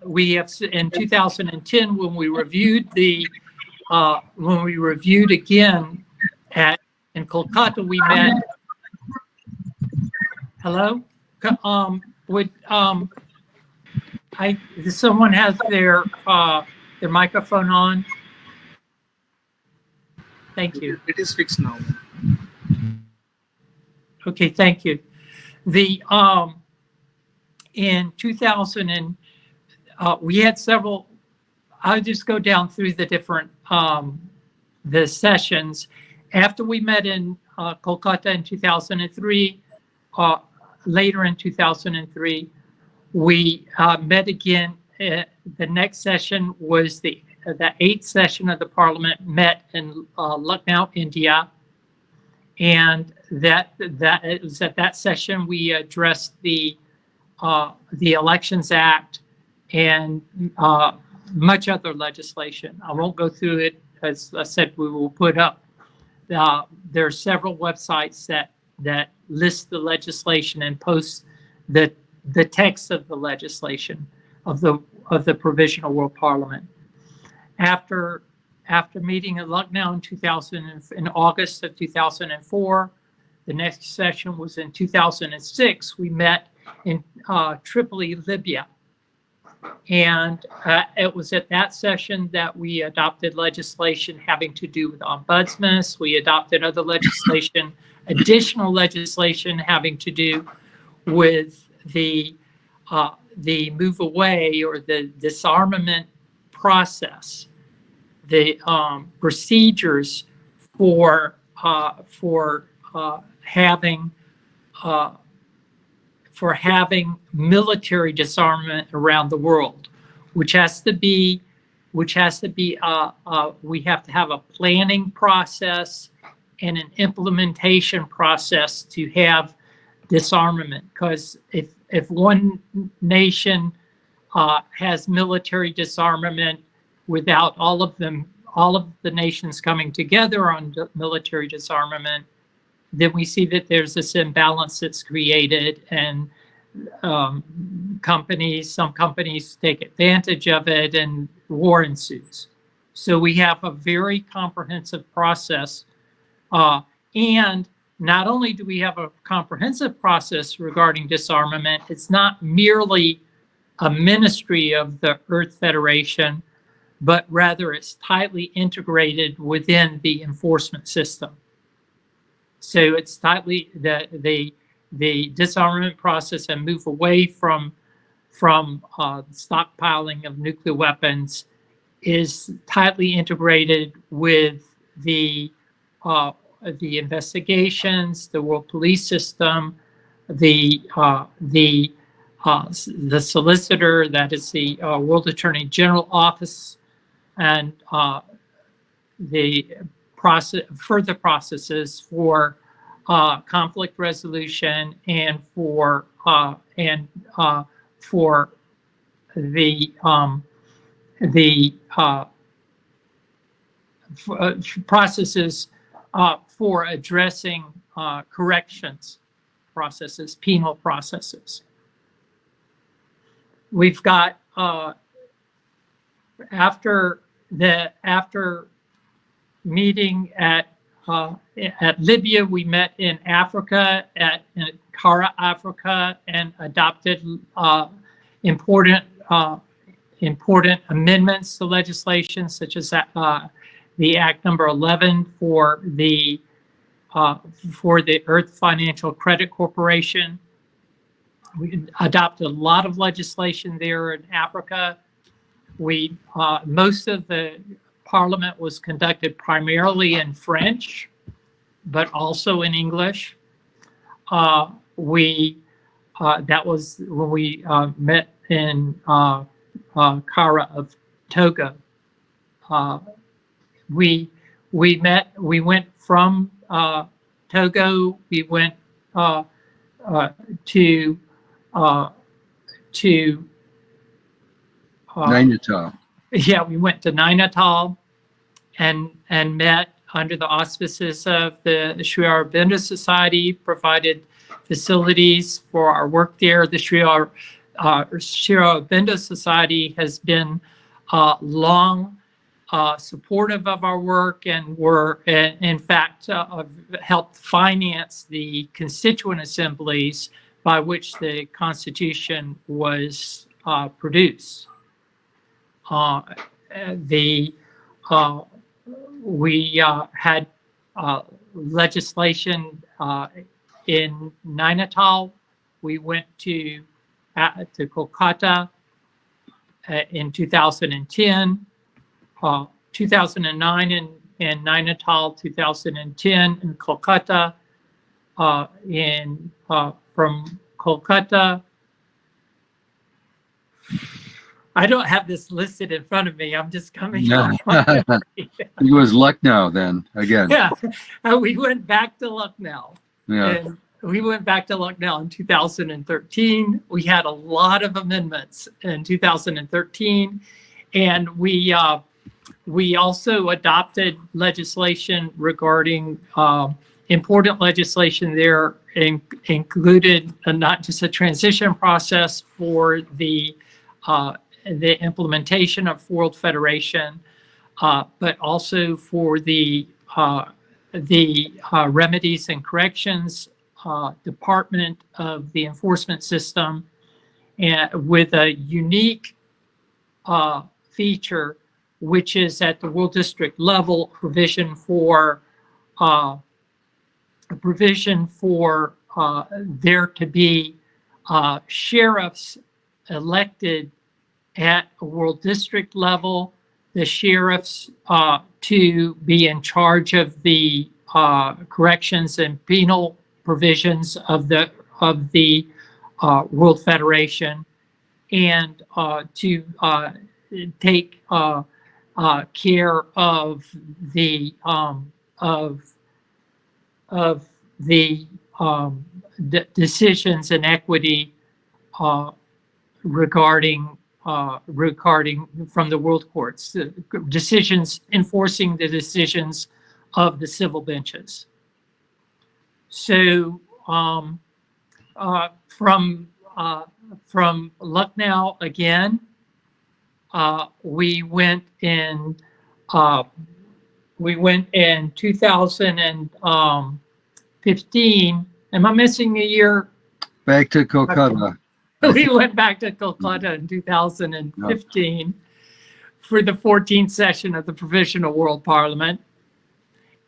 Speaker 5: we have in 2010 when we reviewed again in Kolkata, we met. Hello, does someone has their microphone on? Thank you.
Speaker 8: It is fixed now.
Speaker 5: Okay, thank you. In 2000 we had several. I'll just go down through the different the sessions. After we met in Kolkata in 2003, later in 2003, we met again. The next session was the 8th session of the Parliament, met in Lucknow, India, and it was at that session we addressed the Elections Act and much other legislation. I won't go through it. As I said, we will put up. There are several websites that list the legislation and post the text of the legislation of the Provisional World Parliament. After meeting in Lucknow in August of 2004, the next session was in 2006. We met in Tripoli, Libya. And it was at that session that we adopted legislation having to do with ombudsmen. We adopted other legislation, additional legislation having to do with the move away or the disarmament process, the procedures for having military disarmament around the world, which has to be we have to have a planning process and an implementation process to have disarmament. Because if one nation has military disarmament without all of the nations coming together on military disarmament, then we see that there's this imbalance that's created, and some companies take advantage of it, and war ensues. So we have a very comprehensive process, and not only do we have a comprehensive process regarding disarmament, it's not merely a ministry of the Earth Federation, but rather it's tightly integrated within the enforcement system. So it's tightly the disarmament process and move away from stockpiling of nuclear weapons is tightly integrated with the investigations, the world police system, the solicitor, that is the World Attorney General Office, and the further processes for conflict resolution and for processes for addressing corrections processes, penal processes. We've got after meeting at Libya, we met in Africa, in Kara, Africa, and adopted important amendments to legislation, such as the Act number 11 for the Earth Financial Credit Corporation. We adopted a lot of legislation there in Africa. Most of the Parliament was conducted primarily in French, but also in English. That was when we met in Kara of Togo. We went from Togo. We went to
Speaker 1: Nainital.
Speaker 5: Yeah, we went to Nainital and met under the auspices of the Sri Aurobindo Society, provided facilities for our work there. The Sri Aurobindo Society has been long supportive of our work, and were, in fact, helped finance the constituent assemblies by which the Constitution was produced. We had legislation in Nainital. We went to Kolkata in 2010, 2009 in Nainital, 2010 in Kolkata. From Kolkata, I don't have this listed in front of me. I'm just coming
Speaker 1: No.
Speaker 5: off my memory.
Speaker 1: It was Lucknow then again.
Speaker 5: Yeah, we went back to Lucknow.
Speaker 1: Yeah.
Speaker 5: And we went back to Lucknow in 2013. We had a lot of amendments in 2013, and we also adopted legislation regarding important legislation there, included not just a transition process for the implementation of World Federation, but also for the remedies and corrections department of the enforcement system, and with a unique feature, which is at the World District level, provision for there to be sheriffs elected at a World District level, the sheriffs to be in charge of the corrections and penal provisions of the World Federation, and to take care of the decisions and equity regarding from the world courts, decisions enforcing the decisions of the civil benches. So from Lucknow again, we went in 2015. Am I missing a year?
Speaker 1: Back to Kolkata.
Speaker 5: We went back to Kolkata in 2015 for the 14th session of the Provisional World Parliament.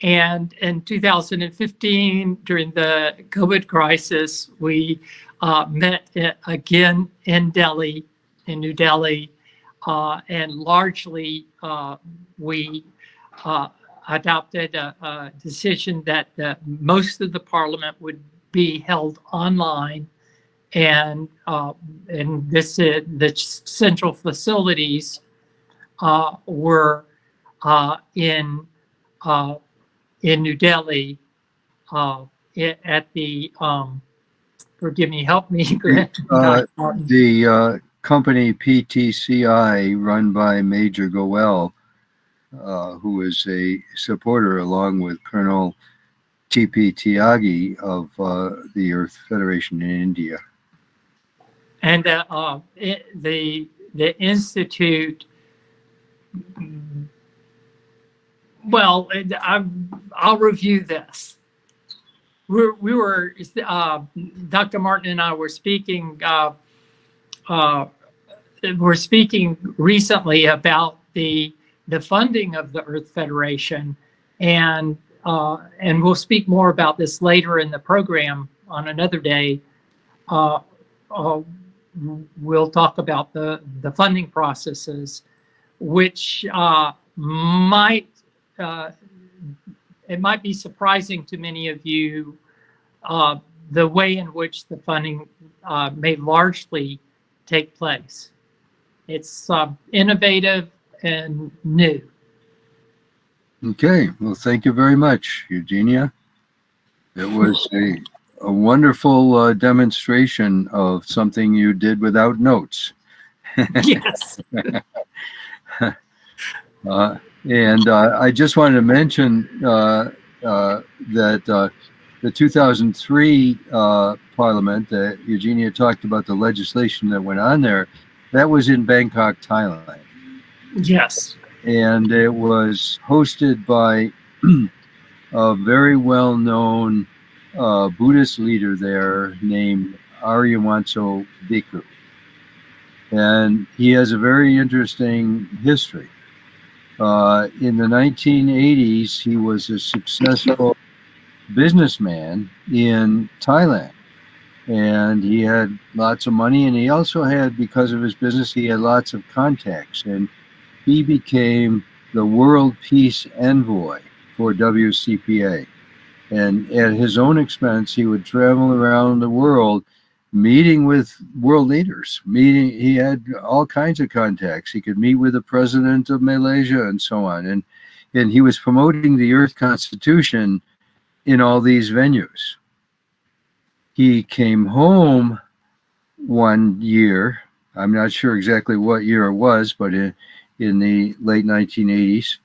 Speaker 5: And in 2015, during the COVID crisis, we met again in New Delhi, and largely we adopted a decision that most of the parliament would be held online, and the central facilities were in New Delhi at the forgive me, help me.
Speaker 1: The company PTCI, run by Major Goel, who is a supporter, along with Colonel T.P. Tyagi, of the Earth Federation in India.
Speaker 5: And the institute, well, I'll review this. We were Dr. Martin and I were speaking. We're speaking recently about the funding of the Earth Federation, and we'll speak more about this later in the program on another day. We'll talk about the funding processes, which might be surprising to many of you, the way in which the funding may largely take place. It's innovative and new.
Speaker 1: Okay, well, thank you very much, Eugenia. It was a wonderful demonstration of something you did without notes.
Speaker 5: Yes.
Speaker 1: And I just wanted to mention that the 2003 Parliament that Eugenia talked about, the legislation that went on there, that was in Bangkok, Thailand.
Speaker 5: Yes.
Speaker 1: And it was hosted by a very well-known Buddhist leader there named Aryawanso Bhikkhu. And he has a very interesting history. In the 1980s, he was a successful businessman in Thailand. And he had lots of money, and he also had, because of his business, he had lots of contacts. And he became the World Peace Envoy for WCPA. And at his own expense, he would travel around the world meeting with world leaders. He had all kinds of contacts. He could meet with the president of Malaysia and so on. And he was promoting the Earth Constitution in all these venues. He came home one year. I'm not sure exactly what year it was, but in the late 1980s.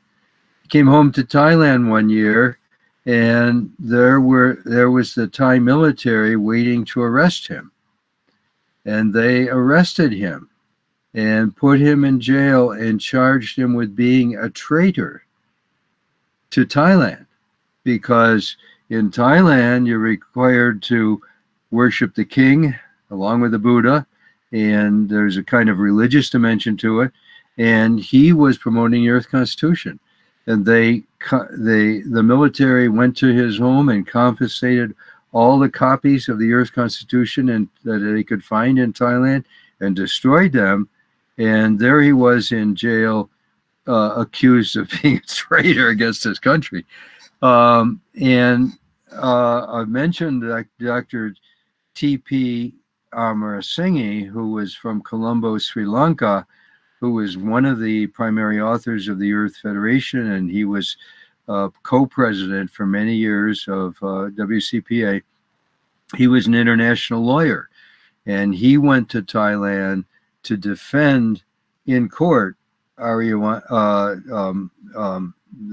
Speaker 1: He came home to Thailand one year, and there was the Thai military waiting to arrest him. And they arrested him and put him in jail and charged him with being a traitor to Thailand, because in Thailand you're required to worship the king along with the Buddha, and there's a kind of religious dimension to it. And he was promoting the Earth Constitution, and the military went to his home and confiscated all the copies of the Earth Constitution and that they could find in Thailand and destroyed them. And there he was in jail, accused of being a traitor against his country. I mentioned that Dr. T.P. Amarasinghe, who was from Colombo, Sri Lanka, who was one of the primary authors of the Earth Federation, and he was co-president for many years of WCPA. He was an international lawyer, and he went to Thailand to defend in court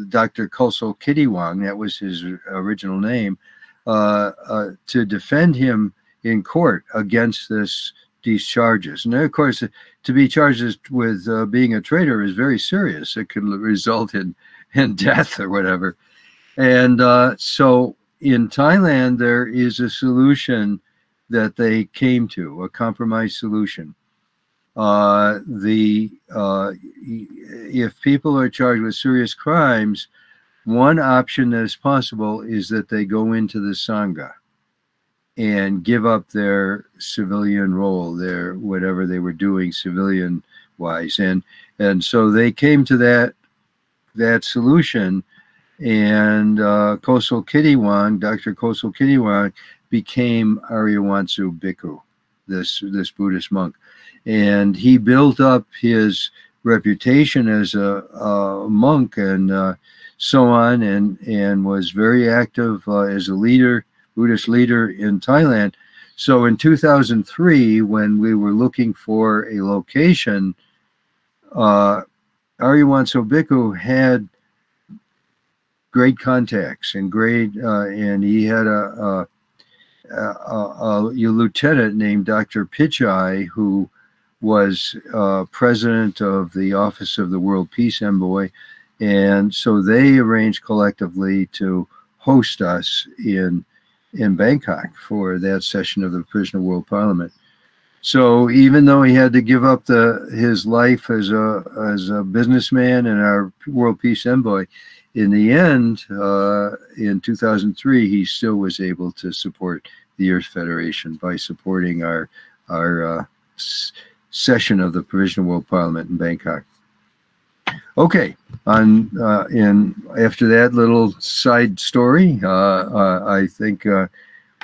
Speaker 1: Dr. Koso Kittiwang, that was his original name, to defend him in court against these charges. And of course, to be charged with being a traitor is very serious. It can result in death or whatever. And so in Thailand, there is a solution that they came to, a compromise solution. If people are charged with serious crimes, one option that is possible is that they go into the Sangha and give up their civilian role, their whatever they were doing civilian wise. And so they came to that solution, and Koso Kittiwang, Dr. Koso Kittiwang, became Aryawanso Bhikkhu, this Buddhist monk. And he built up his reputation as a monk and so on, and was very active as a leader, Buddhist leader in Thailand. So in 2003, when we were looking for a location, Aryawanso Bhikkhu had great contacts and and he had a lieutenant named Dr. Pichai, who was president of the Office of the World Peace Envoy. And so they arranged collectively to host us in Bangkok for that session of the Provisional World Parliament. So even though he had to give up his life as a businessman and our World Peace Envoy, in the end, in 2003, he still was able to support the Earth Federation by supporting our session of the Provisional World Parliament in Bangkok. Okay, and after that little side story, I think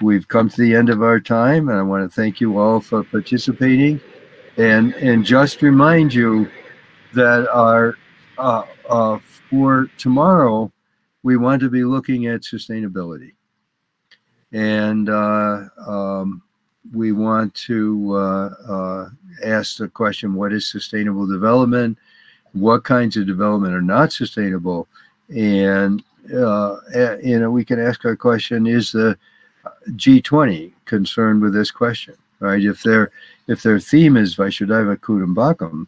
Speaker 1: we've come to the end of our time, and I want to thank you all for participating, and just remind you that for tomorrow, we want to be looking at sustainability, and we want to ask the question: what is sustainable development? What kinds of development are not sustainable? And we can ask our question: is the G20 concerned with this question, right? If their theme is Vaisudhaiva Kutumbakam,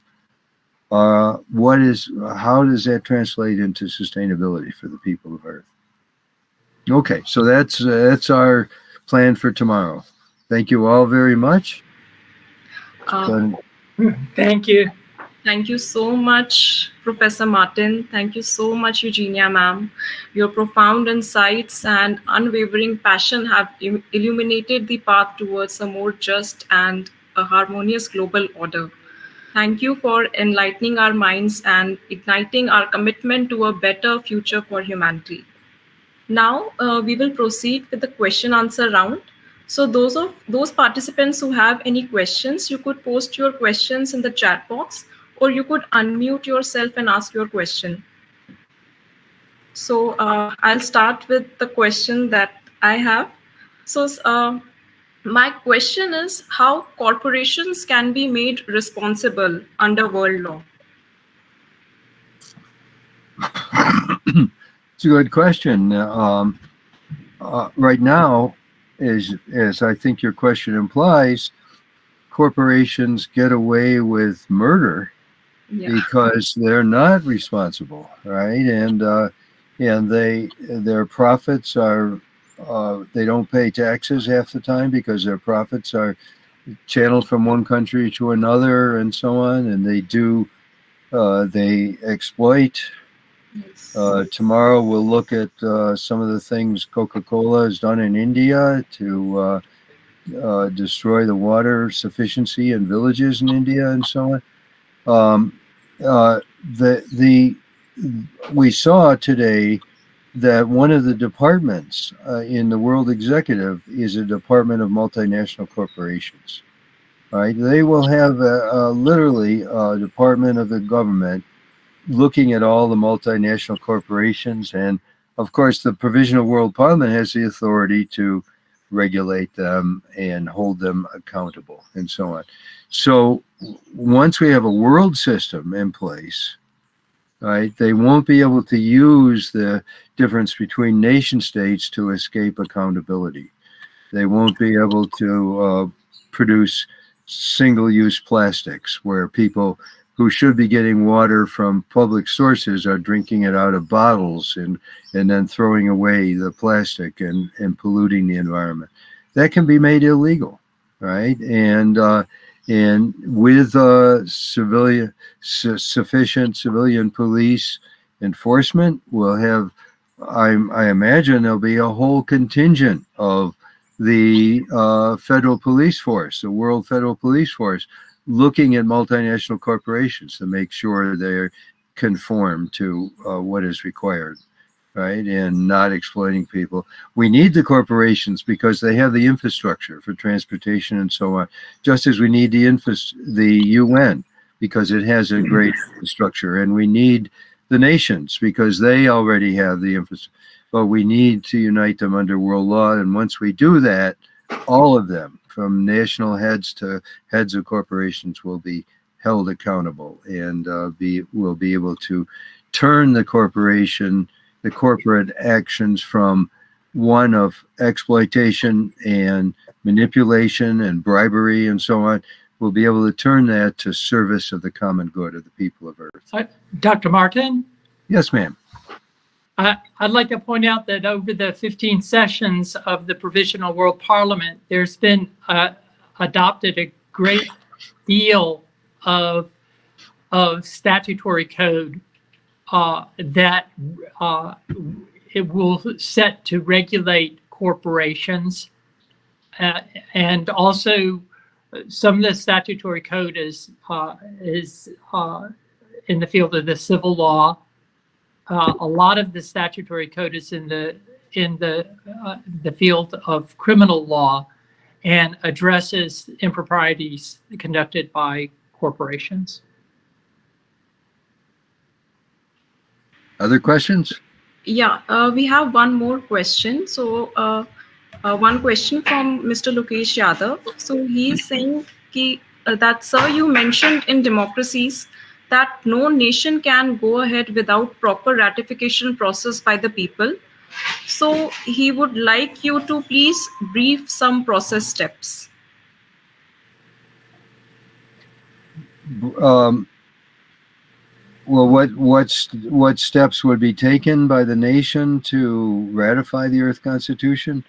Speaker 1: how does that translate into sustainability for the people of Earth? Okay, so that's our plan for tomorrow. Thank you all very much.
Speaker 5: Thank you.
Speaker 4: Thank you so much, Professor Martin. Thank you so much, Eugenia ma'am. Your profound insights and unwavering passion have illuminated the path towards a more just and a harmonious global order. Thank you for enlightening our minds and igniting our commitment to a better future for humanity. Now we will proceed with the question answer round. So those participants who have any questions, you could post your questions in the chat box, or you could unmute yourself and ask your question. So I'll start with the question that I have. So my question is how corporations can be made responsible under world law?
Speaker 1: It's a good question. Right now, as I think your question implies, corporations get away with murder because they're not responsible, right? And their profits are they don't pay taxes half the time because their profits are channeled from one country to another and so on, and they exploit. Tomorrow we'll look at some of the things Coca-Cola has done in India to destroy the water sufficiency in villages in India and so on. We saw today that one of the departments in the World Executive is a department of multinational corporations. Right? They will have literally a department of the government looking at all the multinational corporations, and of course the Provisional World Parliament has the authority to regulate them and hold them accountable and so on. So once we have a world system in place, right, they won't be able to use the difference between nation states to escape accountability. They won't be able to produce single-use plastics where people who should be getting water from public sources are drinking it out of bottles and then throwing away the plastic and polluting the environment. That can be made illegal, right? And with sufficient civilian police enforcement, we'll have, I imagine there'll be a whole contingent of the federal police force, the World Federal Police Force, looking at multinational corporations to make sure they're conform to what is required, right? And not exploiting people. We need the corporations because they have the infrastructure for transportation and so on, just as we need the UN because it has a great infrastructure, and we need the nations because they already have the infrastructure. But we need to unite them under world law, and once we do that, all of them, from national heads to heads of corporations, will be held accountable and will be able to turn the corporate actions from one of exploitation and manipulation and bribery and so on. We'll be able to turn that to service of the common good of the people of Earth.
Speaker 5: Dr. Martin?
Speaker 1: Yes, ma'am.
Speaker 5: I'd like to point out that over the 15 sessions of the Provisional World Parliament, there's been adopted a great deal of statutory code that it will set to regulate corporations, and also some of the statutory code is in the field of the civil law. A lot of the statutory code is in the field of criminal law and addresses improprieties conducted by corporations.
Speaker 1: Other questions?
Speaker 4: Yeah, we have one more question. So one question from Mr. Lokesh Yadav. So he's saying that, sir, you mentioned in democracies that no nation can go ahead without proper ratification process by the people. So he would like you to please brief some process steps.
Speaker 1: Well, what steps would be taken by the nation to ratify the Earth Constitution?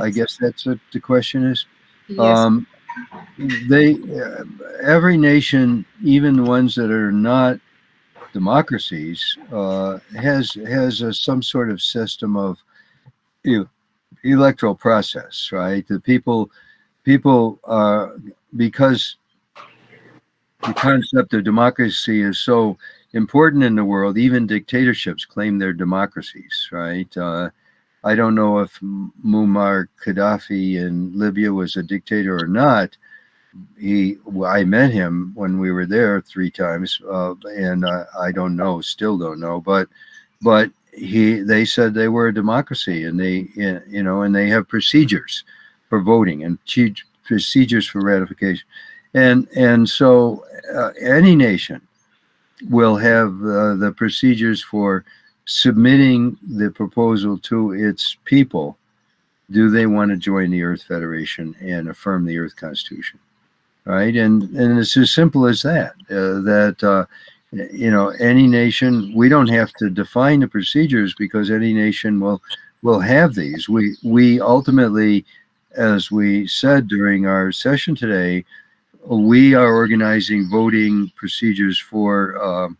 Speaker 1: I guess that's what the question is.
Speaker 4: Yes.
Speaker 1: Every nation, even the ones that are not democracies, has some sort of system of electoral process, right? The people because the concept of democracy is so important in the world. Even dictatorships claim they're democracies, right? I don't know if Muammar Gaddafi in Libya was a dictator or not. I met him when we were there 3 times, and I don't know, still don't know. But they said they were a democracy, and they have procedures for voting and procedures for ratification, and so any nation will have the procedures for submitting the proposal to its people. Do they want to join the Earth Federation and affirm the Earth Constitution? Right, and it's as simple as that. Any nation. We don't have to define the procedures because any nation will have these. We ultimately, as we said during our session today, we are organizing voting procedures for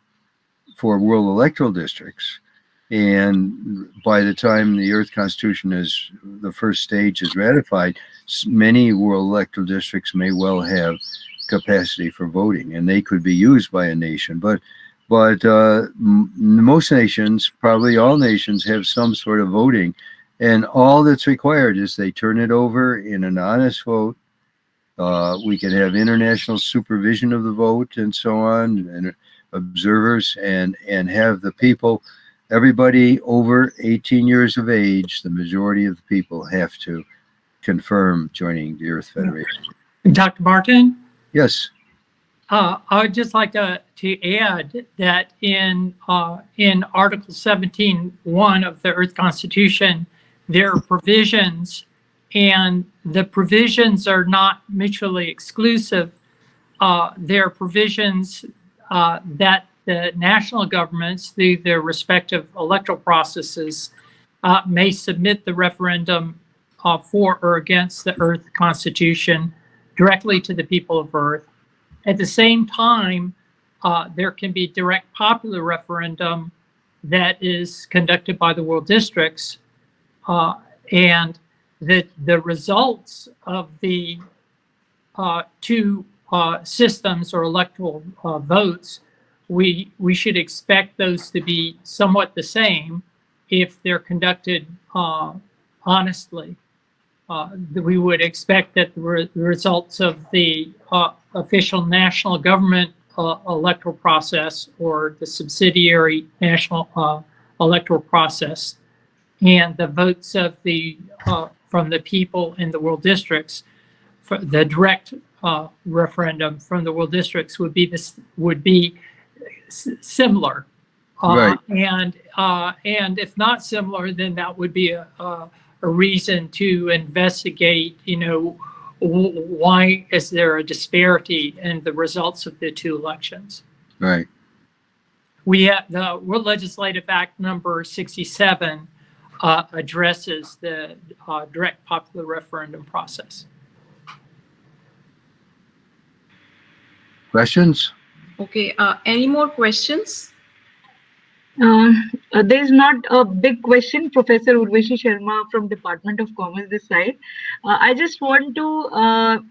Speaker 1: world electoral districts. And by the time the Earth Constitution the first stage is ratified, many world electoral districts may well have capacity for voting, and they could be used by a nation. But most nations, probably all nations, have some sort of voting, and all that's required is they turn it over in an honest vote. We can have international supervision of the vote and so on, and observers, and have the people. Everybody over 18 years of age, the majority of the people have to confirm joining the Earth Federation.
Speaker 5: Dr. Martin?
Speaker 1: Yes.
Speaker 5: I would just like to add that in Article 17.1 of the Earth Constitution, there are provisions, and the provisions are not mutually exclusive. There are provisions that the national governments, through their respective electoral processes, may submit the referendum for or against the Earth Constitution directly to the people of Earth. At the same time, there can be direct popular referendum that is conducted by the world districts, and the results of the 2 systems or electoral votes, we should expect those to be somewhat the same if they're conducted honestly. We would expect that the results of the official national government electoral process or the subsidiary national electoral process and the votes of from the people in the world districts, for the direct referendum from the world districts would be similar.
Speaker 1: Right.
Speaker 5: And if not similar, then that would be a reason to investigate, why is there a disparity in the results of the 2 elections?
Speaker 1: Right.
Speaker 5: We have the World Legislative Act number 67 addresses the direct popular referendum process.
Speaker 1: Questions?
Speaker 4: Okay. Any more questions?
Speaker 2: There is not a big question, Professor Urvashi Sharma from Department of Commerce this side. I just want to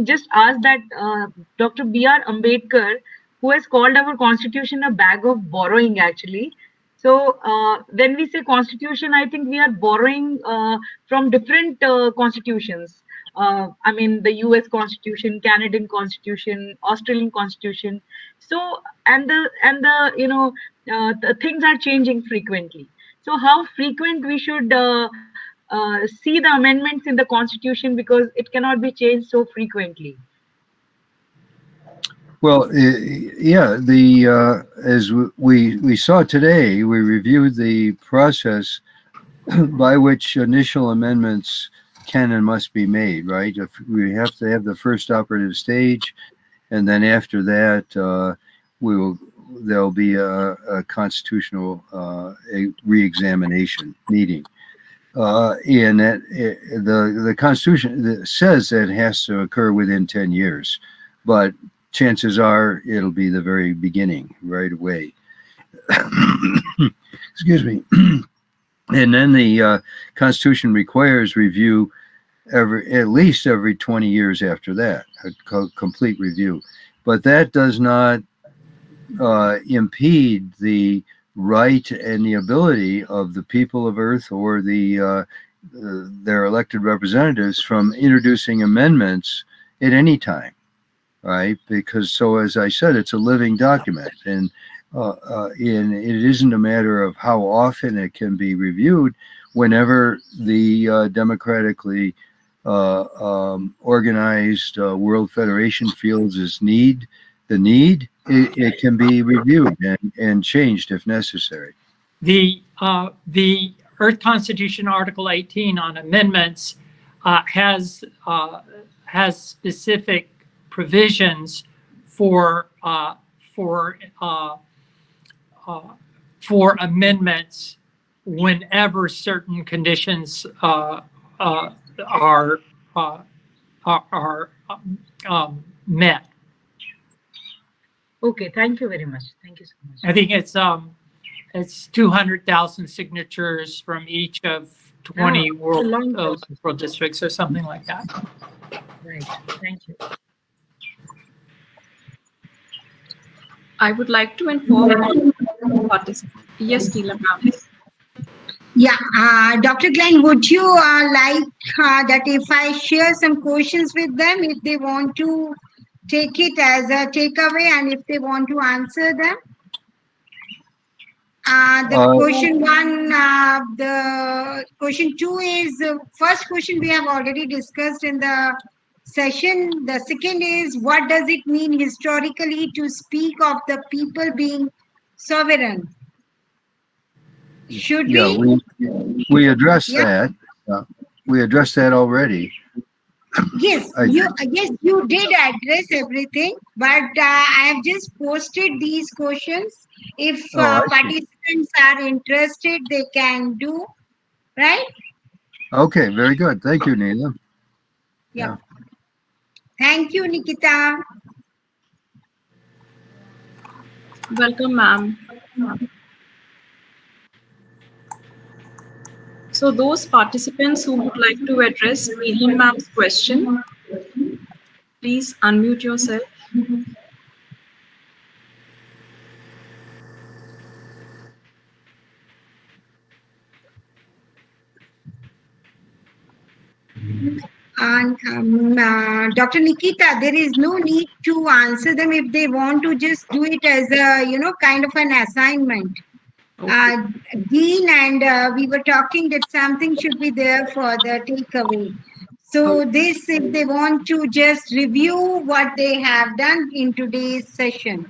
Speaker 2: just ask that Dr. B.R. Ambedkar, who has called our constitution a bag of borrowing actually. So when we say constitution, I think we are borrowing from different constitutions. The US Constitution, Canadian Constitution, Australian Constitution. So the things are changing frequently. So how frequent we should see the amendments in the Constitution, because it cannot be changed so frequently.
Speaker 1: Well, yeah, as we saw today, we reviewed the process by which initial amendments can and must be made, right? If we have to have the first operative stage, and then after that, there'll be a constitutional re-examination meeting. And that the Constitution says that it has to occur within 10 years, but chances are it'll be the very beginning, right away. Excuse me. And then the Constitution requires review at least every 20 years after that, a complete review. But that does not impede the right and the ability of the people of Earth or their elected representatives from introducing amendments at any time, right? Because, so as I said, it's a living document, and it isn't a matter of how often it can be reviewed. Whenever the democratically organized World Federation feels the need, it can be reviewed and changed if necessary.
Speaker 5: The Earth Constitution Article 18 on amendments has specific provisions for amendments whenever certain conditions are met.
Speaker 2: Okay, thank you very much. Thank you so much.
Speaker 5: I think it's 200,000 signatures from each of 20 world districts or something like that.
Speaker 2: Right. Thank you.
Speaker 4: I would like to inform participants. Yes, Neela ma'am.
Speaker 3: Yeah, Dr. Glenn, would you like that if I share some questions with them, if they want to take it as a takeaway and if they want to answer them? Question one, the question two is, first question we have already discussed in the session. The second is, what does it mean historically to speak of the people being sovereign? Should
Speaker 1: we addressed that. We addressed that already.
Speaker 3: Yes, you did address everything, but I have just posted these questions. If participants are interested, they can do, right?
Speaker 1: Okay, very good. Thank you, Neela.
Speaker 3: Yeah. Thank you, Nikita.
Speaker 4: Welcome, ma'am. So those participants who would like to address Neela ma'am's question, please unmute yourself.
Speaker 3: And Dr. Nikita, there is no need to answer them if they want to just do it as a, kind of an assignment. Okay. Dean and we were talking that something should be there for the takeaway. So this, if they want to just review what they have done in today's session.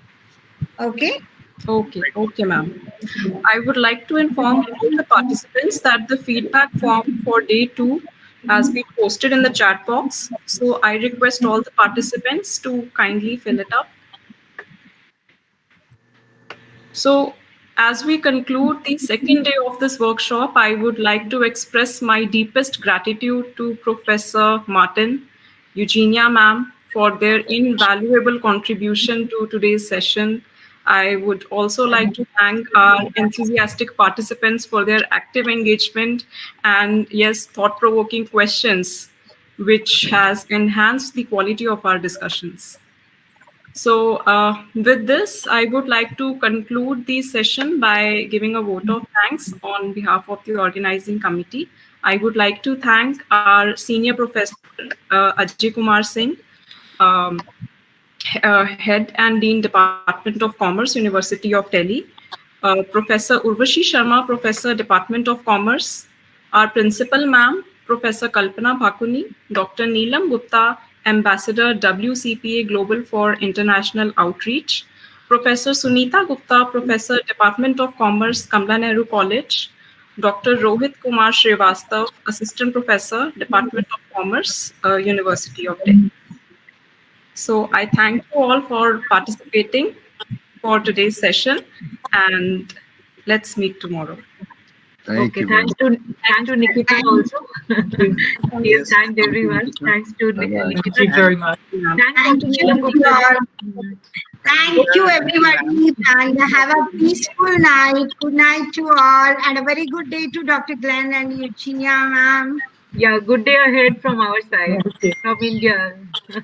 Speaker 3: Okay?
Speaker 4: Okay, ma'am. I would like to inform all the participants that the feedback form for day 2 has been posted in the chat box. So I request all the participants to kindly fill it up. So as we conclude the second day of this workshop, I would like to express my deepest gratitude to Professor Martin, Eugenia ma'am, for their invaluable contribution to today's session. I would also like to thank our enthusiastic participants for their active engagement and, yes, thought-provoking questions, which has enhanced the quality of our discussions. So with this, I would like to conclude the session by giving a vote of thanks on behalf of the organizing committee. I would like to thank our senior professor, Ajay Kumar Singh, Head and Dean, Department of Commerce, University of Delhi, Professor Urvashi Sharma, Professor, Department of Commerce, our Principal Ma'am, Professor Kalpana Bhakuni, Dr. Neelam Gupta, Ambassador WCPA Global for International Outreach, Professor Sunita Gupta, Professor, Department of Commerce, Kamla Nehru College, Dr. Rohit Kumar Srivastav, Assistant Professor, Department of Commerce, University of Delhi. So I thank you all for participating for today's session, and let's meet tomorrow.
Speaker 1: Thank
Speaker 2: Okay,
Speaker 1: you. very
Speaker 2: thanks to Nikita also. Yes, thanks everyone. Thanks to
Speaker 1: Bye-bye.
Speaker 2: Nikita.
Speaker 5: Thank you very much.
Speaker 2: Thanks
Speaker 3: Thank
Speaker 2: to
Speaker 3: you,
Speaker 2: Neelam Gupta.
Speaker 3: everyone. Thank you, everybody, and have a peaceful night. Good night to all, and a very good day to Dr. Glenn and Eugenia, ma'am.
Speaker 2: Yeah, good day ahead from our side,
Speaker 5: Okay.
Speaker 2: from India.
Speaker 1: Okay.